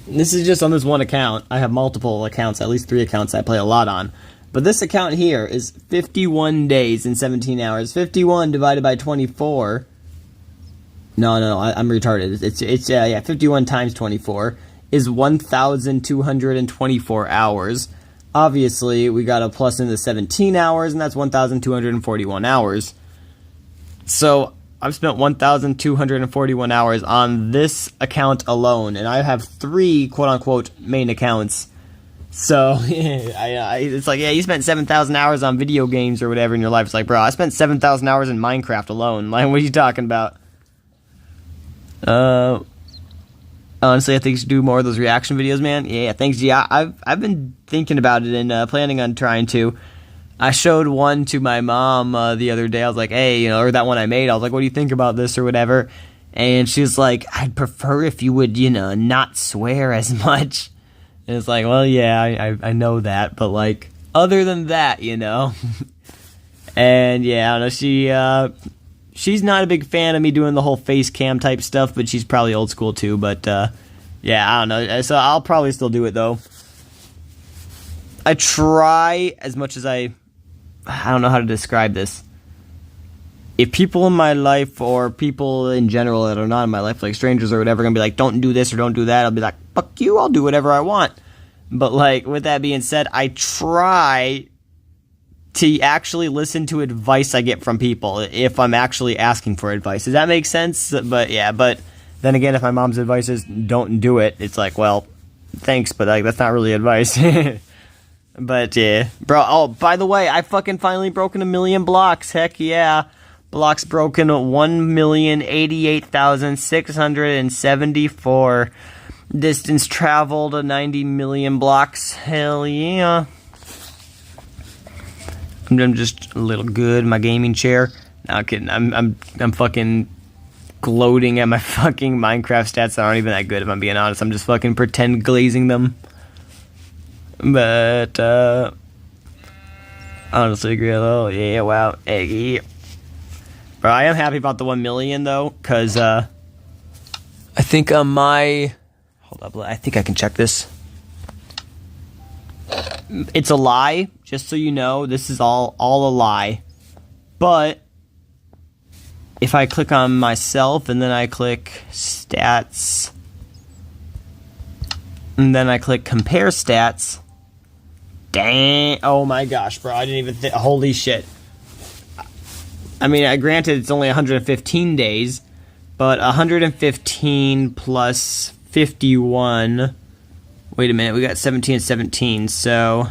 This is just on this one account. I have multiple accounts, at least 3 accounts I play a lot on. But this account here is 51 days and 17 hours. 51 divided by 24. No, I'm retarded. It's 51 times 24 is 1,224 hours. Obviously, we got a plus in the 17 hours, and that's 1,241 hours. So, I've spent 1,241 hours on this account alone, and I have 3 quote-unquote main accounts. So, it's like, yeah, you spent 7,000 hours on video games or whatever in your life. It's like, bro, I spent 7,000 hours in Minecraft alone. Like, what are you talking about? Honestly, I think you should do more of those reaction videos, man. Yeah, thanks, G. I've been thinking about it and planning on trying to. I showed one to my mom the other day. I was like, hey, or that one I made. I was like, what do you think about this or whatever? And she was like, I'd prefer if you would, not swear as much. And it's like, well, yeah, I know that. But, like, other than that, And, yeah, I don't know. She's not a big fan of me doing the whole face cam type stuff, but she's probably old school too. But, yeah, I don't know. So I'll probably still do it, though. I try as much as I don't know how to describe this. If people in my life or people in general that are not in my life, like strangers or whatever, are going to be like, don't do this or don't do that, I'll be like, fuck you, I'll do whatever I want. But, like, with that being said, I try to actually listen to advice I get from people if I'm actually asking for advice. Does that make sense? But, yeah, but then again, if my mom's advice is don't do it, it's like, well, thanks, but, like, that's not really advice. But, yeah. Bro, oh, by the way, I fucking finally broken 1 million blocks. Heck yeah. Blocks broken 1,088,674. Distance traveled 90 million blocks. Hell yeah. I'm just a little good in my gaming chair. Not kidding. I'm fucking gloating at my fucking Minecraft stats that aren't even that good, if I'm being honest. I'm just fucking pretend glazing them. But, honestly agree, though. Yeah, wow. Hey, bro, I am happy about the 1 million, though, because, I think on my... Hold up, I think I can check this. It's a lie, just so you know. This is all a lie. But, if I click on myself, and then I click stats, and then I click compare stats... Dang. Oh my gosh, bro. I didn't even think. Holy shit. I mean, granted, it's only 115 days, but 115 plus 51. Wait a minute. We got 17 and 17. So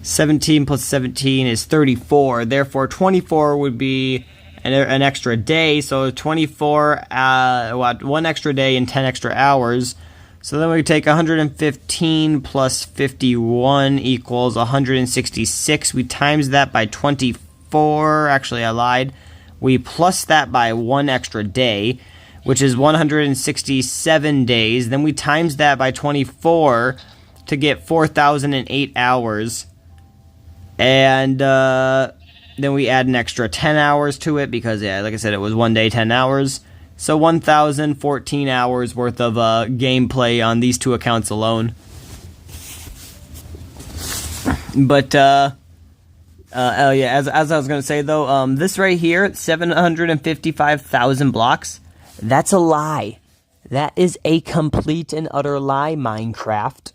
17 plus 17 is 34. Therefore, 24 would be an extra day. So 24, one extra day and 10 extra hours. So then we take 115 plus 51 equals 166. We times that by 24. Actually, I lied. We plus that by 1 extra day, which is 167 days. Then we times that by 24 to get 4,008 hours. And then we add an extra 10 hours to it because, yeah, like I said, it was 1 day, 10 hours. So 1,014 hours worth of gameplay on these 2 accounts alone. But, oh yeah, as I was going to say, though, this right here, 755,000 blocks, that's a lie. That is a complete and utter lie, Minecraft.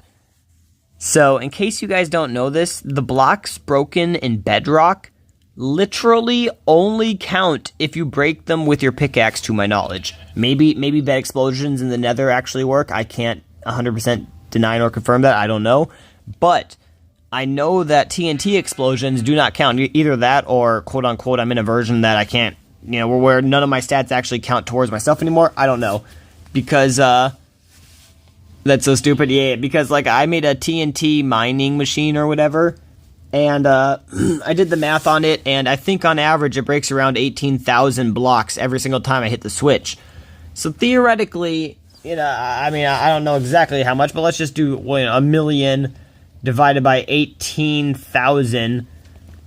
So, in case you guys don't know this, the blocks broken in Bedrock literally only count if you break them with your pickaxe, to my knowledge. Maybe bed explosions in the nether actually work. I can't 100% deny nor confirm that. I don't know. But I know that TNT explosions do not count. Either that or, quote-unquote, I'm in a version that I can't, where none of my stats actually count towards myself anymore. I don't know. Because, that's so stupid. Yeah, because, like, I made a TNT mining machine or whatever, and I did the math on it, and I think on average it breaks around 18,000 blocks every single time I hit the switch. So theoretically, I mean, I don't know exactly how much, but let's just do 1 million divided by 18,000.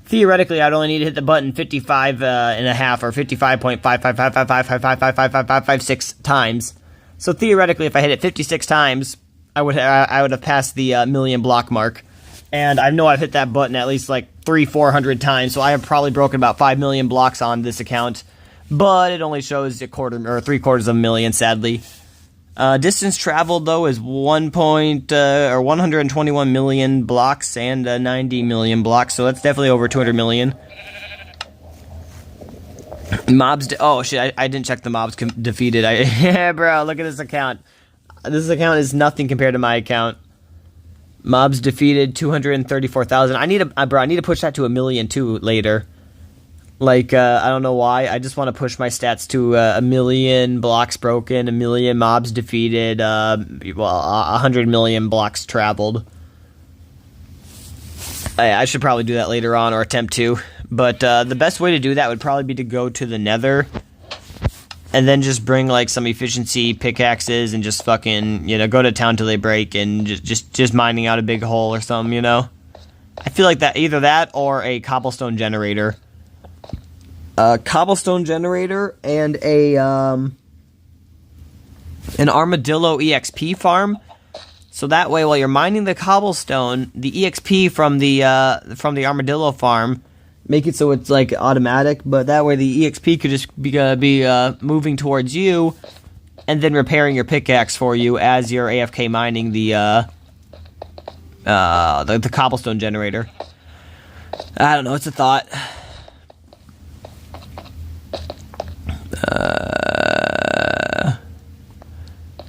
Theoretically, I'd only need to hit the button 55 and a half or 55.55555555556 times. So theoretically, if I hit it 56 times, I would have passed the million block mark. And I know I've hit that button at least like 300-400 times, so I have probably broken about 5 million blocks on this account. But it only shows a quarter or 3/4 of a million, sadly. Distance traveled though is 121 million blocks and 90 million blocks, so that's definitely over 200 million. Mobs. Oh shit! I didn't check the mobs defeated. Yeah, bro, look at this account. This account is nothing compared to my account. Mobs defeated 234,000. I need to push that to 1 million too later. Like I don't know why. I just want to push my stats to 1 million blocks broken, 1 million mobs defeated, 100 million blocks traveled. I should probably do that later on, or attempt to. But the best way to do that would probably be to go to the Nether, and then just bring like some efficiency pickaxes and just fucking, you know, go to town till they break and just mining out a big hole or something, you know. I feel like that, either that or a cobblestone generator. Cobblestone generator and an armadillo EXP farm. So that way, while you're mining the cobblestone, the EXP from the armadillo farm, make it so it's like automatic. But that way, the EXP could just be moving towards you, and then repairing your pickaxe for you as you're AFK mining the cobblestone generator. I don't know. It's a thought.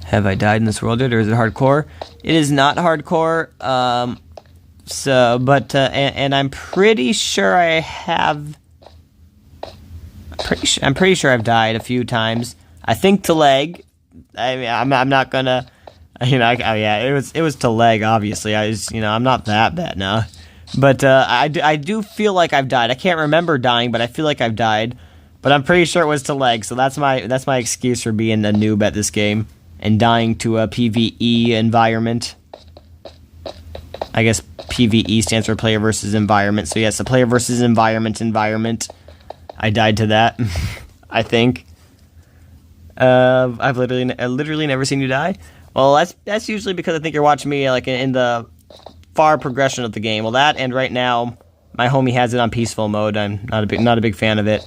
Have I died in this world yet, or is it hardcore? It is not hardcore. And I'm pretty sure I have. I'm pretty sure I've died a few times. I think to leg. I mean, I'm not gonna. You know, it was to leg. Obviously, I'm not that bad now. But I do feel like I've died. I can't remember dying, but I feel like I've died. But I'm pretty sure it was to leg. So that's my excuse for being a noob at this game and dying to a PvE environment. I guess PvE stands for player versus environment. So yes, a player versus environment. I died to that. I think. I've literally never seen you die. Well, that's usually because I think you're watching me like in the far progression of the game. Well, that, and right now my homie has it on peaceful mode. I'm not a big fan of it.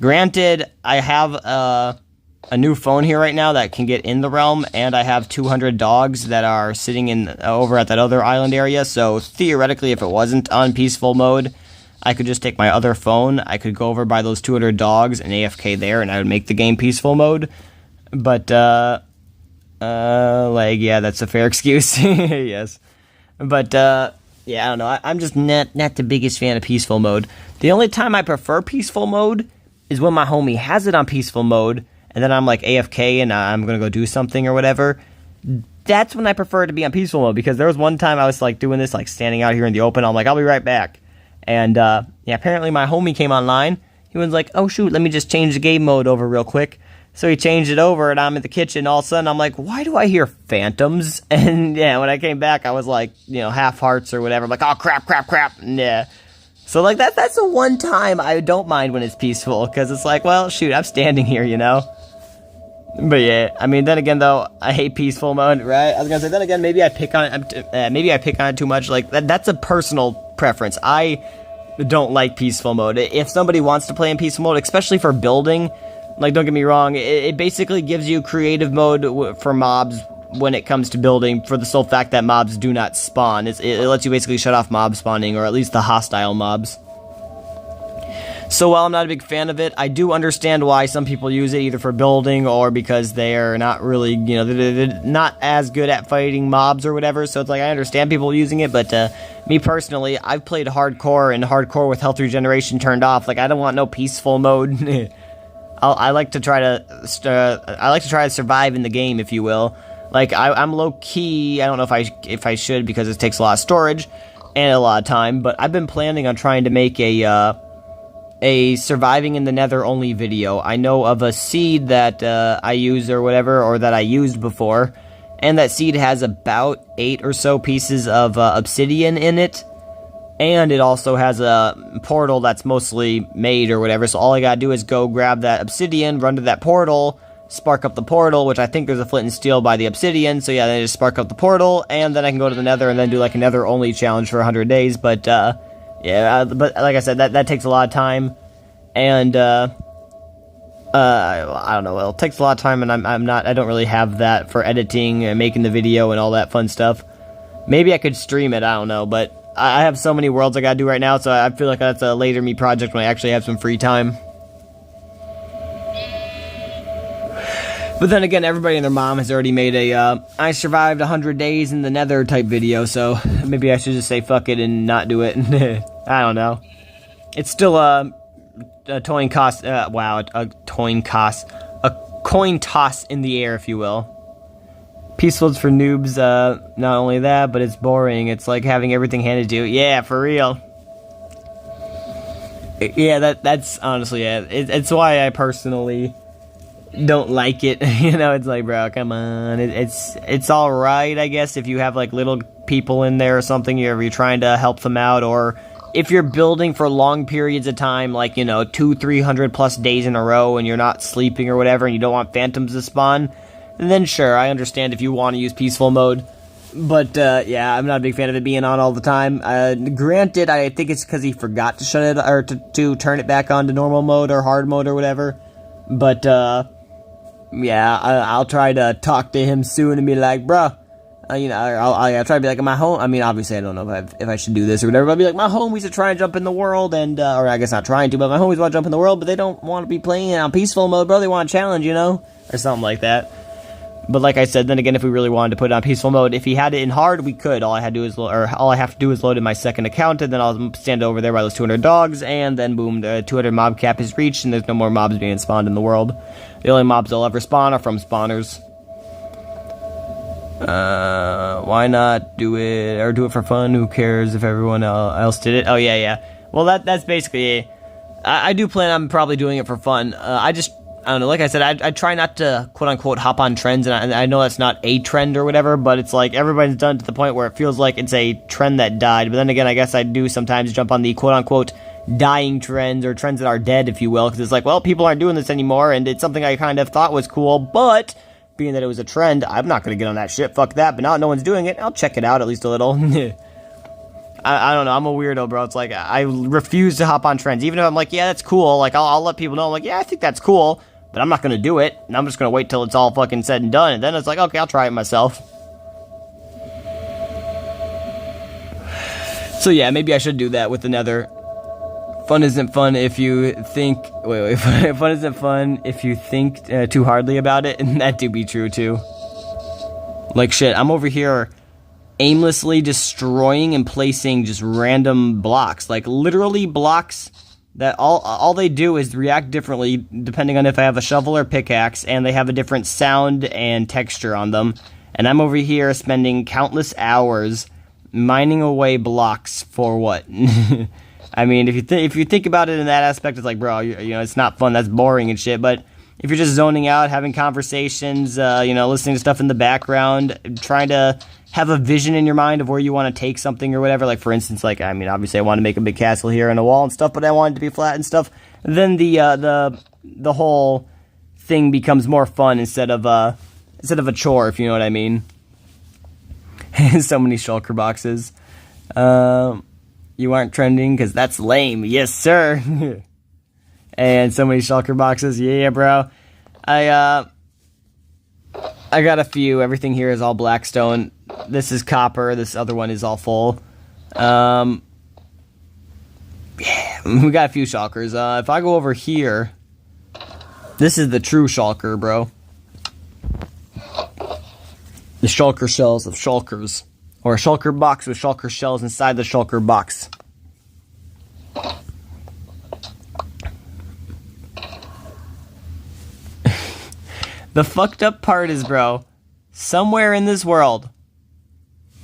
Granted, I have a new phone here right now that can get in the realm, and I have 200 dogs that are sitting over at that other island area. So theoretically, if it wasn't on peaceful mode, I could just take my other phone. I could go over by those 200 dogs and AFK there, and I would make the game peaceful mode. But yeah, that's a fair excuse. Yes, but yeah, I don't know. I'm just not the biggest fan of peaceful mode. The only time I prefer peaceful mode is when my homie has it on peaceful mode, and then I'm like AFK and I'm gonna go do something or whatever. That's when I prefer it to be on peaceful mode, because there was one time I was like doing this, like standing out here in the open. I'm like, I'll be right back. And yeah, apparently my homie came online. He was like, oh shoot, let me just change the game mode over real quick. So he changed it over, and I'm in the kitchen. All of a sudden, I'm like, why do I hear phantoms? And yeah, when I came back, I was like, you know, half hearts or whatever. I'm like, oh crap. And, yeah. So like that's the one time I don't mind when it's peaceful, because it's like, well, shoot, I'm standing here, you know. But yeah, I mean, then again, though, I hate peaceful mode, right? I was gonna say, then again, maybe I pick on it too much. Like that's a personal preference. I don't like peaceful mode. If somebody wants to play in peaceful mode, especially for building, like, don't get me wrong, it basically gives you creative mode for mobs when it comes to building, for the sole fact that mobs do not spawn. It lets you basically shut off mob spawning, or at least the hostile mobs. So while I'm not a big fan of it, I do understand why some people use it, either for building or because they're not really, you know, they're not as good at fighting mobs or whatever. So it's like, I understand people using it, but me personally, I've played hardcore, and hardcore with health regeneration turned off. Like, I don't want no peaceful mode. I like to try to survive in the game, if you will. Like, I'm low key. I don't know if I should, because it takes a lot of storage and a lot of time. But I've been planning on trying to make a surviving in the Nether only video. I know of a seed that I use or whatever, or that I used before, and that seed has about 8 or so pieces of obsidian in it. And it also has a portal that's mostly made or whatever, so all I gotta do is go grab that obsidian, run to that portal, spark up the portal, which I think there's a flint and steel by the obsidian, so yeah, then I just spark up the portal, and then I can go to the Nether and then do like a Nether only challenge for 100 days, but yeah, but like I said, that takes a lot of time, and I don't know, it takes a lot of time, and I don't really have that for editing and making the video and all that fun stuff. Maybe I could stream it, I don't know, but I have so many worlds I gotta do right now, so I feel like that's a later me project when I actually have some free time. But then again, everybody and their mom has already made a I survived 100 days in the nether type video, so maybe I should just say fuck it and not do it. I don't know. It's still a coin toss in the air, if you will. Peaceful's for noobs, not only that, but it's boring. It's like having everything handed to you. Yeah, for real. Yeah, that's honestly it. It's why I personally don't like it. You know, it's like, bro, come on. It's all right, I guess, if you have like little people in there or something. You're trying to help them out, or if you're building for long periods of time, like, you know, 200-300 plus days in a row, and you're not sleeping or whatever, and you don't want phantoms to spawn, then sure, I understand if you want to use peaceful mode. But, yeah, I'm not a big fan of it being on all the time. Granted, I think it's because he forgot to shut it, or to turn it back on to normal mode, or hard mode, or whatever. But, yeah, I'll try to talk to him soon and be like, bruh, you know, I'll try to be like, my home, I mean, obviously, I don't know if I should do this or whatever, but I'll be like, my homies are trying to jump in the world, and, or I guess not trying to, but my homies want to jump in the world, but they don't want to be playing on peaceful mode, bro, they want a challenge, you know, or something like that. But like I said, then again, if we really wanted to put it on peaceful mode, if he had it in hard, we could. All I have to do is load in my second account, and then I'll stand over there by those 200 dogs, and then boom, the 200 mob cap is reached, and there's no more mobs being spawned in the world. The only mobs that'll ever spawn are from spawners. Why not do it, or do it for fun? Who cares if everyone else did it? Oh, yeah. Well, that's basically it. I do plan on probably doing it for fun. I don't know, like I said, I try not to, quote-unquote, hop on trends, and I know that's not a trend or whatever, but it's like, everybody's done to the point where it feels like it's a trend that died. But then again, I guess I do sometimes jump on the, quote-unquote, dying trends, or trends that are dead, if you will, because it's like, well, people aren't doing this anymore, and it's something I kind of thought was cool, but being that it was a trend, I'm not going to get on that shit, fuck that, but now no one's doing it, I'll check it out at least a little. I don't know, I'm a weirdo, bro. It's like, I refuse to hop on trends, even if I'm like, yeah, that's cool, like, I'll let people know, I'm like, yeah, I think that's cool, but I'm not going to do it, and I'm just going to wait till it's all fucking said and done, and then it's like, okay, I'll try it myself. So yeah, maybe I should do that with the nether. Fun isn't fun if you think... Wait, fun isn't fun if you think too hardly about it, and that do be true, too. Like, shit, I'm over here aimlessly destroying and placing just random blocks. Like, literally blocks that all they do is react differently depending on if I have a shovel or pickaxe, and they have a different sound and texture on them. And I'm over here spending countless hours mining away blocks for what? I mean, if you think about it in that aspect, it's like, bro, you know, it's not fun, that's boring and shit, but if you're just zoning out, having conversations, you know, listening to stuff in the background, trying to have a vision in your mind of where you want to take something or whatever, like, for instance, like, I mean, obviously I want to make a big castle here and a wall and stuff, but I want it to be flat and stuff, then the whole thing becomes more fun instead of a chore, if you know what I mean. So many shulker boxes. You aren't trending because that's lame. Yes, sir. And so many shulker boxes. Yeah, bro. I got a few. Everything here is all blackstone. This is copper. This other one is all full. Yeah, we got a few shulkers. If I go over here, this is the true shulker, bro. The shulker shells of shulkers. Or a shulker box with shulker shells inside the shulker box. The fucked up part is, bro, somewhere in this world,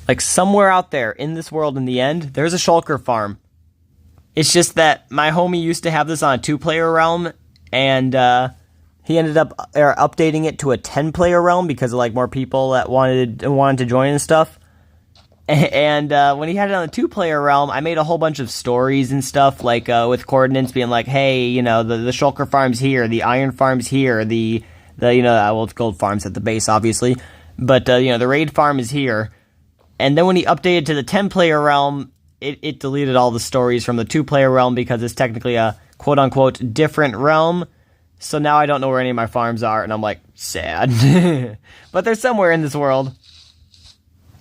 like somewhere out there in this world in the end, there's a shulker farm. It's just that my homie used to have this on a 2-player realm, and he ended up updating it to a 10-player realm because of like more people that wanted to join and stuff. And when he had it on the 2-player realm, I made a whole bunch of stories and stuff, like with coordinates being like, hey, you know, the shulker farm's here, the iron farm's here, the you know, well, it's gold farms at the base, obviously, but you know, the raid farm is here. And then when he updated to the 10-player realm, it deleted all the stories from the 2-player realm because it's technically a quote-unquote different realm. So now I don't know where any of my farms are, and I'm like, sad. But they're somewhere in this world.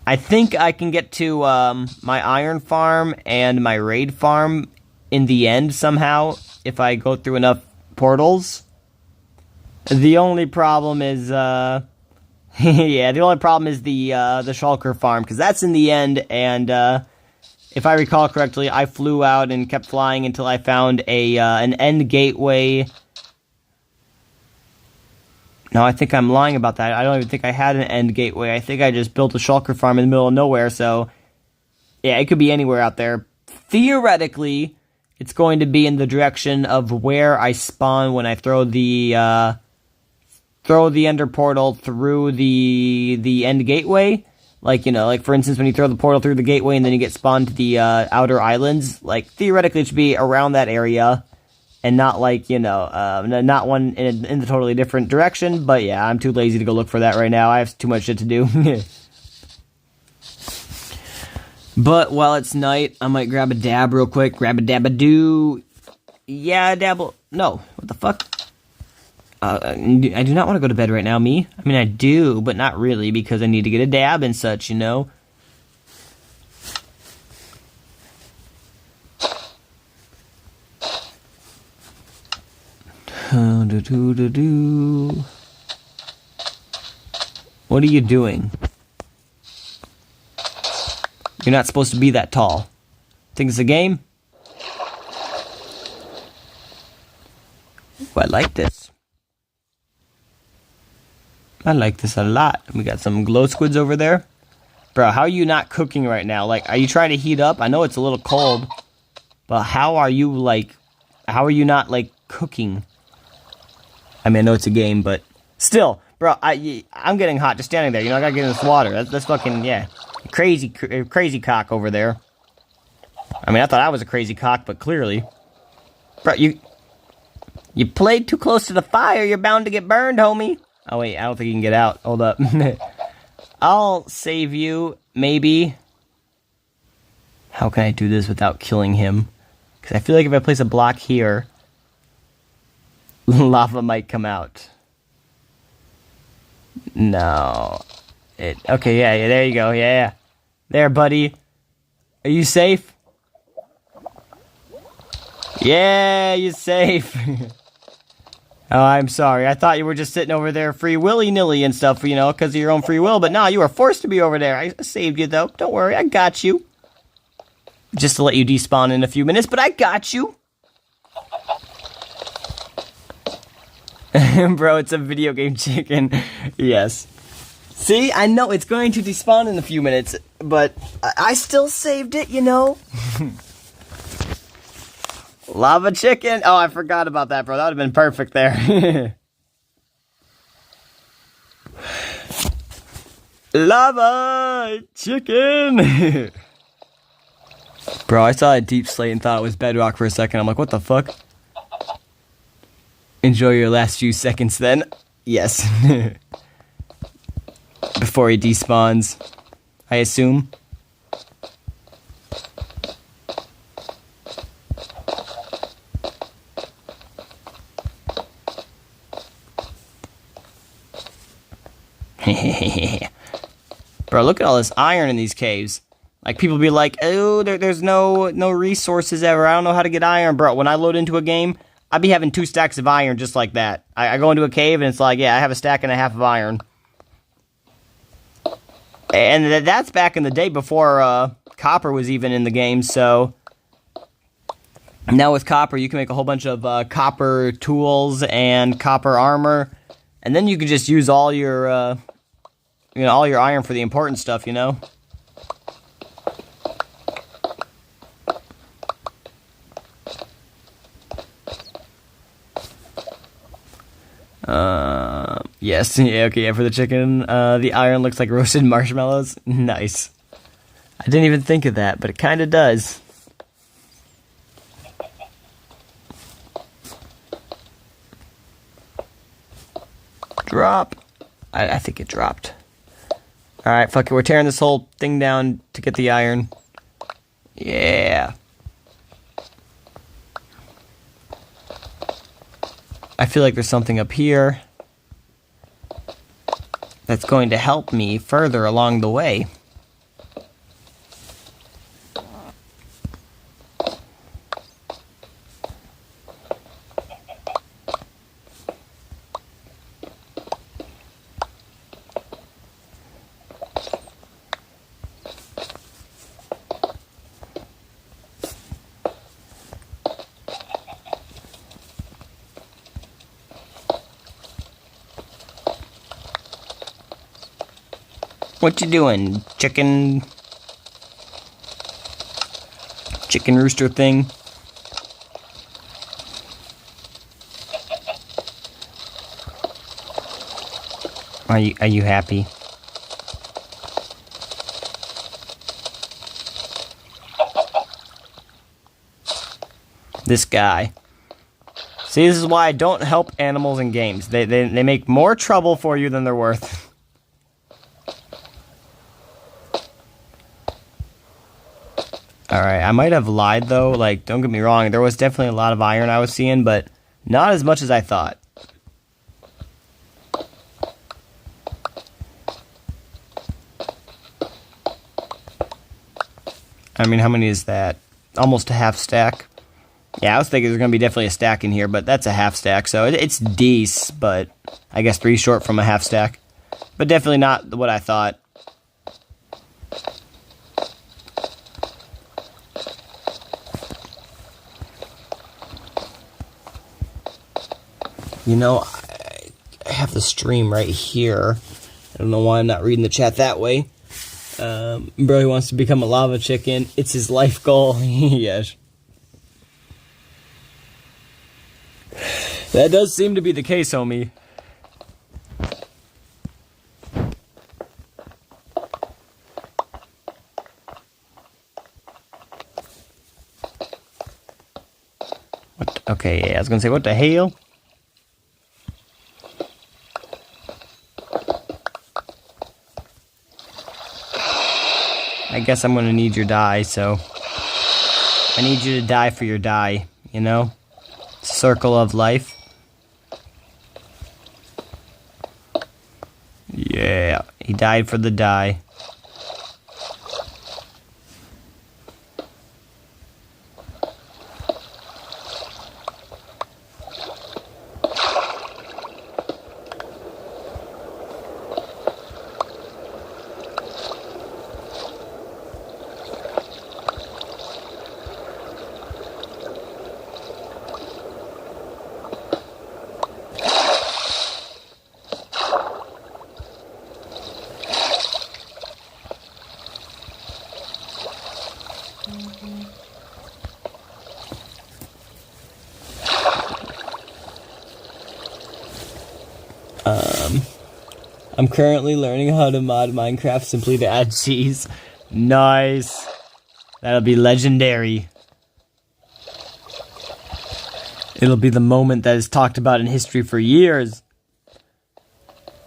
I think I can get to my iron farm and my raid farm in the end somehow if I go through enough portals. The only problem is, yeah, the only problem is the shulker farm, because that's in the end, and, if I recall correctly, I flew out and kept flying until I found an end gateway. No, I think I'm lying about that. I don't even think I had an end gateway. I think I just built a shulker farm in the middle of nowhere, so, yeah, it could be anywhere out there. Theoretically, it's going to be in the direction of where I spawn when I throw the ender portal through the end gateway. Like, you know, like for instance, when you throw the portal through the gateway and then you get spawned to the outer islands, like theoretically it should be around that area and not like, you know, not one in the totally different direction. But yeah, I'm too lazy to go look for that right now. I have too much shit to do. But while it's night, I might grab a dab real quick. Grab a dab-a-doo. Yeah, dabble. No, what the fuck? I do not want to go to bed right now, me. I mean, I do, but not really, because I need to get a dab and such, you know? What are you doing? You're not supposed to be that tall. Think it's a game? Ooh, I like this. I like this a lot. We got some glow squids over there. Bro, how are you not cooking right now? Like, are you trying to heat up? I know it's a little cold. But how are you, like... How are you not, like, cooking? I mean, I know it's a game, but... Still, bro, I'm getting hot just standing there. You know, I gotta get in this water. That's fucking, yeah. Crazy cock over there. I mean, I thought I was a crazy cock, but clearly... Bro, you played too close to the fire. You're bound to get burned, homie. Oh, wait, I don't think you can get out. Hold up. I'll save you, maybe. How can I do this without killing him? Because I feel like if I place a block here, lava might come out. No. Okay, yeah, there you go. Yeah. There, buddy. Are you safe? Yeah, you're safe. Oh, I'm sorry. I thought you were just sitting over there free willy-nilly and stuff, you know, because of your own free will. But no, you were forced to be over there. I saved you, though. Don't worry, I got you. Just to let you despawn in a few minutes, but I got you. Bro, it's a video game chicken. Yes. See, I know it's going to despawn in a few minutes, but I still saved it, you know? Lava chicken. Oh, I forgot about that, bro. That would have been perfect there. Lava chicken. Bro, I saw a deep slate and thought it was Bedrock for a second. I'm like, what the fuck? Enjoy your last few seconds then. Yes. Before he despawns, I assume. Bro, look at all this iron in these caves. Like, people be like, oh, there's no resources ever. I don't know how to get iron. Bro, when I load into a game, I be having 2 stacks of iron just like that. I go into a cave and it's like, yeah, I have a stack and a half of iron. And that's back in the day before copper was even in the game, so... Now with copper, you can make a whole bunch of copper tools and copper armor. And then you can just use all your, all your iron for the important stuff, you know? Yes, yeah, okay, yeah, for the chicken, the iron looks like roasted marshmallows. Nice. I didn't even think of that, but it kinda does. Drop. I think it dropped. Alright, fuck it, we're tearing this whole thing down to get the iron. Yeah. I feel like there's something up here that's going to help me further along the way. What you doing, chicken rooster thing? Are you happy? This guy. See, this is why I don't help animals in games. They make more trouble for you than they're worth. Alright, I might have lied though. Like, don't get me wrong, there was definitely a lot of iron I was seeing, but not as much as I thought. I mean, how many is that? Almost a half stack. Yeah, I was thinking there's going to be definitely a stack in here, but that's a half stack, so it's decent, but I guess 3 short from a half stack. But definitely not what I thought. You know, I have the stream right here. I don't know why I'm not reading the chat that way. Bro, he wants to become a lava chicken. It's his life goal. Yes. That does seem to be the case, homie. What? Okay, yeah, I was gonna say, what the hell? I guess I'm gonna need your die, so I need you to die for your die, you know? Circle of life. Yeah, he died for the die. I'm currently learning how to mod Minecraft simply to add cheese. Nice. That'll be legendary. It'll be the moment that is talked about in history for years.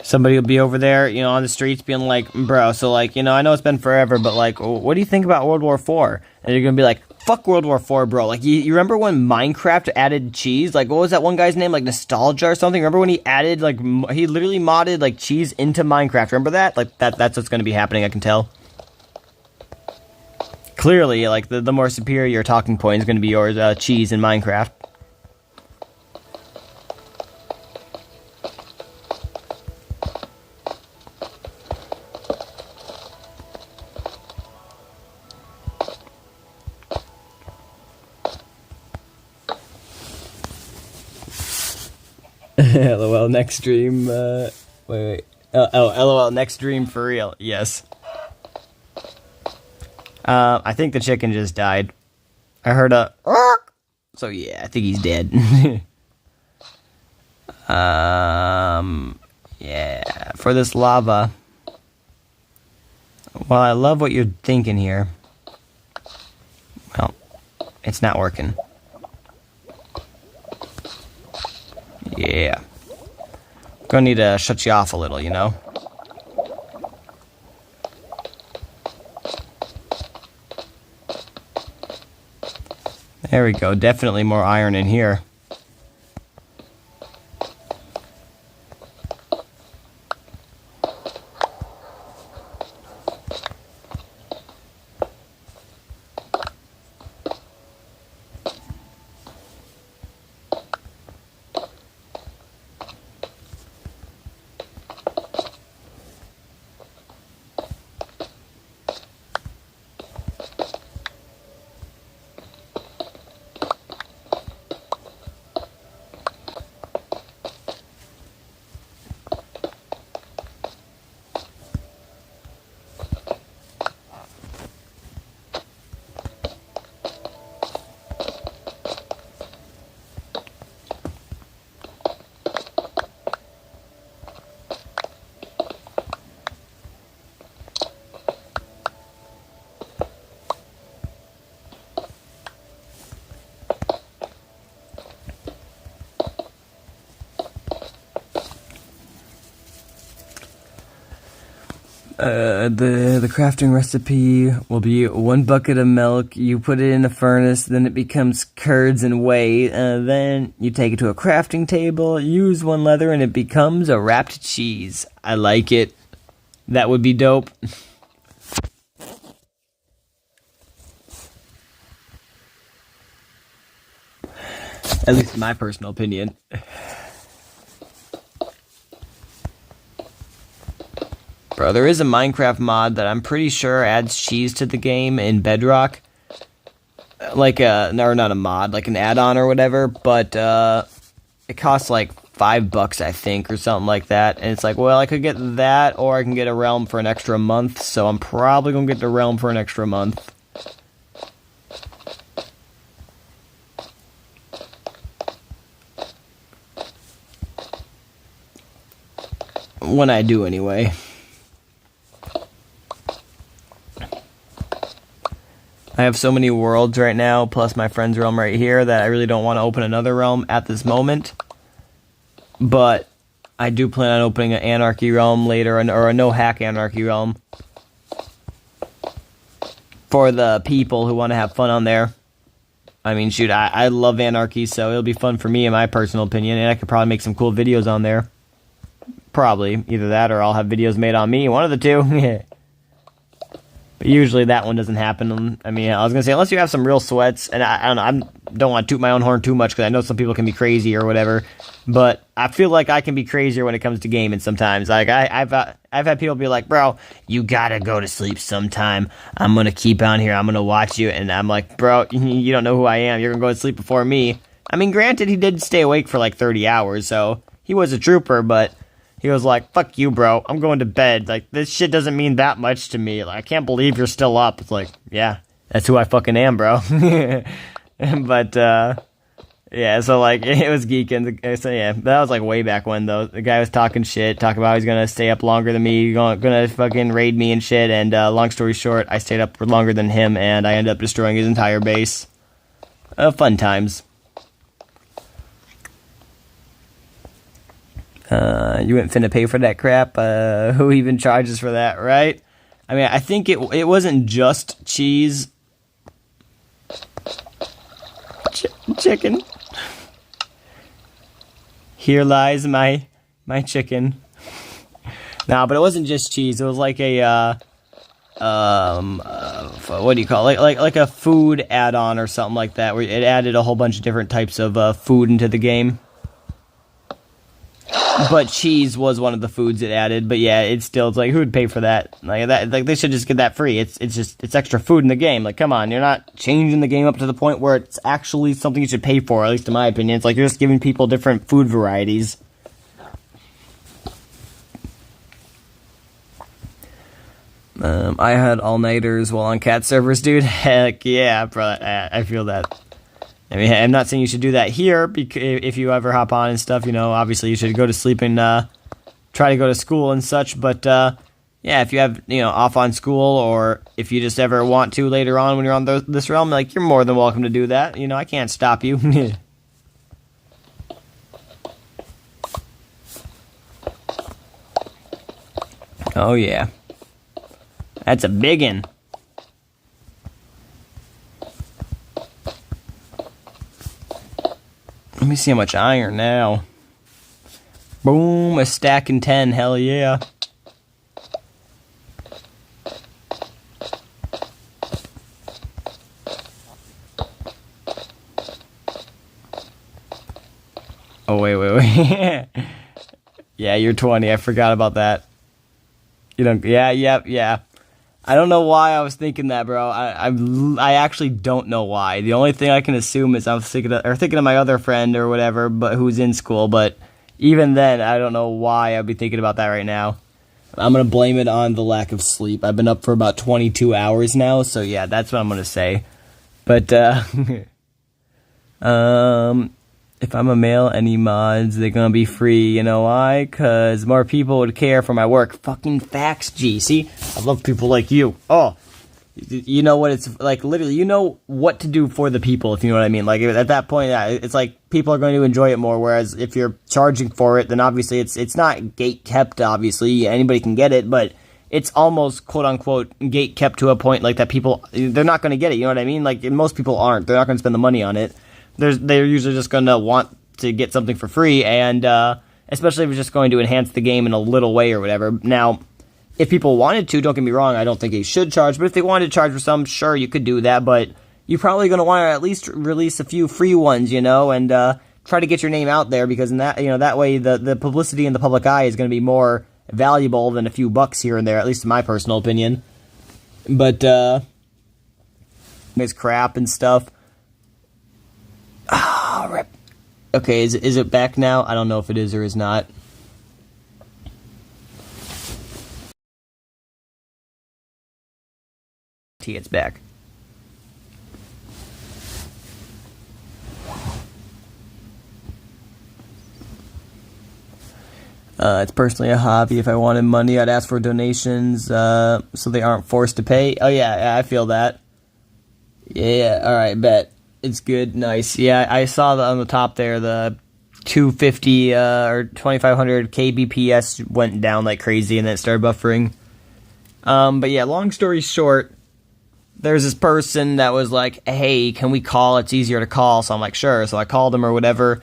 Somebody will be over there, you know, on the streets being like, bro, so like, you know, I know it's been forever, but like, what do you think about World War IV? And you're gonna be like, fuck World War IV, bro. Like, you remember when Minecraft added cheese? Like, what was that one guy's name? Like, Nostalgia or something? Remember when he added, like, he literally modded, like, cheese into Minecraft? Remember that? Like, that's what's gonna be happening, I can tell. Clearly, like, the more superior talking point is gonna be yours, cheese in Minecraft. LOL next stream, wait. LOL next stream for real, yes. I think the chicken just died. I heard a... So yeah, I think he's dead. Yeah, for this lava. Well, I love what you're thinking here. Well, it's not working. Yeah. Gonna need to shut you off a little, you know? There we go. Definitely more iron in here. The crafting recipe will be 1 bucket of milk. You put it in the furnace, then it becomes curds and whey. Then you take it to a crafting table, use 1 leather, and it becomes a wrapped cheese. I like it. That would be dope. At least in my personal opinion. Bro, there is a Minecraft mod that I'm pretty sure adds cheese to the game in Bedrock. Like or not a mod, like an add-on or whatever, but it costs like $5, I think, or something like that. And it's like, well, I could get that, or I can get a realm for an extra month, so I'm probably gonna get the realm for an extra month. When I do, anyway. I have so many worlds right now, plus my friend's realm right here, that I really don't want to open another realm at this moment. But I do plan on opening an Anarchy realm later, or a no-hack Anarchy realm. For the people who want to have fun on there. I mean, shoot, I love Anarchy, so it'll be fun for me, in my personal opinion, and I could probably make some cool videos on there. Probably. Either that, or I'll have videos made on me, one of the two. But usually that one doesn't happen. I mean, I was going to say, unless you have some real sweats, and I don't know, I don't want to toot my own horn too much, because I know some people can be crazy or whatever, but I feel like I can be crazier when it comes to gaming sometimes. Like, I've had people be like, bro, you gotta go to sleep sometime. I'm going to keep on here. I'm going to watch you. And I'm like, bro, you don't know who I am. You're going to go to sleep before me. I mean, granted, he did stay awake for like 30 hours, so he was a trooper, but he was like, fuck you, bro. I'm going to bed. Like, this shit doesn't mean that much to me. Like, I can't believe you're still up. It's like, yeah, that's who I fucking am, bro. But, yeah, so, like, it was geeking. So, yeah, that was, like, way back when, though. The guy was talking shit, talking about he's gonna stay up longer than me, gonna fucking raid me and shit, and, long story short, I stayed up for longer than him, and I ended up destroying his entire base. Fun times. You ain't finna pay for that crap. Who even charges for that, right? I mean, I think it wasn't just cheese. Chicken. Here lies my chicken. Nah, but it wasn't just cheese. It was like a what do you call it? Like a food add-on or something like that, where it added a whole bunch of different types of food into the game. But cheese was one of the foods it added. But yeah, it's like, who would pay for that? Like that, like they should just get that free. It's extra food in the game. Like, come on, you're not changing the game up to the point where it's actually something you should pay for. At least in my opinion, it's like you're just giving people different food varieties. I had all-nighters while on cat servers, dude. Heck yeah, bro. I feel that. I mean, I'm not saying you should do that here, because if you ever hop on and stuff, you know, obviously you should go to sleep and try to go to school and such, but yeah, if you have, you know, off on school, or if you just ever want to later on when you're on this realm, like, you're more than welcome to do that. You know, I can't stop you. Oh, yeah. That's a biggin'. Let me see how much iron now. Boom, a stack in 10, hell yeah. Oh, wait. Yeah, you're 20, I forgot about that. You don't, yeah. I don't know why I was thinking that, bro. I actually don't know why. The only thing I can assume is I was thinking of my other friend or whatever, but who's in school. But even then, I don't know why I'd be thinking about that right now. I'm gonna blame it on the lack of sleep. I've been up for about 22 hours now, so yeah, that's what I'm gonna say. But if I'm a male, any mods, they're gonna be free. You know why? Because more people would care for my work. Fucking facts, G. See? I love people like you. Oh, you know what it's like, literally, you know what to do for the people, if you know what I mean. Like, at that point, it's like, people are going to enjoy it more, whereas if you're charging for it, then obviously it's not gate kept, obviously. Anybody can get it, but it's almost quote unquote gate kept to a point like that people, they're not going to get it. You know what I mean? Like most people aren't. They're not going to spend the money on it. They're usually just going to want to get something for free, and especially if it's just going to enhance the game in a little way or whatever. Now, if people wanted to, don't get me wrong, I don't think they should charge, but if they wanted to charge for some, sure, you could do that, but you're probably going to want to at least release a few free ones, you know, and try to get your name out there, because in that, you know, that way the publicity in the public eye is going to be more valuable than a few bucks here and there, at least in my personal opinion. But it's crap and stuff. Ah, rip. Okay, is it back now? I don't know if it is or is not. It's back. It's personally a hobby. If I wanted money, I'd ask for donations, so they aren't forced to pay. Oh yeah, I feel that. Yeah, alright, bet. It's good, nice. Yeah, I saw on the top there, the 250 or 2500 kbps went down like crazy, and then it started buffering. But yeah, long story short, there's this person that was like, hey, can we call? It's easier to call. So I'm like, sure. So I called him or whatever,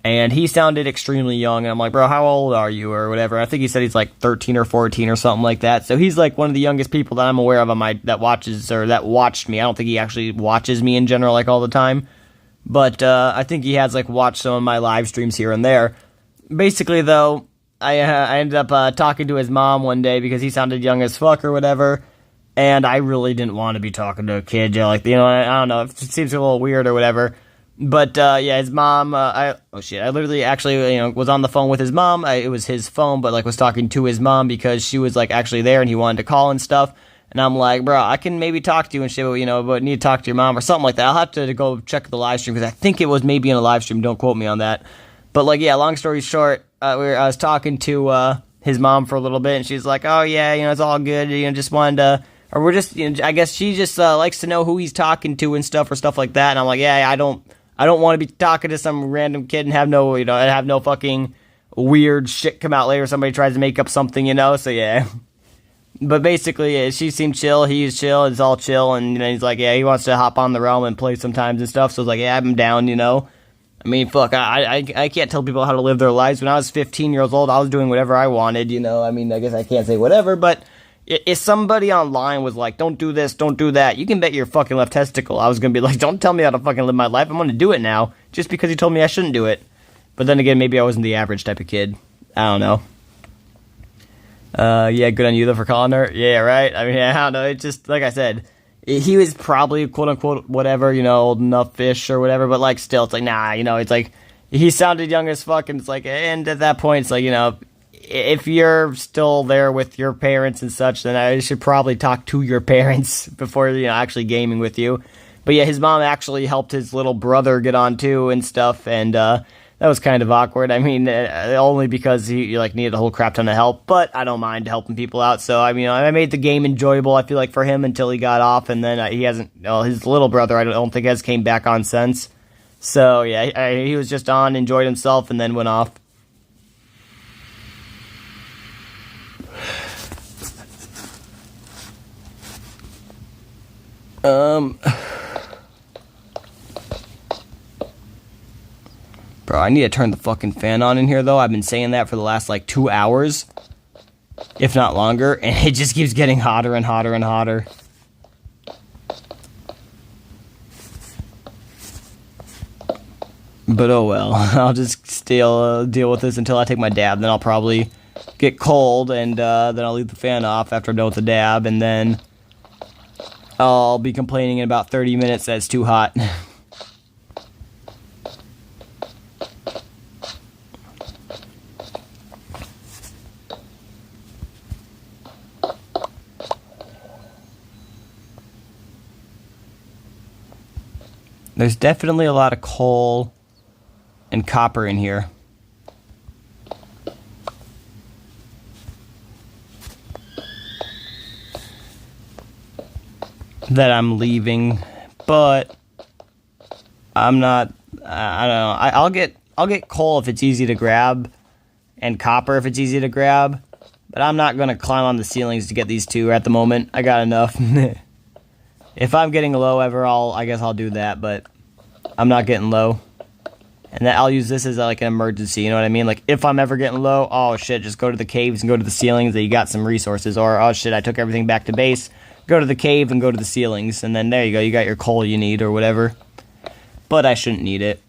and he sounded extremely young. And I'm like, bro, how old are you or whatever? I think he said he's like 13 or 14 or something like that. So he's like one of the youngest people that I'm aware of on that watches, or that watched me. I don't think he actually watches me in general like all the time, but I think he has like watched some of my live streams here and there. Basically, though, I ended up talking to his mom one day because he sounded young as fuck or whatever. And I really didn't want to be talking to a kid, you know, like, you know, I don't know, it seems a little weird or whatever. But, yeah, his mom, I literally actually, you know, was on the phone with his mom. It was his phone, but, like, was talking to his mom because she was, like, actually there and he wanted to call and stuff. And I'm like, bro, I can maybe talk to you and shit, but, you know, but need to talk to your mom or something like that. I'll have to go check the live stream because I think it was maybe in a live stream. Don't quote me on that. But, like, yeah, long story short, I was talking to his mom for a little bit, and she's like, oh, yeah, you know, it's all good, you know, just wanted to... Or we're just, you know, I guess she just likes to know who he's talking to and stuff or stuff like that. And I'm like, yeah, I don't want to be talking to some random kid and have no fucking weird shit come out later. Somebody tries to make up something, you know. So yeah. But basically, yeah, she seemed chill. He's chill. It's all chill. And you know, he's like, yeah, he wants to hop on the realm and play sometimes and stuff. So it's like, yeah, I'm down, you know. I mean, fuck, I can't tell people how to live their lives. When I was 15 years old, I was doing whatever I wanted, you know. I mean, I guess I can't say whatever, but if somebody online was like, don't do this, don't do that, you can bet your fucking left testicle I was going to be like, don't tell me how to fucking live my life. I'm going to do it now, just because you told me I shouldn't do it. But then again, maybe I wasn't the average type of kid. I don't know. Yeah, good on you, though, for calling her. Yeah, right? I mean, I don't know. It's just, like I said, he was probably, quote-unquote, whatever, you know, old enough fish or whatever, but, like, still, it's like, nah, you know, it's like, he sounded young as fuck, and it's like, and at that point, it's like, you know, if you're still there with your parents and such, then I should probably talk to your parents before, you know, actually gaming with you. But yeah, his mom actually helped his little brother get on too and stuff, and that was kind of awkward. I mean, only because he like needed a whole crap ton of help, but I don't mind helping people out. So I mean, I made the game enjoyable, I feel like, for him until he got off, and then he hasn't. Well, his little brother, I don't think has came back on since. So yeah, he was just on, enjoyed himself, and then went off. Bro, I need to turn the fucking fan on in here, though. I've been saying that for the last, like, 2 hours, if not longer, and it just keeps getting hotter and hotter and hotter. But oh well, I'll just still deal with this until I take my dab, then I'll probably get cold, and then I'll leave the fan off after I'm done with the dab, and then I'll be complaining in about 30 minutes that it's too hot. There's definitely a lot of coal and copper in here. That I'm leaving, but I'm not. I don't know. I'll get coal if it's easy to grab, and copper if it's easy to grab. But I'm not going to climb on the ceilings to get these two at the moment. I got enough. If I'm getting low ever, I guess I'll do that, but I'm not getting low. And then I'll use this as like an emergency, you know what I mean? Like, if I'm ever getting low, oh shit, just go to the caves and go to the ceilings, that you got some resources. Or, oh shit, I took everything back to base, go to the cave and go to the ceilings. And then there you go, you got your coal you need or whatever. But I shouldn't need it.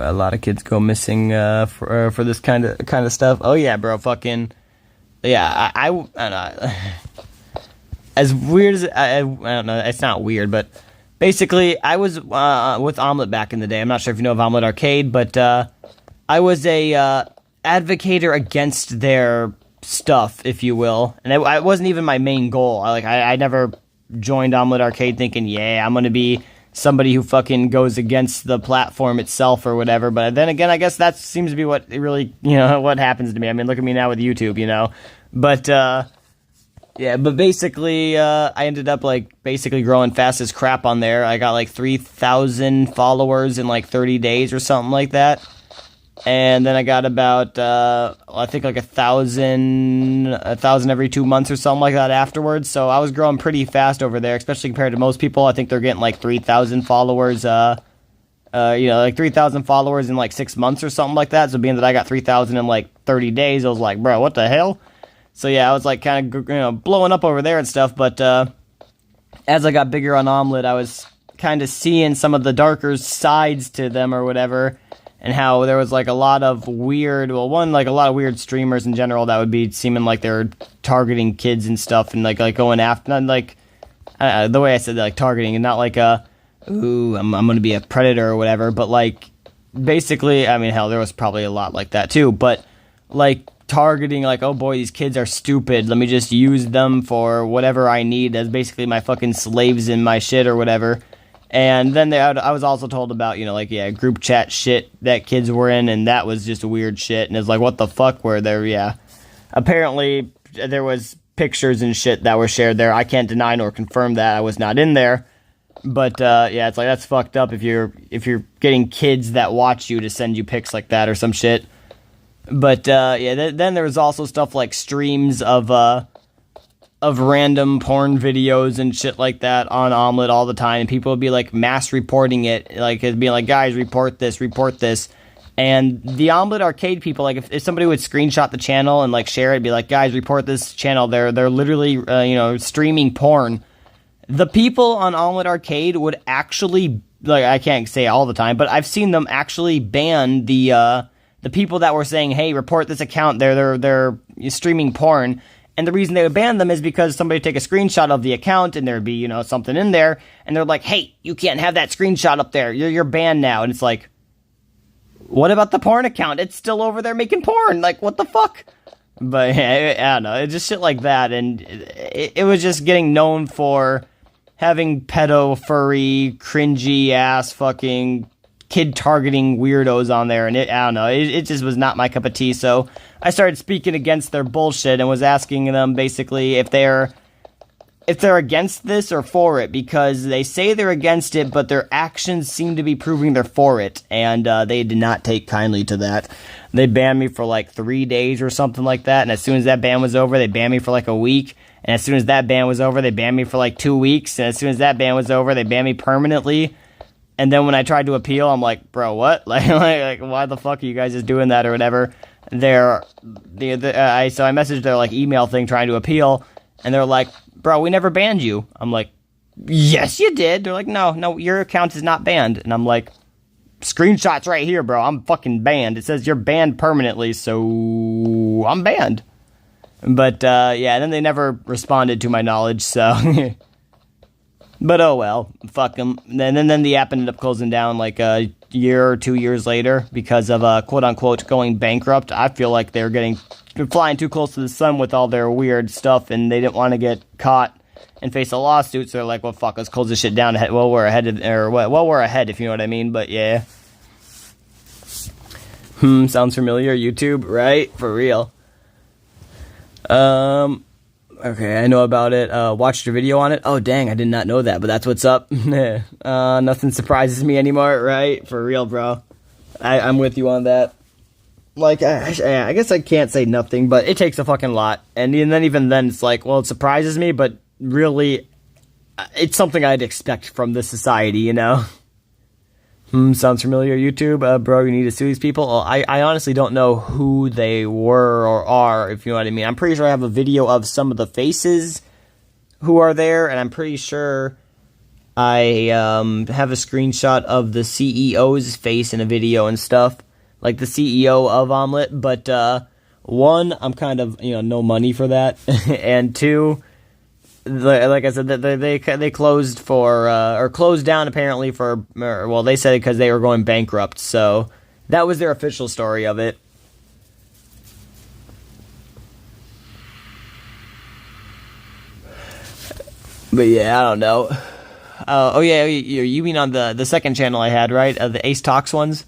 A lot of kids go missing for this kind of stuff. Oh yeah, bro, fucking yeah. I don't know. As weird as I don't know, it's not weird, but basically, I was with Omelette back in the day. I'm not sure if you know of Omelette Arcade, but I was a advocator against their stuff, if you will, and it wasn't even my main goal. I never joined Omelette Arcade thinking, yeah, I'm gonna be somebody who fucking goes against the platform itself or whatever. But then again, I guess that seems to be what really, what happens to me. I mean, look at me now with YouTube, But, yeah, but basically, I ended up, basically growing fast as crap on there. I got, 3,000 followers in, 30 days or something like that. And then I got about, I think 1,000 every 2 months or something like that afterwards. So I was growing pretty fast over there, especially compared to most people. I think they're getting 3,000 followers, 3,000 followers in 6 months or something like that. So being that I got 3,000 in 30 days, I was like, bro, what the hell? So yeah, I was kind of, blowing up over there and stuff. But as I got bigger on Omelette, I was kind of seeing some of the darker sides to them or whatever. And how there was, a lot of weird, a lot of weird streamers in general that would be seeming like they're targeting kids and stuff and, going after, not, the way I said that, targeting, and not ooh, I'm going to be a predator or whatever, but, basically, I mean, hell, there was probably a lot like that, too, but, targeting, oh boy, these kids are stupid, let me just use them for whatever I need as basically my fucking slaves in my shit or whatever. And then I was also told about, group chat shit that kids were in, and that was just weird shit. And it's what the fuck were there? Yeah. Apparently, there was pictures and shit that were shared there. I can't deny nor confirm that. I was not in there. But, yeah, it's that's fucked up if you're getting kids that watch you to send you pics like that or some shit. But, yeah, then there was also stuff like streams of random porn videos and shit like that on Omelette all the time, and people would be mass reporting it, it'd be guys, report this, and the Omelette Arcade people, if somebody would screenshot the channel and share it, it'd be guys, report this channel, they're literally streaming porn. The people on Omelette Arcade would actually, I can't say all the time, but I've seen them actually ban the people that were saying, hey, report this account, they're streaming porn. And the reason they would ban them is because somebody would take a screenshot of the account and there'd be, something in there. And they're like, hey, you can't have that screenshot up there. You're banned now. And it's what about the porn account? It's still over there making porn. What the fuck? But yeah, I don't know. It's just shit like that. And it was just getting known for having pedo, furry, cringy ass fucking kid targeting weirdos on there, and I don't know, it just was not my cup of tea. So I started speaking against their bullshit and was asking them basically if they're against this or for it, because they say they're against it, but their actions seem to be proving they're for it, and they did not take kindly to that. They banned me for 3 days or something like that, and as soon as that ban was over, they banned me for a week, and as soon as that ban was over, they banned me for 2 weeks, and as soon as that ban was over, they banned me permanently. And then when I tried to appeal, I'm like, bro, what? Why the fuck are you guys just doing that or whatever? So I messaged their email thing trying to appeal, and they're like, bro, we never banned you. I'm like, yes, you did. They're like, no, your account is not banned. And I'm like, screenshots right here, bro. I'm fucking banned. It says you're banned permanently, so I'm banned. But yeah, then they never responded to my knowledge, so. But oh well, fuck them. And then the app ended up closing down a year or 2 years later because of quote unquote going bankrupt. I feel like they're flying too close to the sun with all their weird stuff, and they didn't want to get caught and face a lawsuit. So they're like, well, fuck, let's close this shit down. Well, we're ahead, we're ahead, if you know what I mean. But yeah, sounds familiar. YouTube, right? For real. Okay, I know about it. Watched your video on it. Oh, dang, I did not know that, but that's what's up. Nothing surprises me anymore, right? For real, bro. I'm with you on that. Like, I guess I can't say nothing, but it takes a fucking lot. And then even then, it's like, well, it surprises me, but really, it's something I'd expect from this society, you know? Sounds familiar, YouTube? Bro, you need to sue these people? Well, I honestly don't know who they were or are, if you know what I mean. I'm pretty sure I have a video of some of the faces who are there, and I'm pretty sure I have a screenshot of the CEO's face in a video and stuff, like the CEO of Omelet, but one, I'm kind of, no money for that, and two, like I said, they closed for, or closed down apparently for, well, they said it because they were going bankrupt, so that was their official story of it. But yeah, I don't know. Oh yeah, you mean on the second channel I had, right? The Ace Talks ones?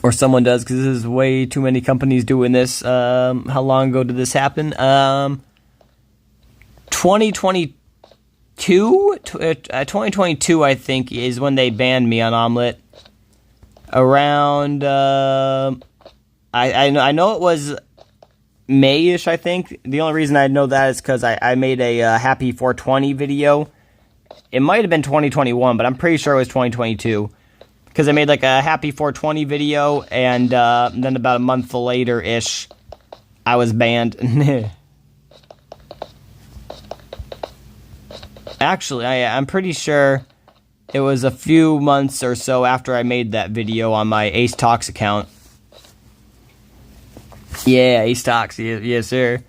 Or someone does, because this is way too many companies doing this. How long ago did this happen? 2022, I think, is when they banned me on Omelet. Around, I know it was May-ish, I think. The only reason I know that is because I made a Happy 420 video. It might have been 2021, but I'm pretty sure it was 2022. Because I made like a Happy 420 video, and then about a month later-ish, I was banned. Actually, I'm pretty sure it was a few months or so after I made that video on my Ace Talks account. Yeah, Ace Talks, yes sir.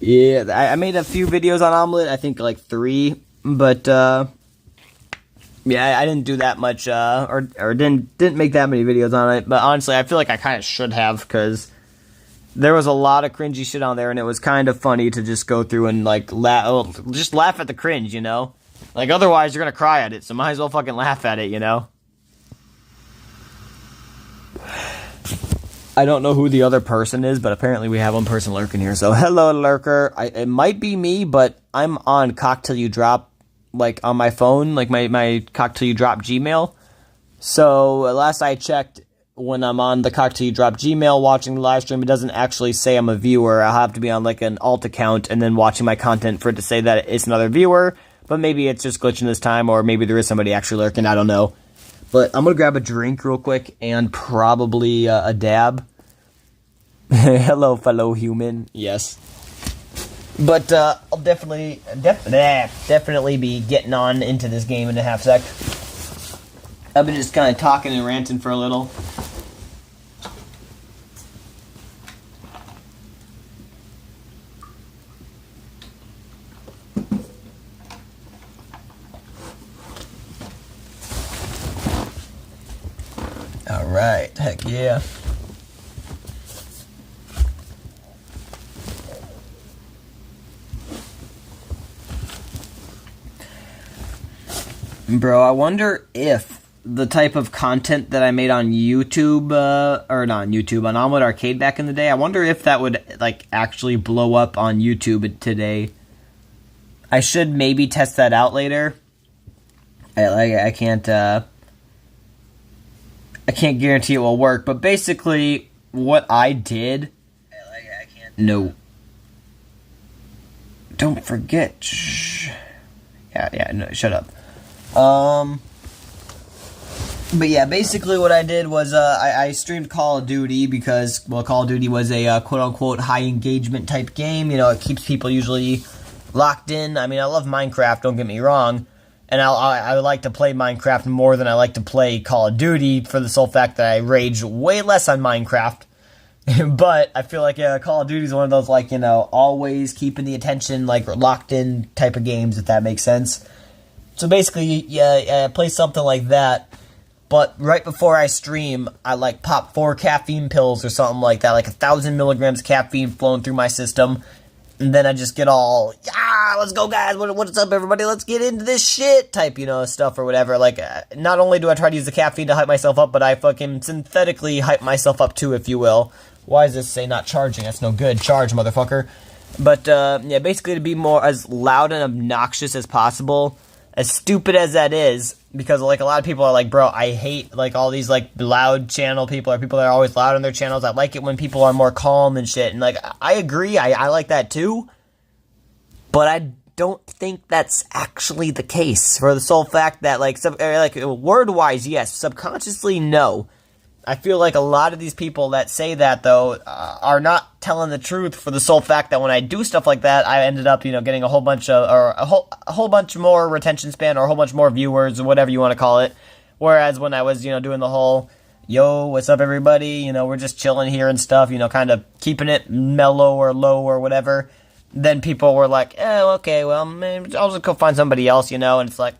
Yeah, I made a few videos on Omelet, I think like 3, but yeah, I didn't do that much, or didn't make that many videos on it, but honestly, I feel like I kind of should have, because there was a lot of cringy shit on there, and it was kind of funny to just go through and, like, just laugh at the cringe, you know? Like, otherwise, you're gonna cry at it, so might as well fucking laugh at it, you know? I don't know who the other person is, but apparently we have one person lurking here, so hello, lurker. It might be me, but I'm on COKTilYouDrop, like, on my phone, like, my COKTilYouDrop Gmail. So, last I checked, when I'm on the COKTilYouDrop Gmail watching the live stream, it doesn't actually say I'm a viewer. I'll have to be on like an alt account and then watching my content for it to say that it's another viewer. But maybe it's just glitching this time, or maybe there is somebody actually lurking. I don't know. But I'm gonna grab a drink real quick and probably a dab. Hello, fellow human. Yes. But I'll definitely be getting on into this game in a half sec. I've been just kind of talking and ranting for a little. Alright, heck yeah. Bro, I wonder if the type of content that I made on YouTube, or not on YouTube, on Omelet Arcade back in the day, I wonder if that would, like, actually blow up on YouTube today. I should maybe test that out later. I can't guarantee it will work, but basically, what I did... No. Don't forget. Shh. Yeah, no, shut up. But yeah, basically what I did was, I streamed Call of Duty because, well, Call of Duty was a quote-unquote high-engagement type game. You know, it keeps people usually locked in. I mean, I love Minecraft, don't get me wrong. And I like to play Minecraft more than I like to play Call of Duty for the sole fact that I rage way less on Minecraft. But I feel like Call of Duty is one of those, like, you know, always keeping the attention, like, locked in type of games, if that makes sense. So basically, yeah, I play something like that. But right before I stream, I, like, pop 4 caffeine pills or something like that, like 1,000 milligrams of caffeine flowing through my system. And then I just get all, yeah, let's go, guys, what's up, everybody, let's get into this shit type, you know, stuff or whatever. Like, not only do I try to use the caffeine to hype myself up, but I fucking synthetically hype myself up too, if you will, Why does this say not charging? That's no good. Charge, motherfucker. But, yeah, basically to be more as loud and obnoxious as possible, as stupid as that is, because, like, a lot of people are like, bro, I hate, like, all these, like, loud channel people, or people that are always loud on their channels. I like it when people are more calm and shit, and, like, I agree, I like that too, but I don't think that's actually the case, for the sole fact that, like, word-wise, yes, subconsciously, no. I feel like a lot of these people that say that, though, are not telling the truth, for the sole fact that when I do stuff like that, I ended up, getting a whole bunch of, or a whole bunch more retention span, or a whole bunch more viewers, or whatever you want to call it. Whereas when I was, doing the whole, yo, what's up, everybody, we're just chilling here and stuff, kind of keeping it mellow or low or whatever, then people were like, okay, well, man, I'll just go find somebody else, and it's like,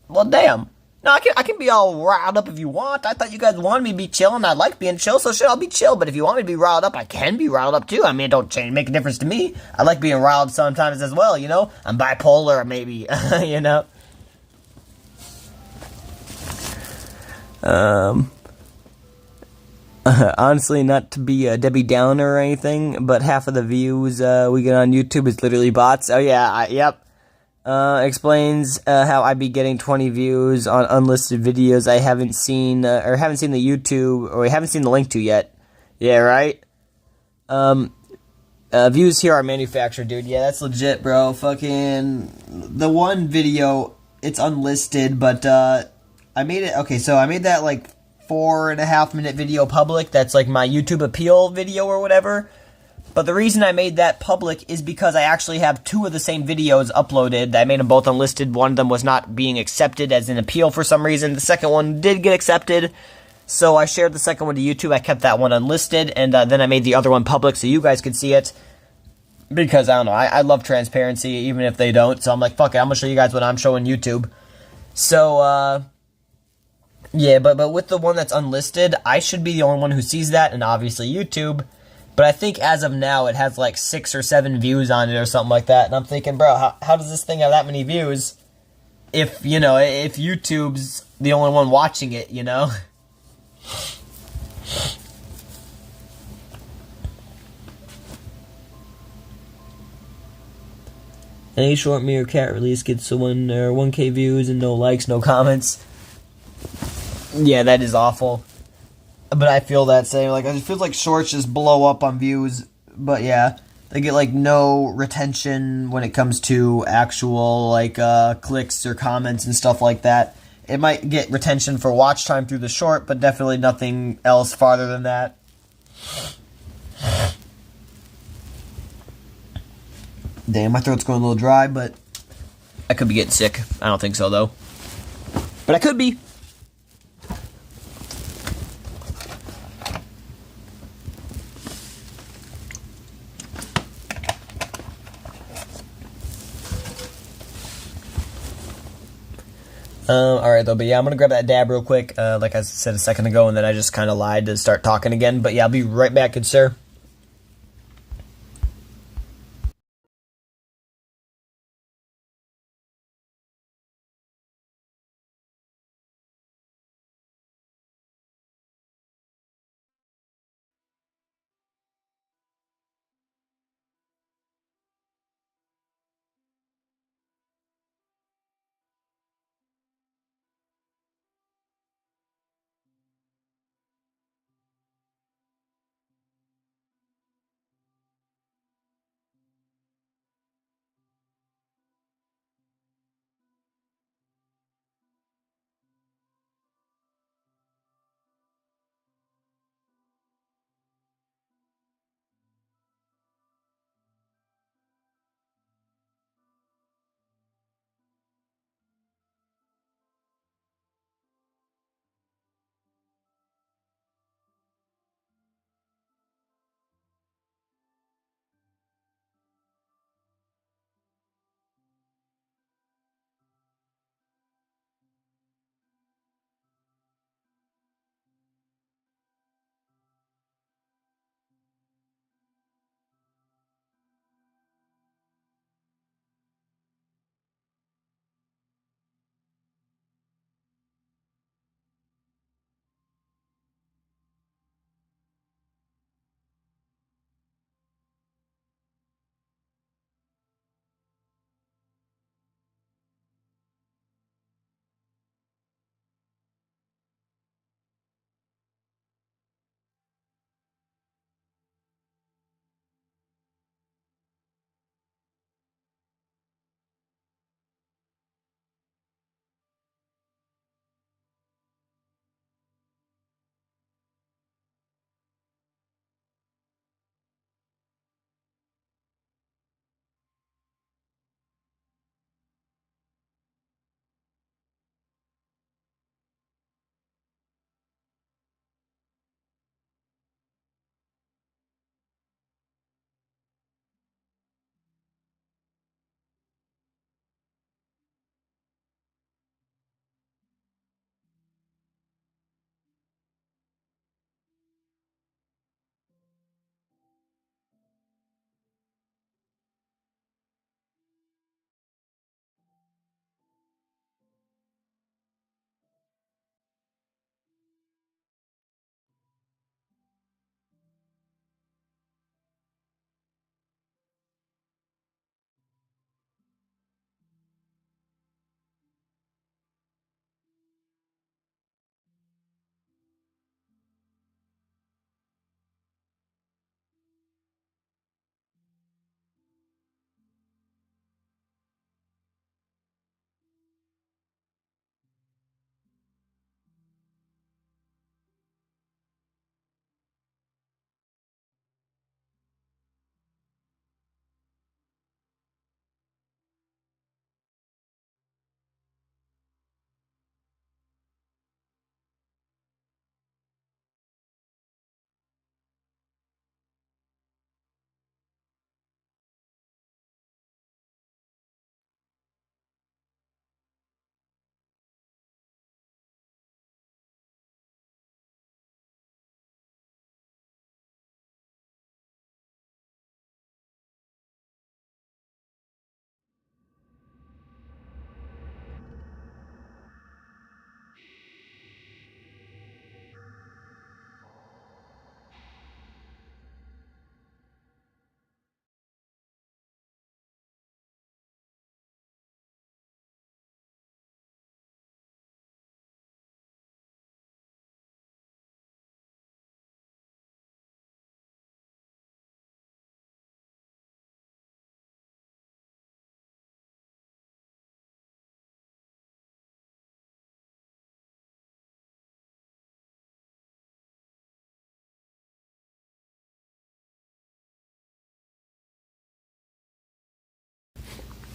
well, damn. No, I can be all riled up if you want. I thought you guys wanted me to be chill, and I like being chill, so shit, I'll be chill. But if you want me to be riled up, I can be riled up, too. I mean, it don't make a difference to me. I like being riled sometimes as well, I'm bipolar, maybe, Honestly, not to be a Debbie Downer or anything, but half of the views we get on YouTube is literally bots. Oh, yeah, yep. Explains how I be getting 20 views on unlisted videos I haven't seen, or haven't seen the YouTube, or I haven't seen the link to yet. Yeah, right? Views here are manufactured, dude. Yeah, that's legit, bro. Fucking, the one video, it's unlisted, but, I made it, okay, so I made that, like, 4.5-minute video public. That's, like, my YouTube appeal video or whatever. But the reason I made that public is because I actually have 2 of the same videos uploaded. I made them both unlisted. One of them was not being accepted as an appeal for some reason. The second one did get accepted. So I shared the second one to YouTube. I kept that one unlisted. And then I made the other one public so you guys could see it. Because, I don't know, I love transparency even if they don't. So I'm like, fuck it, I'm going to show you guys what I'm showing YouTube. So, yeah, but with the one that's unlisted, I should be the only one who sees that. And obviously YouTube. But I think as of now, it has like 6 or 7 views on it or something like that. And I'm thinking, bro, how does this thing have that many views if YouTube's the only one watching it, Any short mirror cat release gets 1K views and no likes, no comments. Yeah, that is awful. But I feel that same, like, it feels like shorts just blow up on views, but yeah, they get, like, no retention when it comes to actual, like, clicks or comments and stuff like that. It might get retention for watch time through the short, but definitely nothing else farther than that. Damn, my throat's going a little dry, but I could be getting sick. I don't think so, though. But I could be. Alright though, but yeah, I'm gonna grab that dab real quick, like I said a second ago, and then I just kind of lied to start talking again, but yeah, I'll be right back, good sir.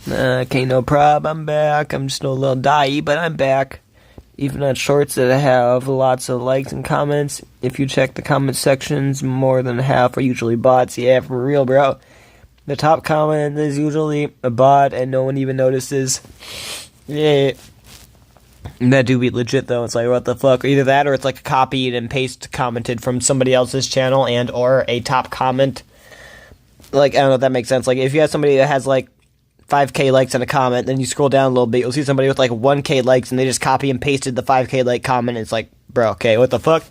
Okay, no prob, I'm back. I'm just a little die, but I'm back. Even on shorts that have lots of likes and comments, if you check the comment sections, more than half are usually bots. Yeah, for real, bro. The top comment is usually a bot and no one even notices. Yeah. That do be legit, though. It's like, what the fuck? Either that or it's like a copied and paste commented from somebody else's channel and or a top comment. Like, I don't know if that makes sense. Like, if you have somebody that has, like, 5k likes in a comment, then you scroll down a little bit, you'll see somebody with, like, 1k likes, and they just copy and pasted the 5k like comment, and it's like, bro, okay, what the fuck?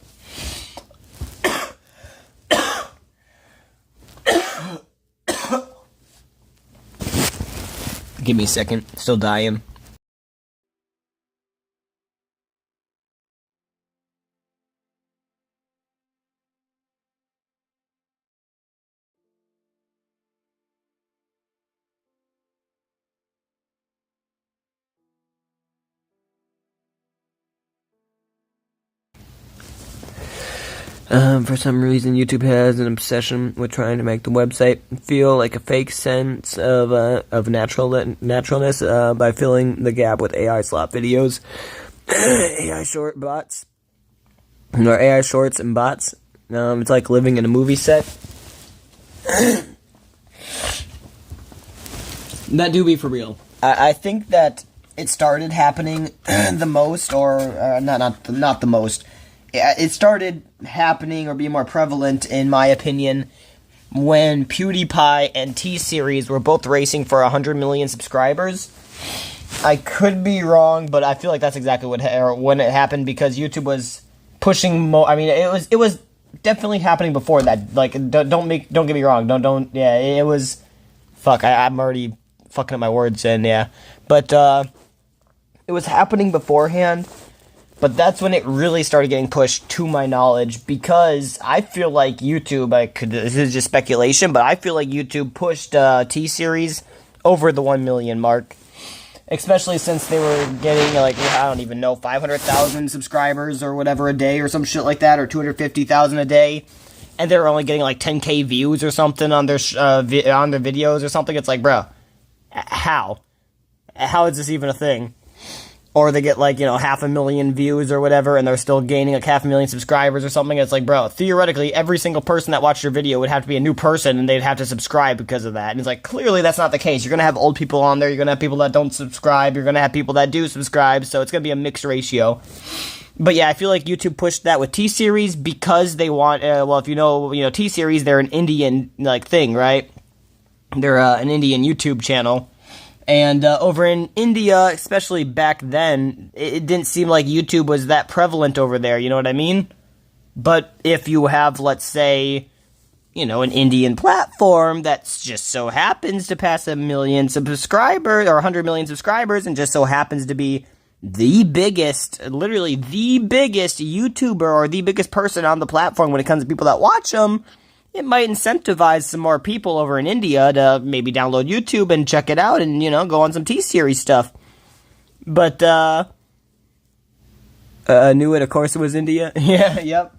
Give me a second. Still dying. For some reason, YouTube has an obsession with trying to make the website feel like a fake sense of naturalness by filling the gap with AI slot videos, AI short bots, or AI shorts and bots. It's like living in a movie set. That do be for real. I think that it started happening the most, or not the most. It started happening or being more prevalent, in my opinion, when PewDiePie and T-Series were both racing for 100 million subscribers. I could be wrong, but I feel like that's exactly when it happened, because YouTube was pushing I mean, it was definitely happening before that. Like, don't get me wrong. Don't. Yeah, it was. Fuck, I'm already fucking up my words, and yeah, but it was happening beforehand. But that's when it really started getting pushed, to my knowledge, because I feel like YouTube, this is just speculation, but I feel like YouTube pushed T-Series over the 1 million mark. Especially since they were getting, like, I don't even know, 500,000 subscribers or whatever a day or some shit like that, or 250,000 a day. And they were only getting, like, 10k views or something on their videos or something. It's like, bro, how? How is this even a thing? Or they get, like, 500,000 views or whatever, and they're still gaining, like, 500,000 subscribers or something. It's like, bro, theoretically, every single person that watched your video would have to be a new person, and they'd have to subscribe because of that. And it's like, clearly that's not the case. You're gonna have old people on there, you're gonna have people that don't subscribe, you're gonna have people that do subscribe, so it's gonna be a mixed ratio. But yeah, I feel like YouTube pushed that with T-Series because they want, well, if you know T-Series, they're an Indian, like, thing, right? They're an Indian YouTube channel. And over in India, especially back then, it didn't seem like YouTube was that prevalent over there, you know what I mean? But if you have, let's say, an Indian platform that just so happens to pass 1 million subscribers, or 100 million subscribers, and just so happens to be the biggest, literally the biggest YouTuber, or the biggest person on the platform when it comes to people that watch them, it might incentivize some more people over in India to maybe download YouTube and check it out and, go on some T-Series stuff. But, I knew it, of course it was India. Yeah, yep.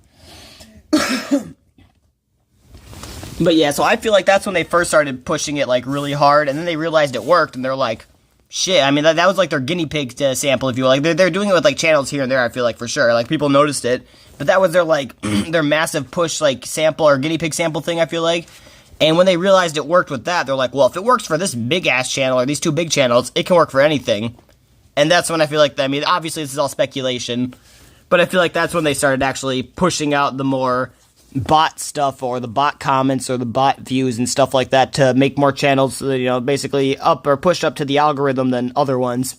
But yeah, so I feel like that's when they first started pushing it, like, really hard, and then they realized it worked, and they're like, shit, I mean, that was like their guinea pig sample, if you will. Like, they're doing it with, like, channels here and there, I feel like, for sure. Like, people noticed it. But that was their, like, their massive push, like, sample or guinea pig sample thing, I feel like. And when they realized it worked with that, they're like, well, if it works for this big-ass channel or these two big channels, it can work for anything. And that's when I feel like, I mean, obviously this is all speculation, but I feel like that's when they started actually pushing out the more bot stuff, or the bot comments, or the bot views and stuff like that, to make more channels, basically up or pushed up to the algorithm than other ones.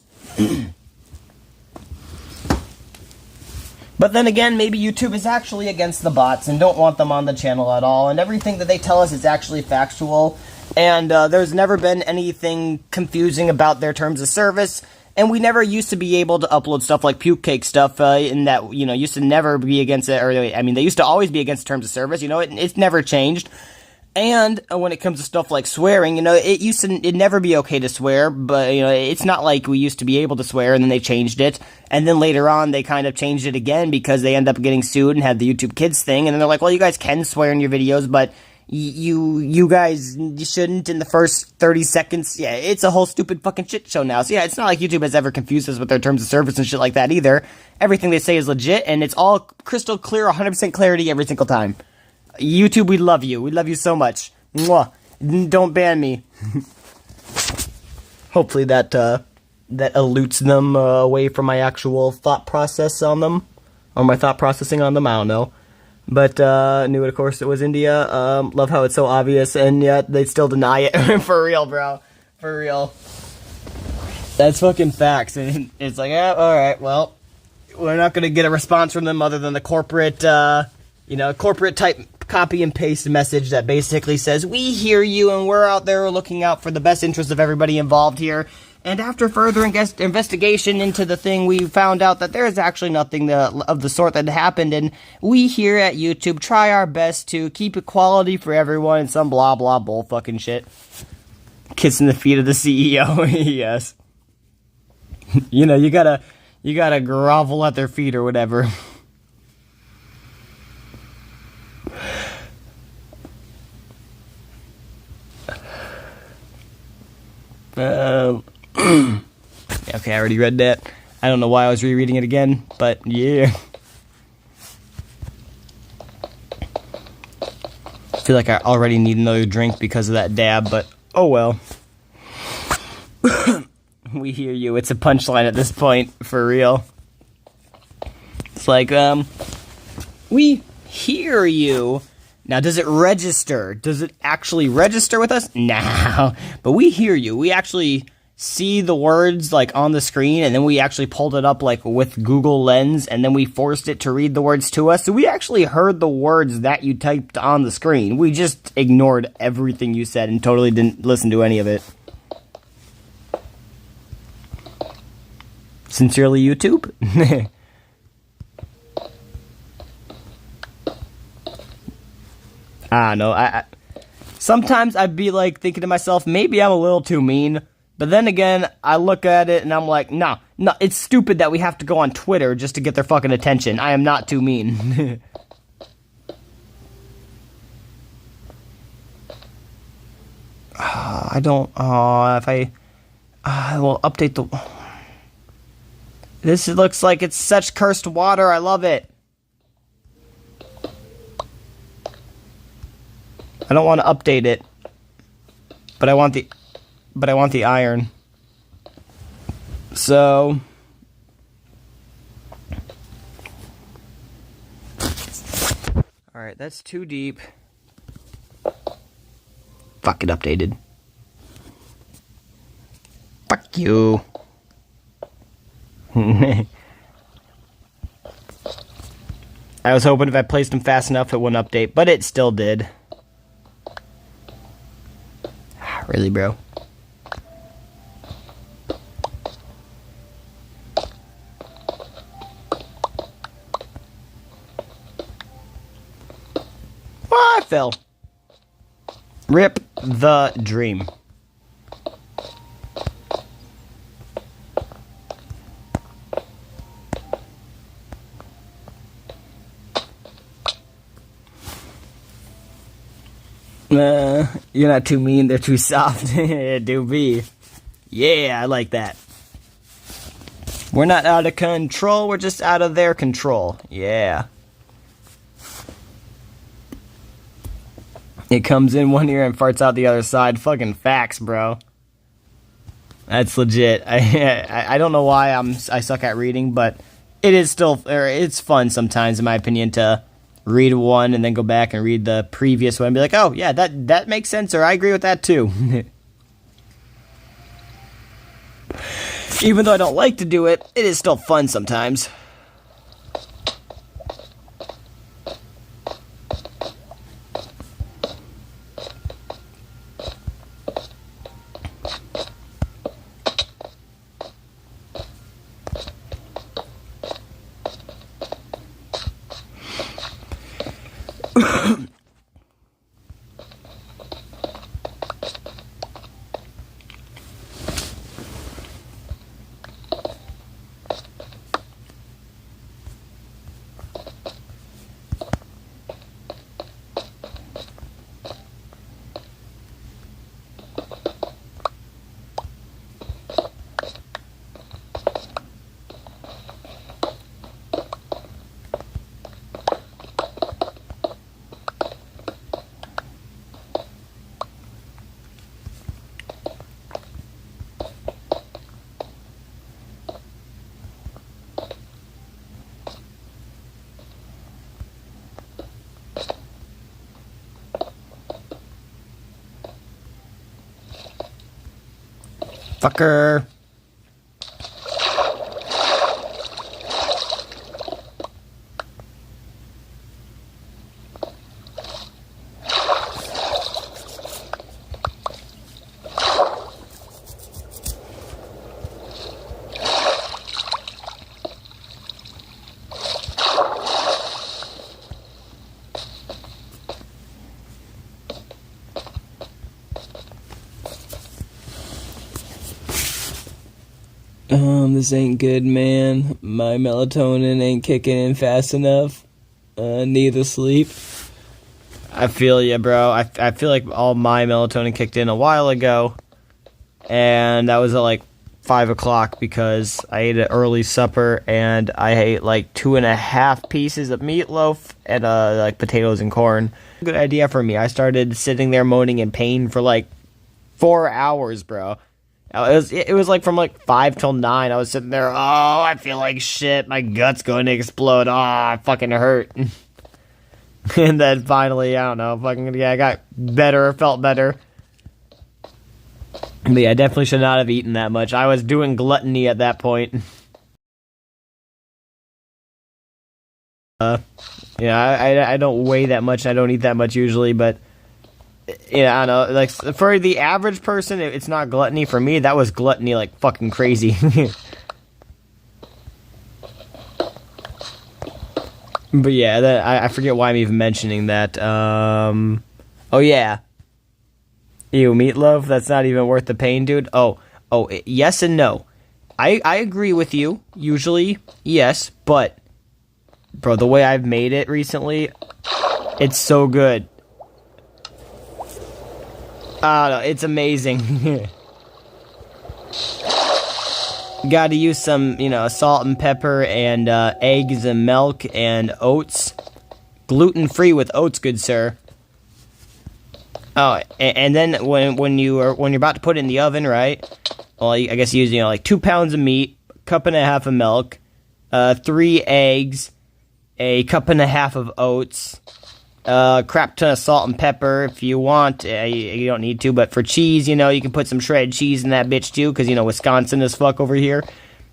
But then again, maybe YouTube is actually against the bots and don't want them on the channel at all, and everything that they tell us is actually factual, and there's never been anything confusing about their terms of service, and we never used to be able to upload stuff like puke cake stuff, in that, used to never be against it, or, I mean, they used to always be against terms of service, it's never changed. And when it comes to stuff like swearing, it'd never be okay to swear, but, it's not like we used to be able to swear, and then they changed it, and then later on, they kind of changed it again, because they end up getting sued and had the YouTube Kids thing, and then they're like, well, you guys can swear in your videos, but, you guys shouldn't in the first 30 seconds. Yeah, it's a whole stupid fucking shit show now. So yeah, it's not like YouTube has ever confused us with their terms of service and shit like that either. Everything they say is legit, and it's all crystal clear, 100% clarity every single time. YouTube, we love you. We love you so much. Mwah. Don't ban me. Hopefully that elutes them away from my actual thought process on them. Or my thought processing on them, I don't know. But, knew it, of course, it was India. Love how it's so obvious, and yet they still deny it. For real, bro. For real. That's fucking facts. And it's like, yeah, alright, well, we're not gonna get a response from them other than the corporate, corporate type copy and paste message that basically says, we hear you, and we're out there looking out for the best interest of everybody involved here. And after further investigation into the thing, we found out that there is actually nothing of the sort that happened, and we here at YouTube try our best to keep equality for everyone and some blah blah bull fucking shit. Kissing the feet of the CEO, yes. You know, you gotta grovel at their feet or whatever. Okay, I already read that. I don't know why I was rereading it again, but yeah. I feel like I already need another drink because of that dab, but oh well. We hear you. It's a punchline at this point, for real. It's like, we hear you. Now, does it register? Does it actually register with us? No. But we hear you. We actually see the words, like, on the screen, and then we actually pulled it up, like, with Google Lens, and then we forced it to read the words to us. So we actually heard the words that you typed on the screen. We just ignored everything you said and totally didn't listen to any of it. Sincerely, YouTube? I don't know. I sometimes I'd be like thinking to myself, maybe I'm a little too mean. But then again, I look at it and I'm like, no, it's stupid that we have to go on Twitter just to get their fucking attention. I am not too mean. I don't. If I will update the. This looks like it's such cursed water. I love it. I don't want to update it, but I want the iron. So all right, that's too deep. Fuck it, updated. Fuck you. I was hoping if I placed them fast enough it wouldn't update, but it still did. Really, bro? Oh, I fell. Rip the dream. You're not too mean, they're too soft. Do be. Yeah, I like that. We're not out of control, we're just out of their control. Yeah. It comes in one ear and farts out the other side. Fucking facts, bro. That's legit. I don't know why I suck at reading, but it is still, it's fun sometimes, in my opinion, to read one and then go back and read the previous one and be like, oh yeah, that makes sense, or I agree with that too. Even though I don't like to do it, it is still fun sometimes. Fucker. This ain't good, man. My melatonin ain't kicking in fast enough. Need to sleep. I feel ya, bro. I feel like all my melatonin kicked in a while ago. And that was at like 5 o'clock because I ate an early supper and I ate like 2.5 pieces of meatloaf and like potatoes and corn. Good idea for me. I started sitting there moaning in pain for like 4 hours, bro. It was like from like 5 till 9. I was sitting there, oh, I feel like shit. My gut's going to explode. Oh, I fucking hurt. And then finally, I don't know, I got better, felt better. But yeah, I definitely should not have eaten that much. I was doing gluttony at that point. Yeah, I don't weigh that much. I don't eat that much usually, but yeah, I don't know. Like for the average person, it's not gluttony. For me, that was gluttony like fucking crazy. But yeah, I forget why I'm even mentioning that. Oh yeah. Ew, meatloaf? That's not even worth the pain, dude. Oh, yes and no. I agree with you, usually, yes, but, bro, the way I've made it recently, it's so good. I don't know, it's amazing. Gotta use some, salt and pepper and eggs and milk and oats. Gluten-free with oats, good sir. Oh, and then when you're about to put it in the oven, right? Well, I guess you use like 2 pounds of meat, 1.5 cups of milk, 3 eggs, 1.5 cups of oats, crap ton of salt and pepper if you want. You don't need to, but for cheese, you can put some shredded cheese in that bitch too, because Wisconsin is fuck over here.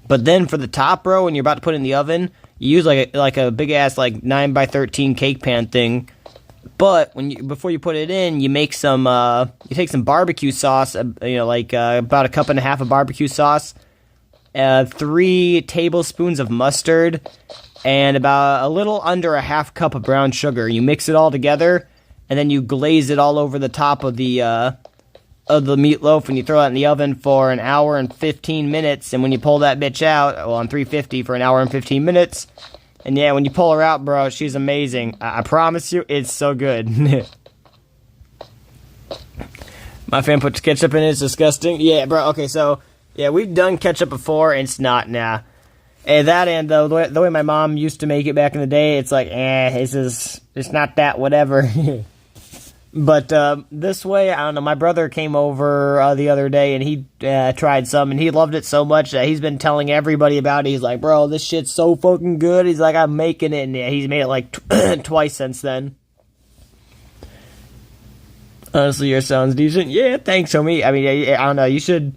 But then for the top, bro, when you're about to put it in the oven, you use like a big ass like 9x13 cake pan thing. But before you put it in, you make some. You take some barbecue sauce. About 1.5 cups of barbecue sauce, 3 tablespoons of mustard, and about a little under 1/2 cup of brown sugar. You mix it all together, and then you glaze it all over the top of the meatloaf, and you throw it in the oven for 1 hour and 15 minutes. And when you pull that bitch out, on 350 for 1 hour and 15 minutes. And yeah, when you pull her out, bro, she's amazing. I promise you, it's so good. My fan put ketchup in it. It's disgusting. Yeah, bro. Okay, so yeah, we've done ketchup before, and it's not And that and the way my mom used to make it back in the day, it's like, it's not that whatever. But this way, I don't know. My brother came over the other day, and he tried some, and he loved it so much that he's been telling everybody about it. He's like, bro, this shit's so fucking good. He's like, I'm making it, and yeah, he's made it like twice since then. Honestly, yours sounds decent. Yeah, thanks, homie. I mean, I don't know. You should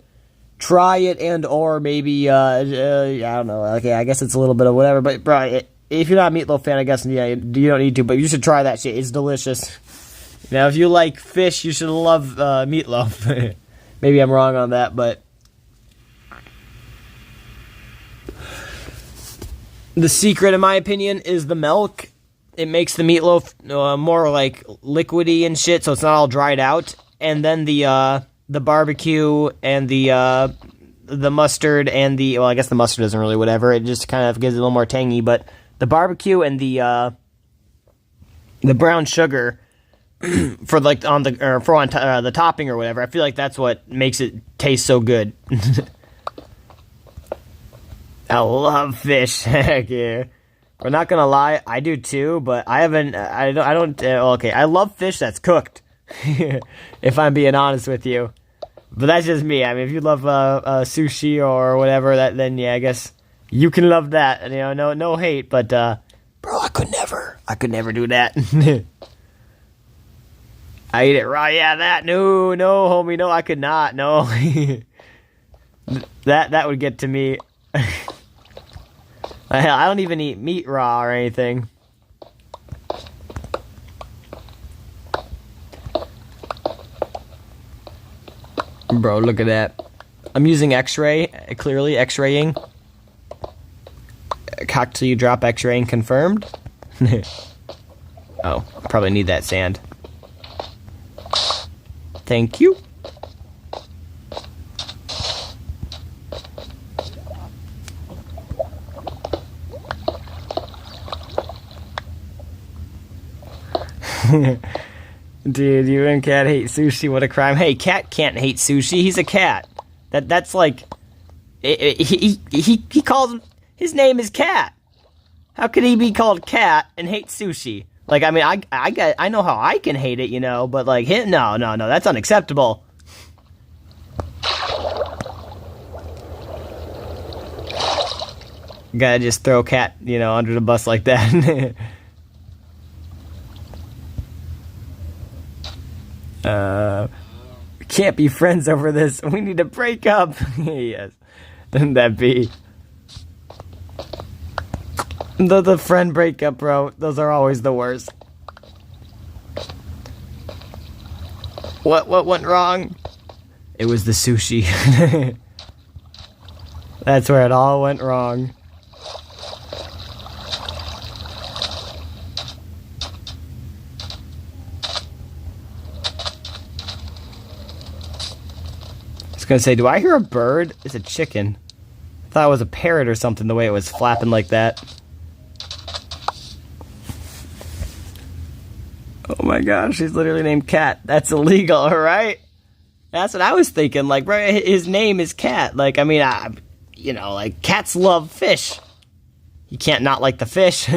try it and or maybe, I don't know. Okay, I guess it's a little bit of whatever. But, bro, if you're not a meatloaf fan, I guess, yeah, you don't need to. But you should try that shit. It's delicious. Now, if you like fish, you should love meatloaf. Maybe I'm wrong on that, but the secret, in my opinion, is the milk. It makes the meatloaf more like liquidy and shit, so it's not all dried out. And then the barbecue and the mustard and I guess the mustard isn't really whatever. It just kind of gives it a little more tangy. But the barbecue and the brown sugar. For like the topping or whatever, I feel like that's what makes it taste so good. I love fish. Heck yeah. We're not gonna lie, I do too, but I don't. Okay, I love fish that's cooked. If I'm being honest with you, but that's just me. I mean, if you love sushi or whatever, then yeah, I guess you can love that. No hate, but bro, I could never do that. I eat it raw. Yeah, that. No, homie. No, I could not. No. That would get to me. I don't even eat meat raw or anything. Bro, look at that. I'm using X-ray, clearly X-raying. COKTilYouDrop X-raying confirmed. Oh, I probably need that sand. Thank you. Dude, you and Cat hate sushi. What a crime! Hey, Cat can't hate sushi. He's a cat. That's like he calls him. His name is Cat. How could he be called Cat and hate sushi? Like, I mean, I know how I can hate it, you know, but like, no, that's unacceptable. Gotta just throw Cat, you know, under the bus like that. We can't be friends over this. We need to break up. Yes. Wouldn't that be? The friend breakup, bro. Those are always the worst. What went wrong? It was the sushi. That's where it all went wrong. I was gonna say, do I hear a bird? It's a chicken. I thought it was a parrot or something, the way it was flapping like that. Oh my gosh, he's literally named Cat. That's illegal, right? That's what I was thinking. Like, bro, his name is Cat. Like, I mean, you know, like, cats love fish. You can't not like the fish.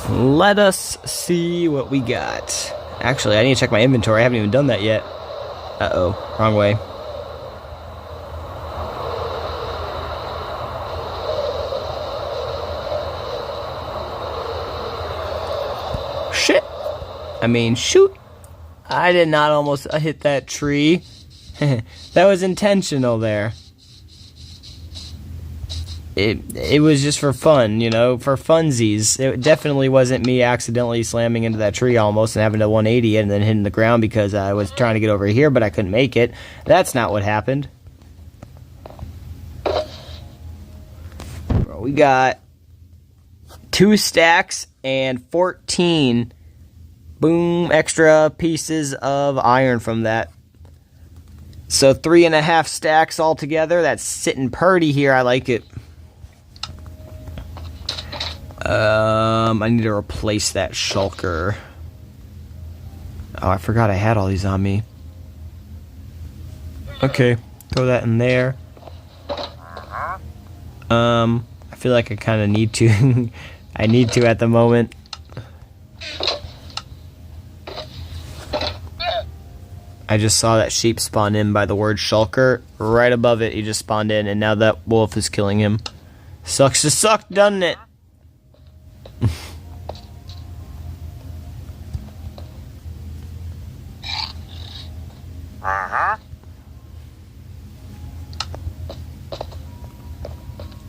Let us see what we got. Actually, I need to check my inventory. I haven't even done that yet. Uh-oh. Wrong way. Shit. I mean, shoot. I did not almost hit that tree. That was intentional there. It was just for fun, you know, for funsies. It definitely wasn't me accidentally slamming into that tree almost and having to 180 it and then hitting the ground because I was trying to get over here, but I couldn't make it. That's not what happened. We got 2 stacks and 14 boom extra pieces of iron from that. So 3.5 stacks altogether. That's sitting purty here. I like it. I need to replace that shulker. Oh, I forgot I had all these on me. Okay, throw that in there. I feel like I kind of need to. I need to at the moment. I just saw that sheep spawn in by the word shulker. Right above it, he just spawned in, and now that wolf is killing him. Sucks to suck, doesn't it?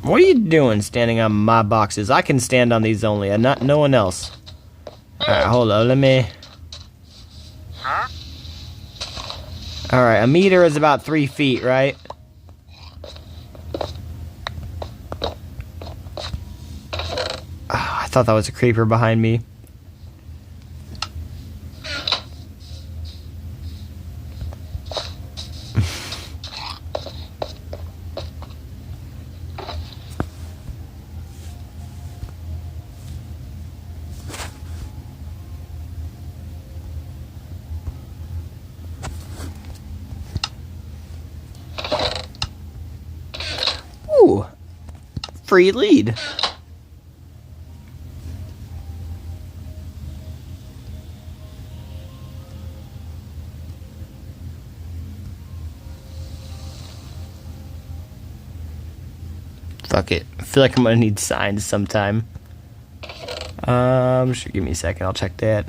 What are you doing standing on my boxes? I can stand on these only, and not no one else. Alright, hold on, let me... Alright, a meter is about 3 feet, right? I thought that was a creeper behind me. Ooh, free lead. Fuck it. I feel like I'm gonna need signs sometime. Sure, give me a second. I'll check that.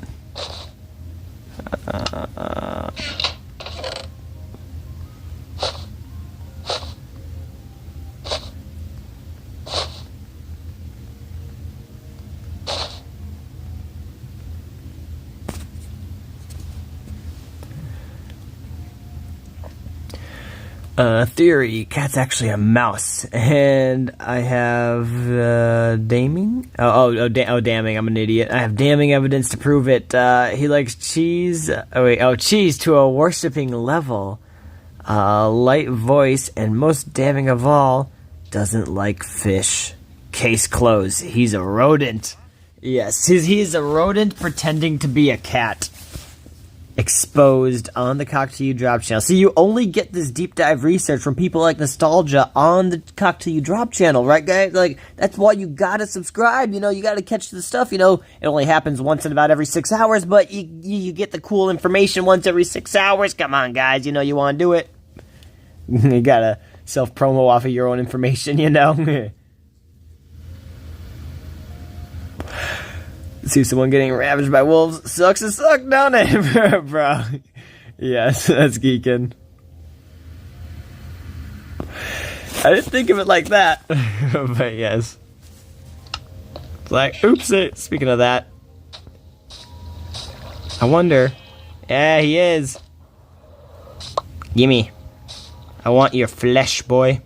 Theory, cat's actually a mouse, and I have damning. Damning. I'm an idiot. I have damning evidence to prove it. He likes cheese. Cheese to a worshipping level. Light voice, and most damning of all, doesn't like fish. Case closed. He's a rodent. Yes, he's a rodent pretending to be a cat. Exposed on the COKTilYouDrop channel. See, you only get this deep dive research from people like Nostalgia on the COKTilYouDrop channel, right, guys? Like, that's why you gotta subscribe, you gotta catch the stuff, it only happens once in about every 6 hours, but you get the cool information once every 6 hours. Come on, guys, you wanna do it. You gotta self-promo off of your own information, See someone getting ravaged by wolves. Sucks to suck, don't it, bro? Yes, that's geeking. I didn't think of it like that, but yes. It's like, oops, speaking of that. I wonder. Yeah, he is. Gimme. I want your flesh, boy.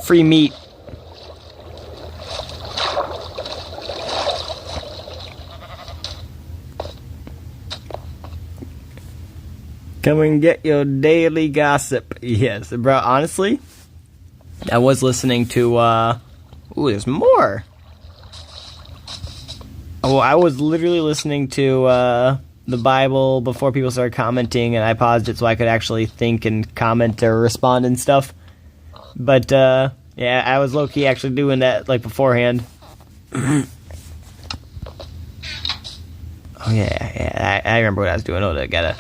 Free meat. Come and get your daily gossip. Yes, bro, honestly, I was listening to, ooh, there's more. Oh, I was literally listening to, the Bible before people started commenting, and I paused it so I could actually think and comment or respond and stuff. But, yeah, I was low-key actually doing that, like, beforehand. Oh, yeah, I remember what I was doing. Oh, I gotta...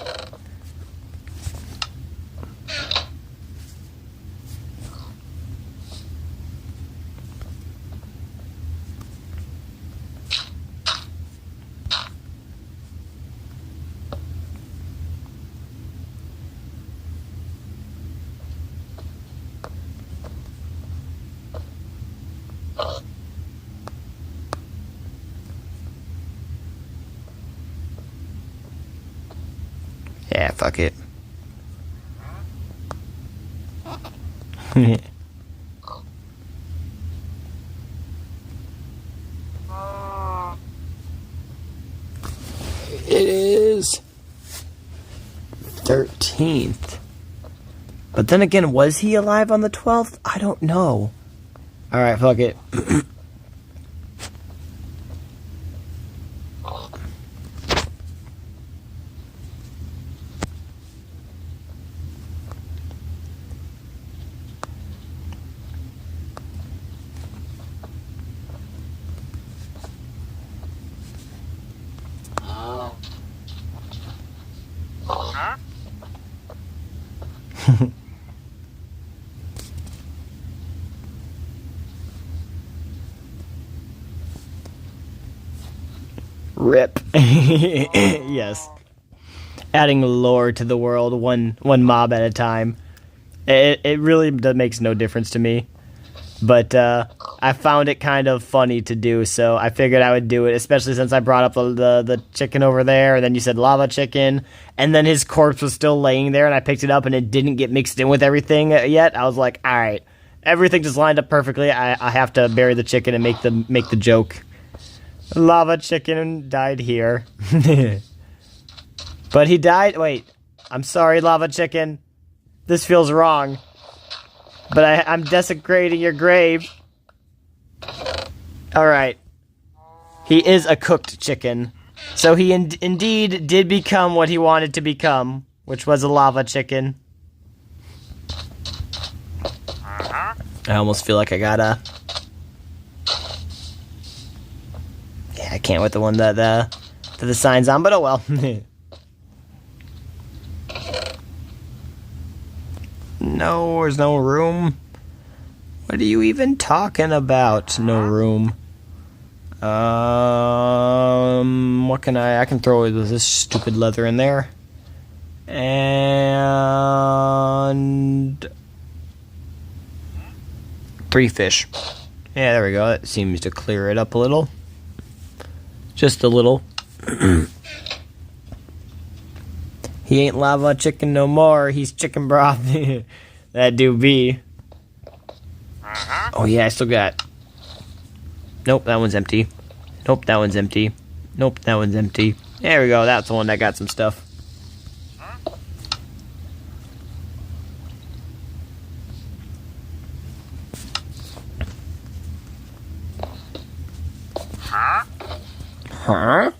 Yeah, fuck it. It is 13th. But then again, was he alive on the 12th? I don't know. Alright, fuck it. Rip. Yes. Adding lore to the world, one mob at a time. It really makes no difference to me. But I found it kind of funny to do, so I figured I would do it, especially since I brought up the chicken over there, and then you said lava chicken, and then his corpse was still laying there, and I picked it up, and it didn't get mixed in with everything yet. I was like, alright, everything just lined up perfectly. I have to bury the chicken and make the joke. Lava chicken died here. But he died... Wait. I'm sorry, lava chicken. This feels wrong. But I'm desecrating your grave. Alright. He is a cooked chicken. So he indeed did become what he wanted to become, which was a lava chicken. I almost feel like I gotta... Yeah, I can't with the one that the sign's on, but oh well. No, there's no room. What are you even talking about? No room. What can I can throw this stupid leather in there. And 3 fish. Yeah, there we go. That seems to clear it up a little. Just a little. He ain't lava chicken no more. He's chicken broth. That do be. Oh yeah, I still got. Nope, that one's empty. Nope, that one's empty. Nope, that one's empty. There we go. That's the one that got some stuff. Huh?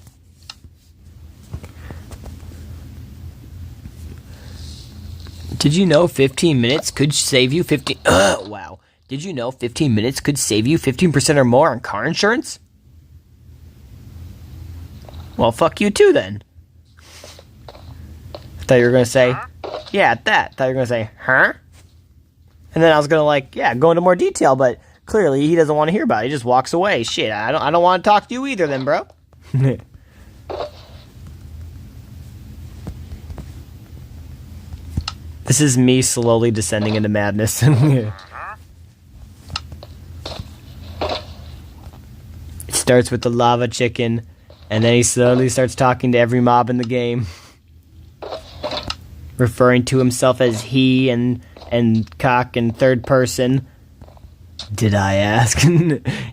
Did you know 15 minutes could save you 15... wow. Did you know 15 minutes could save you 15% or more on car insurance? Well, fuck you too, then. I thought you were going to say... Yeah, that. I thought you were going to say, huh? And then I was going to, go into more detail, but clearly he doesn't want to hear about it. He just walks away. Shit, I don't want to talk to you either then, bro. This is me slowly descending into madness. It starts with the lava chicken, and then he slowly starts talking to every mob in the game. Referring to himself as he and cock in third person. Did I ask?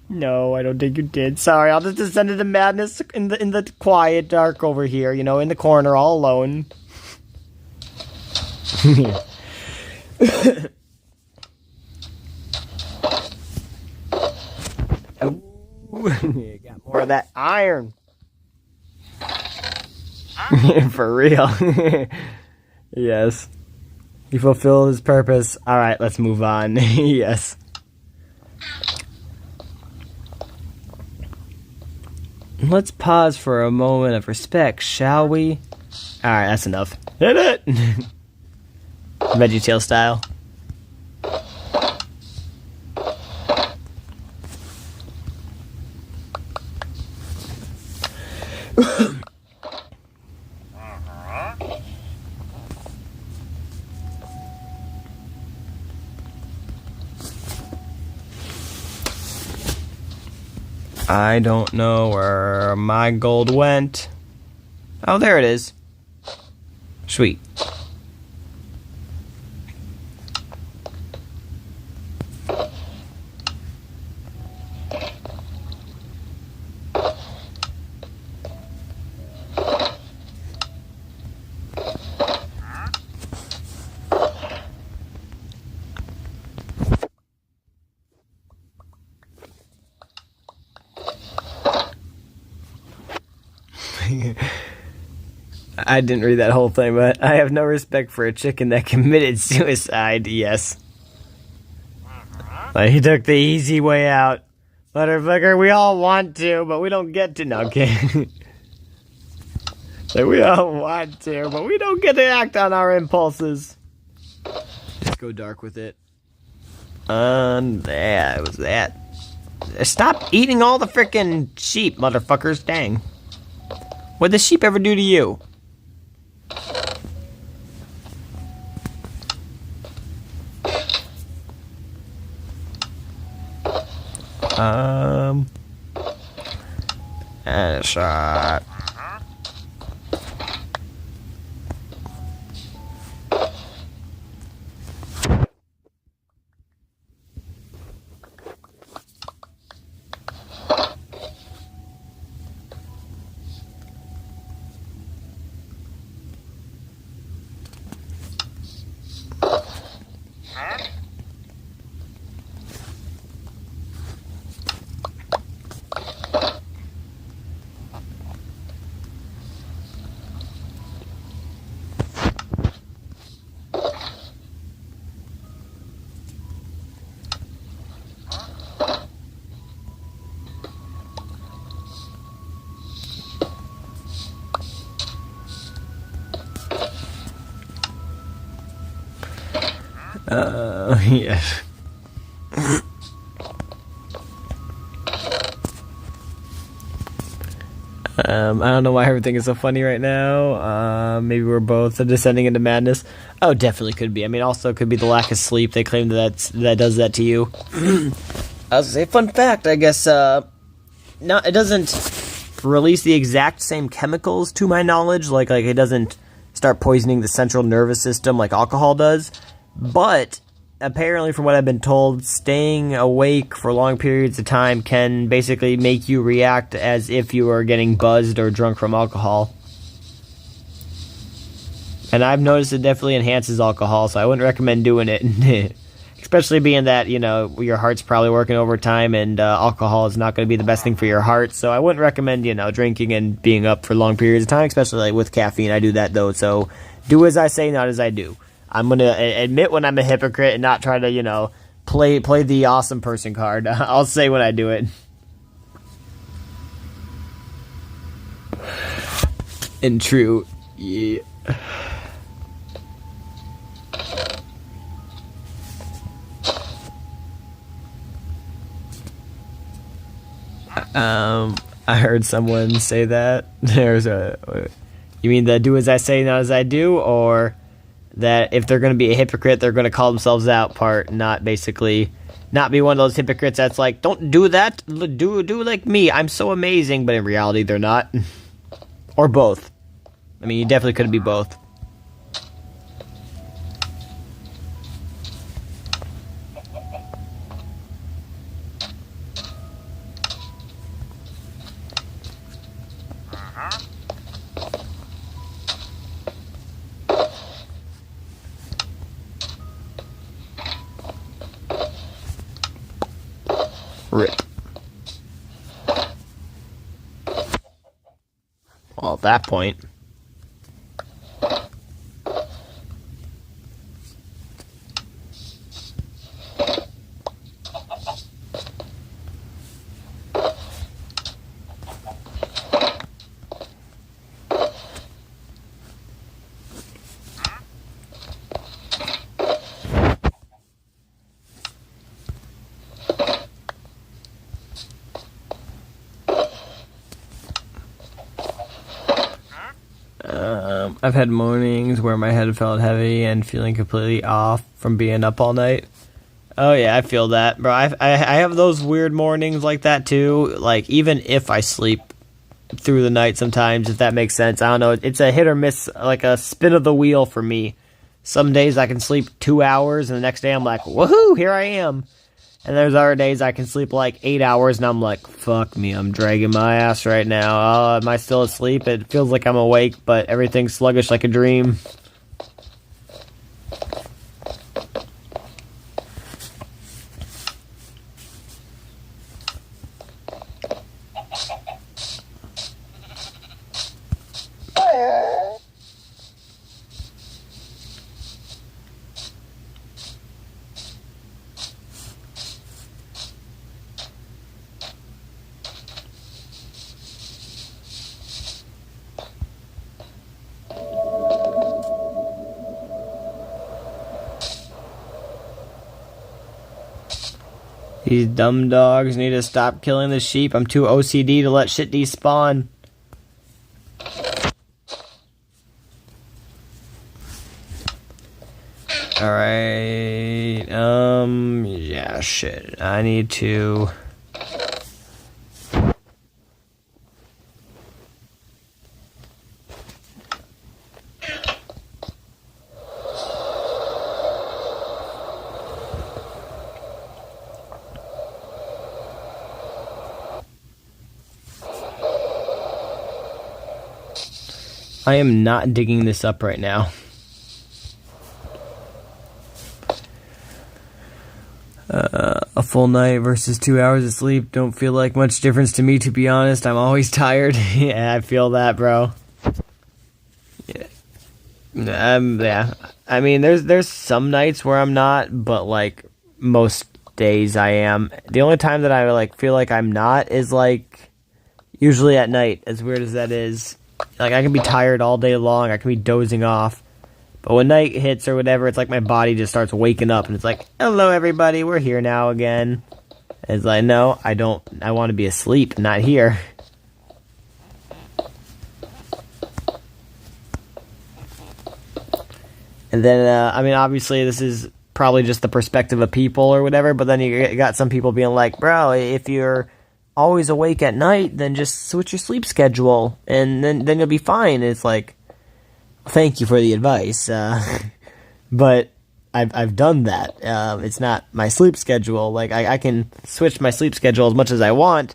No, I don't think you did. Sorry, I'll just descend into madness in the quiet dark over here, in the corner, all alone. Got more of that iron. For real. Yes. He fulfilled his purpose. Alright, let's move on. Yes. Let's pause for a moment of respect, shall we? Alright, that's enough. Hit it! VeggieTale style. I don't know where my gold went. Oh, there it is. Sweet. I didn't read that whole thing, but I have no respect for a chicken that committed suicide, yes. But he took the easy way out. Motherfucker, we all want to, but we don't get to. No, okay. Like, we all want to, but we don't get to act on our impulses. Just go dark with it. There, it was that. Stop eating all the frickin' sheep, motherfuckers. Dang. What'd the sheep ever do to you? And a shot. Yes. I don't know why everything is so funny right now. Maybe we're both descending into madness. Oh, definitely could be. I mean, also could be the lack of sleep. They claim that does that to you. I was gonna say, fun fact, I guess, it doesn't release the exact same chemicals to my knowledge. Like it doesn't start poisoning the central nervous system like alcohol does. But apparently, from what I've been told, staying awake for long periods of time can basically make you react as if you were getting buzzed or drunk from alcohol. And I've noticed it definitely enhances alcohol, so I wouldn't recommend doing it. Especially being that, your heart's probably working overtime, and alcohol is not going to be the best thing for your heart. So I wouldn't recommend, drinking and being up for long periods of time, especially like with caffeine. I do that, though, so do as I say, not as I do. I'm going to admit when I'm a hypocrite and not try to, play the awesome person card. I'll say when I do it. And true, yeah. I heard someone say that. You mean the do as I say, not as I do, or that if they're going to be a hypocrite, they're going to call themselves out part, not be one of those hypocrites that's like, don't do that, do like me, I'm so amazing, but in reality they're not. Or both. I mean, you definitely could be both. Rip. Well, at that point. I've had mornings where my head felt heavy and feeling completely off from being up all night. Oh yeah, I feel that, bro. I have those weird mornings like that too. Like even if I sleep through the night sometimes, if that makes sense. I don't know. It's a hit or miss, like a spin of the wheel for me. Some days I can sleep 2 hours and the next day I'm like, woohoo, here I am. And there's other days I can sleep like 8 hours and I'm like, fuck me, I'm dragging my ass right now. Am I still asleep? It feels like I'm awake, but everything's sluggish like a dream. These dumb dogs need to stop killing the sheep. I'm too OCD to let shit despawn. Alright, yeah, shit. I need to... I am not digging this up right now. A full night versus 2 hours of sleep don't feel like much difference to me, to be honest. I'm always tired. Yeah, I feel that, bro. Yeah. Yeah. I mean, there's some nights where I'm not, but like most days I am. The only time that I like feel like I'm not is like usually at night, as weird as that is. Like, I can be tired all day long. I can be dozing off. But when night hits or whatever, it's like my body just starts waking up. And it's like, hello, everybody. We're here now again. And it's like, no, I don't. I want to be asleep, not here. And then, I mean, obviously this is probably just the perspective of people or whatever, but then you got some people being like, bro, if you're always awake at night, then just switch your sleep schedule, and then you'll be fine. It's like, thank you for the advice, but I've done that. It's not my sleep schedule. Like, I can switch my sleep schedule as much as I want.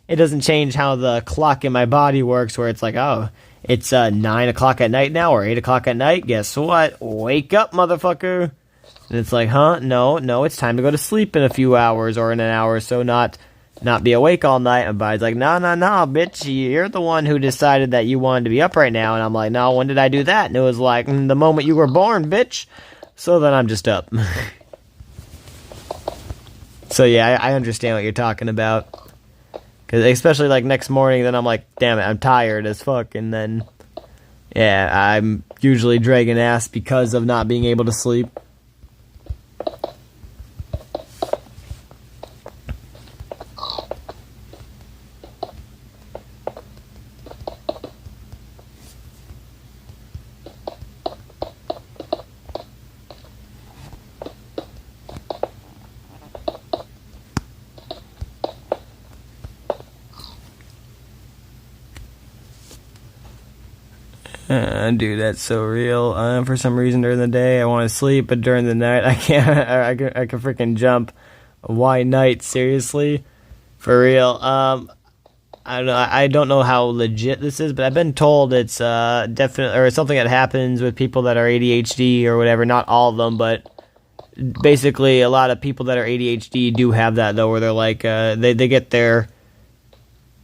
It doesn't change how the clock in my body works, where it's like, oh, it's 9 o'clock at night now, or 8 o'clock at night. Guess what? Wake up, motherfucker. And it's like, huh? No, it's time to go to sleep in a few hours, or in an hour or so, not be awake all night. And my body's like, no, bitch, you're the one who decided that you wanted to be up right now. And I'm like, no, when did I do that? And it was like, the moment you were born, bitch. So then I'm just up. So yeah, I understand what you're talking about. Because especially like next morning, then I'm like, damn it, I'm tired as fuck. And then, yeah, I'm usually dragging ass because of not being able to sleep. Dude, that's so real. For some reason during the day I want to sleep, but during the night I can't. I can freaking jump. Why night? Seriously, for real. I don't know how legit this is, but I've been told it's definitely, or something that happens with people that are ADHD or whatever. Not all of them, but basically a lot of people that are ADHD do have that though, where they're like they get their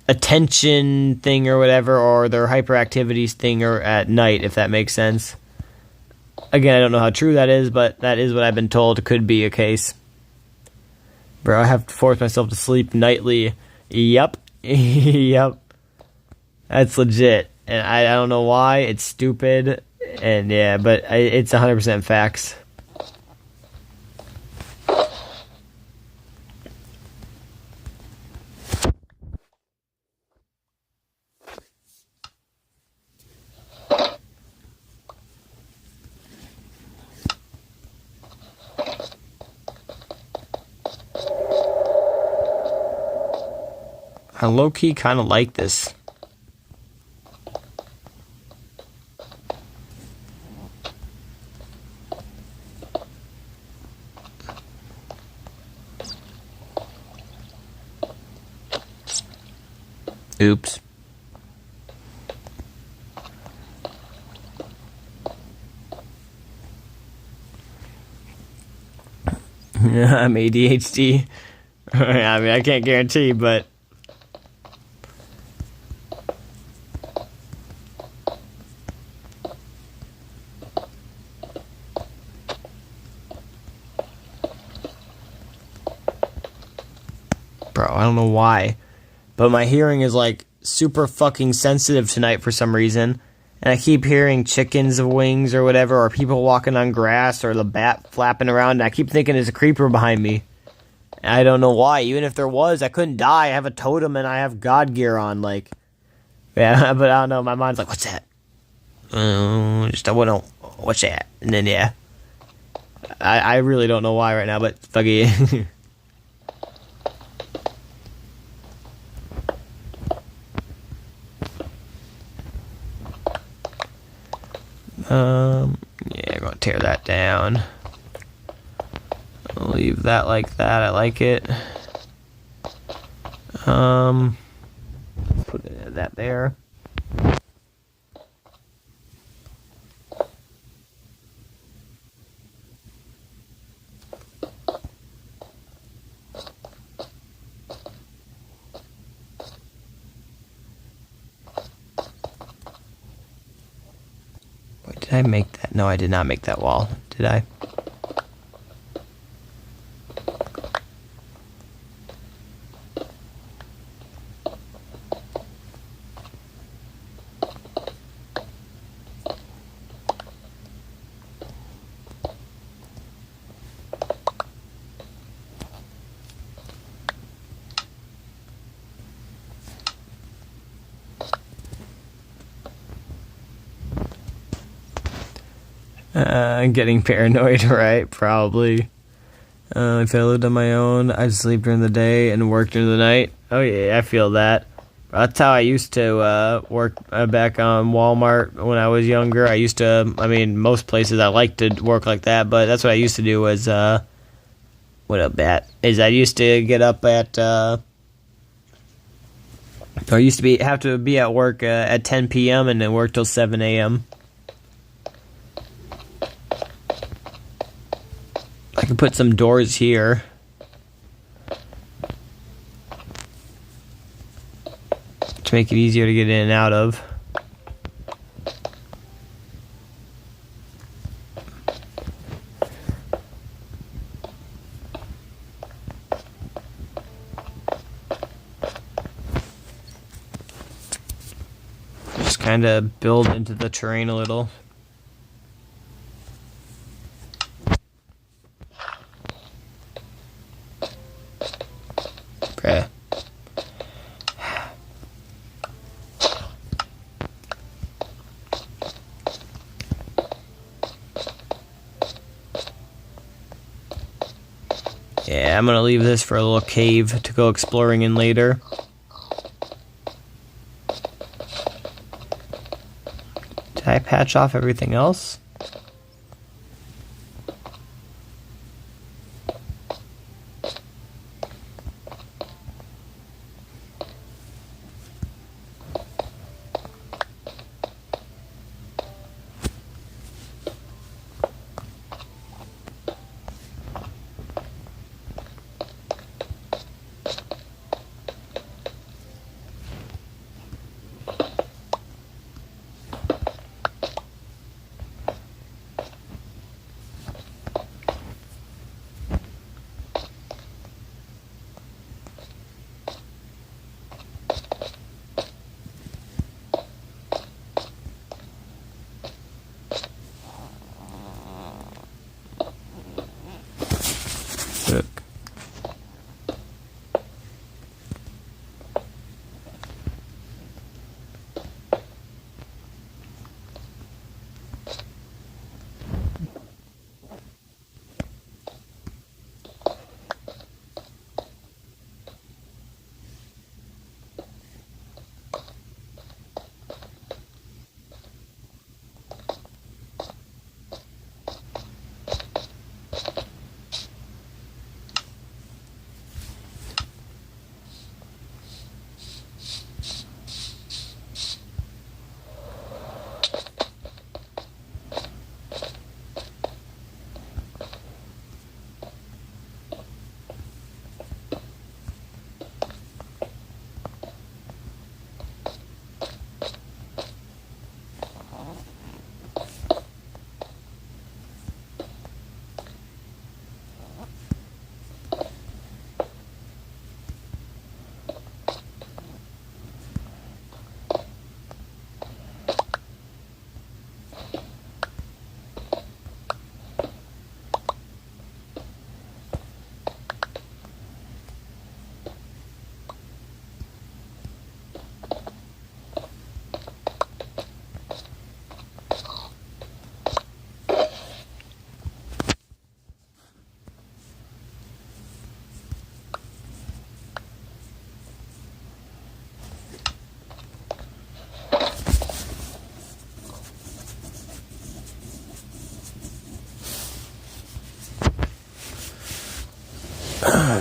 attention thing or whatever, or their hyperactivities thing, or at night, if that makes sense. Again, I don't know how true that is, but that is what I've been told could be a case. Bro, I have to force myself to sleep nightly. Yep. Yep. That's legit. And I don't know why. It's stupid. And yeah, but it's 100% facts. I low-key kind of like this. Oops. I'm ADHD. I mean, I can't guarantee, but bro, I don't know why, but my hearing is like super fucking sensitive tonight for some reason, and I keep hearing chickens' wings or whatever, or people walking on grass, or the bat flapping around, and I keep thinking there's a creeper behind me. I don't know why. Even if there was, I couldn't die. I have a totem and I have God gear on, like, yeah, but I don't know, my mind's like, what's that? Just, I want to know, what's that? And then, yeah, I really don't know why right now, but fuck it. Yeah, I'm gonna tear that down. I'll leave that like that. I like it. Put that there. Did I make that? No, I did not make that wall. Did I? Getting paranoid, right? Probably. If I lived on my own, I'd sleep during the day and work during the night. Oh yeah, I feel that. That's how I used to work back on Walmart when I was younger. Most places I like to work like that, but that's what I used to do was, what up, Bat? Is I used to get up at, I used to have to be at work at 10 p.m. and then work till 7 a.m. I can put some doors here. To make it easier to get in and out of. Just kind of build into the terrain a little. Okay. Yeah, I'm gonna leave this for a little cave to go exploring in later. Did I patch off everything else?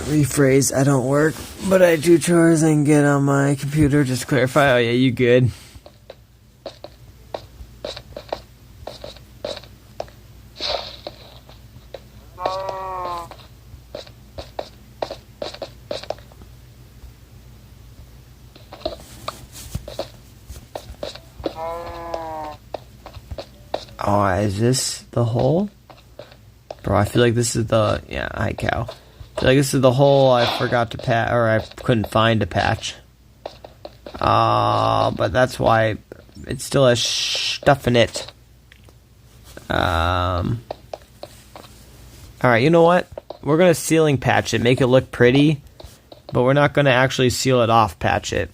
Rephrase, I don't work, but I do chores and get on my computer. Just to clarify. Oh yeah, you good. Oh, is this the hole? Bro, I feel like this is the... Yeah, hi, cow. I feel like this is the hole I forgot to patch, or I couldn't find to patch. But that's why it still has stuff in it. Alright, you know what? We're going to ceiling patch it, make it look pretty, but we're not going to actually seal it off patch it.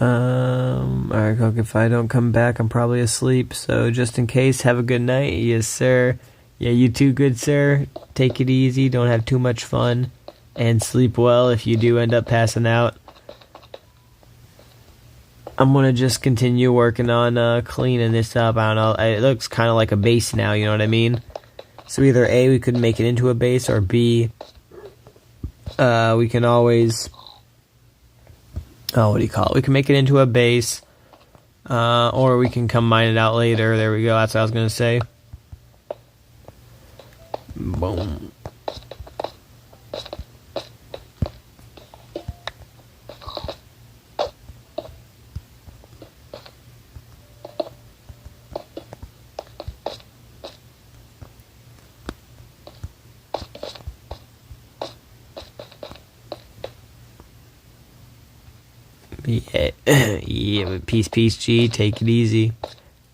Alright, Coke, if I don't come back, I'm probably asleep. So just in case, have a good night. Yes, sir. Yeah, you too, good sir. Take it easy. Don't have too much fun. And sleep well if you do end up passing out. I'm going to just continue working on cleaning this up. I don't know. It looks kind of like a base now, you know what I mean? So either A, we could make it into a base, or B, we can always... what do you call it? We can make it into a base, or we can come mine it out later. There we go. That's what I was going to say. Boom. Yeah, but peace, G. Take it easy.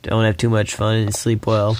Don't have too much fun and sleep well.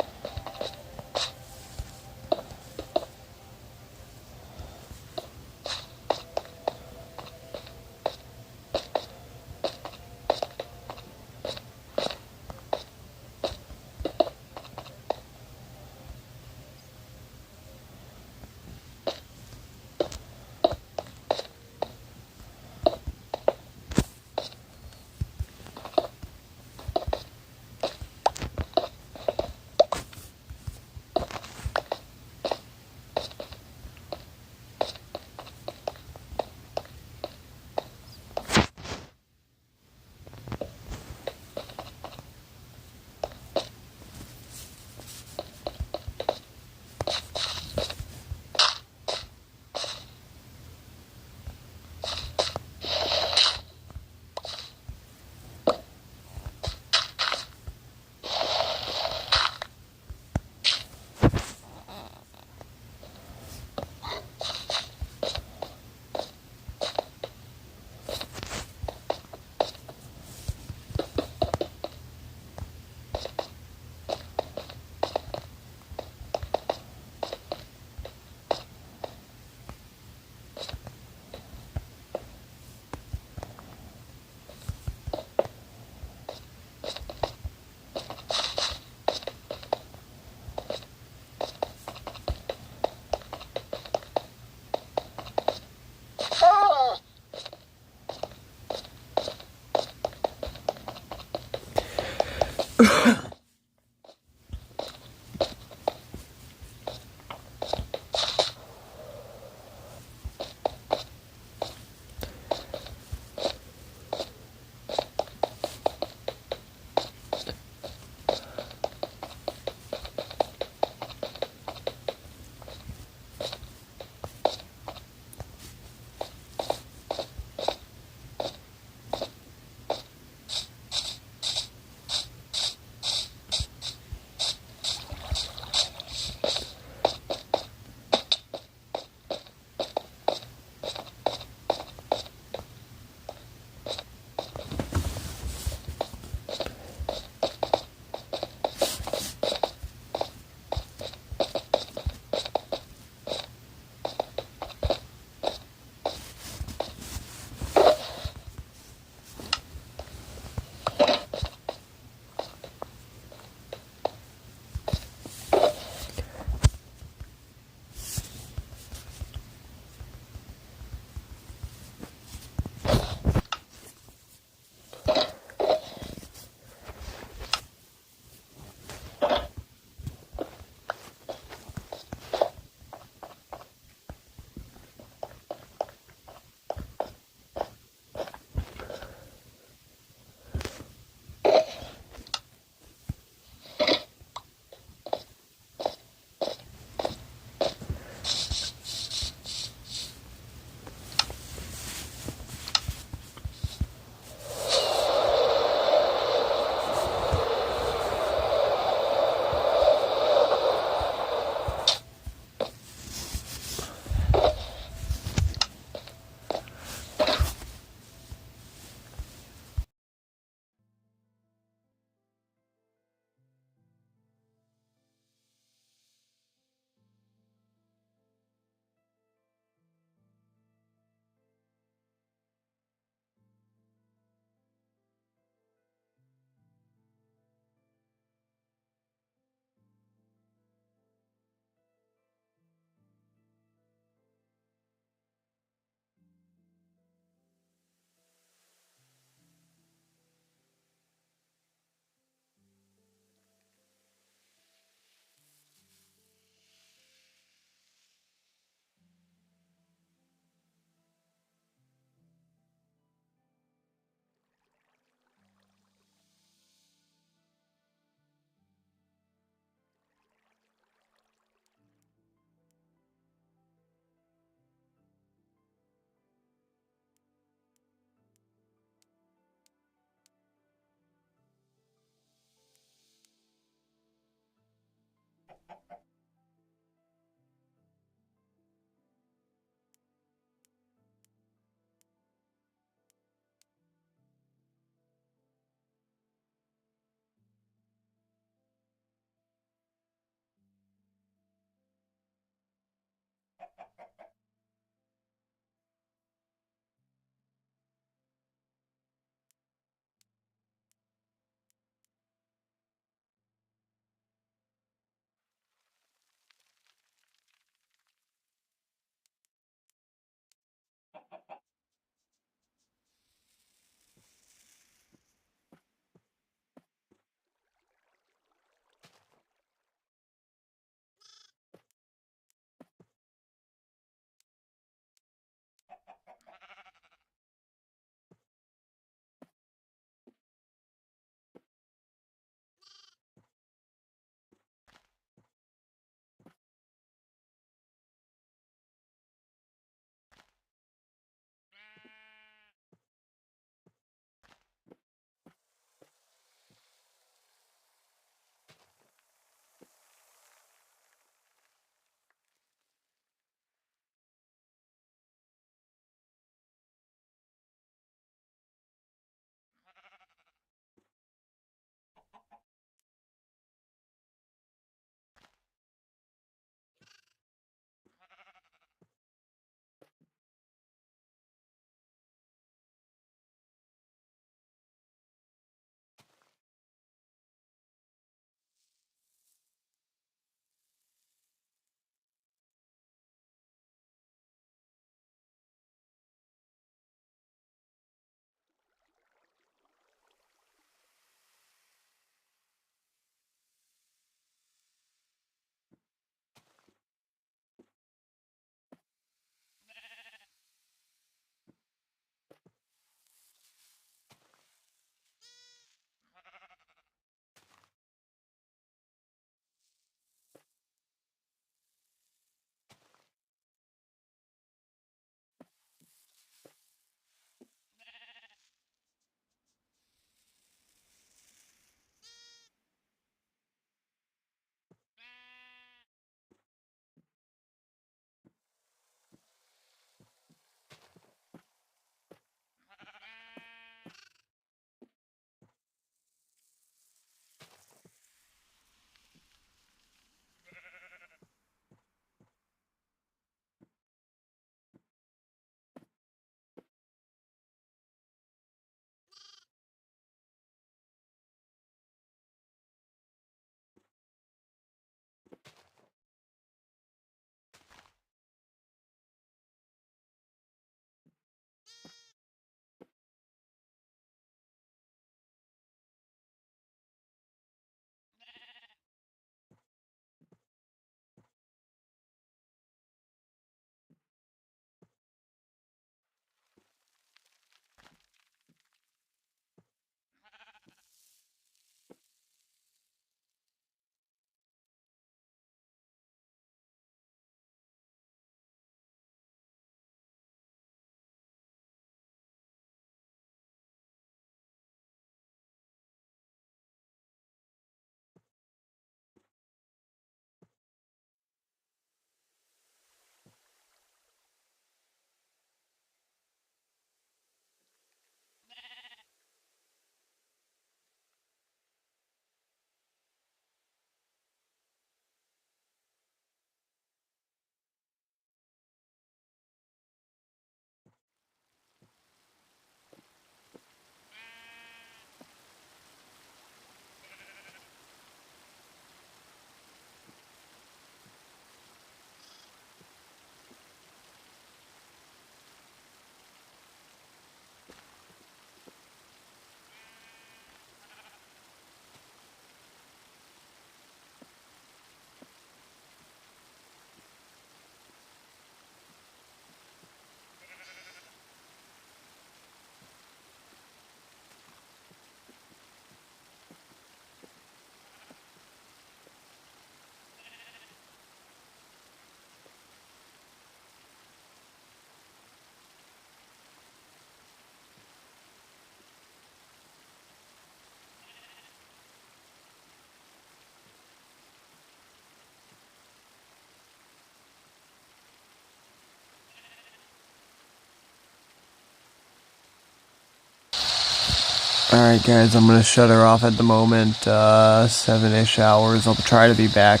Alright guys, I'm gonna shut her off at the moment, 7-ish hours. I'll try to be back,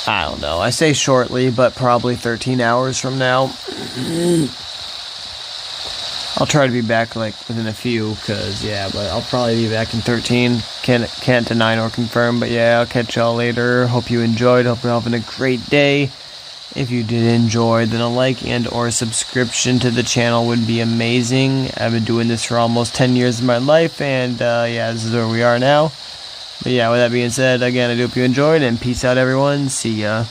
I don't know, I say shortly, but probably 13 hours from now. I'll try to be back like within a few, cause yeah, but I'll probably be back in 13. Can't deny nor confirm, but yeah, I'll catch y'all later. Hope you enjoyed, hope you're having a great day. If you did enjoy, then a like and or subscription to the channel would be amazing. I've been doing this for almost 10 years of my life, and yeah, this is where we are now. But yeah, with that being said, again, I do hope you enjoyed, and peace out everyone. See ya.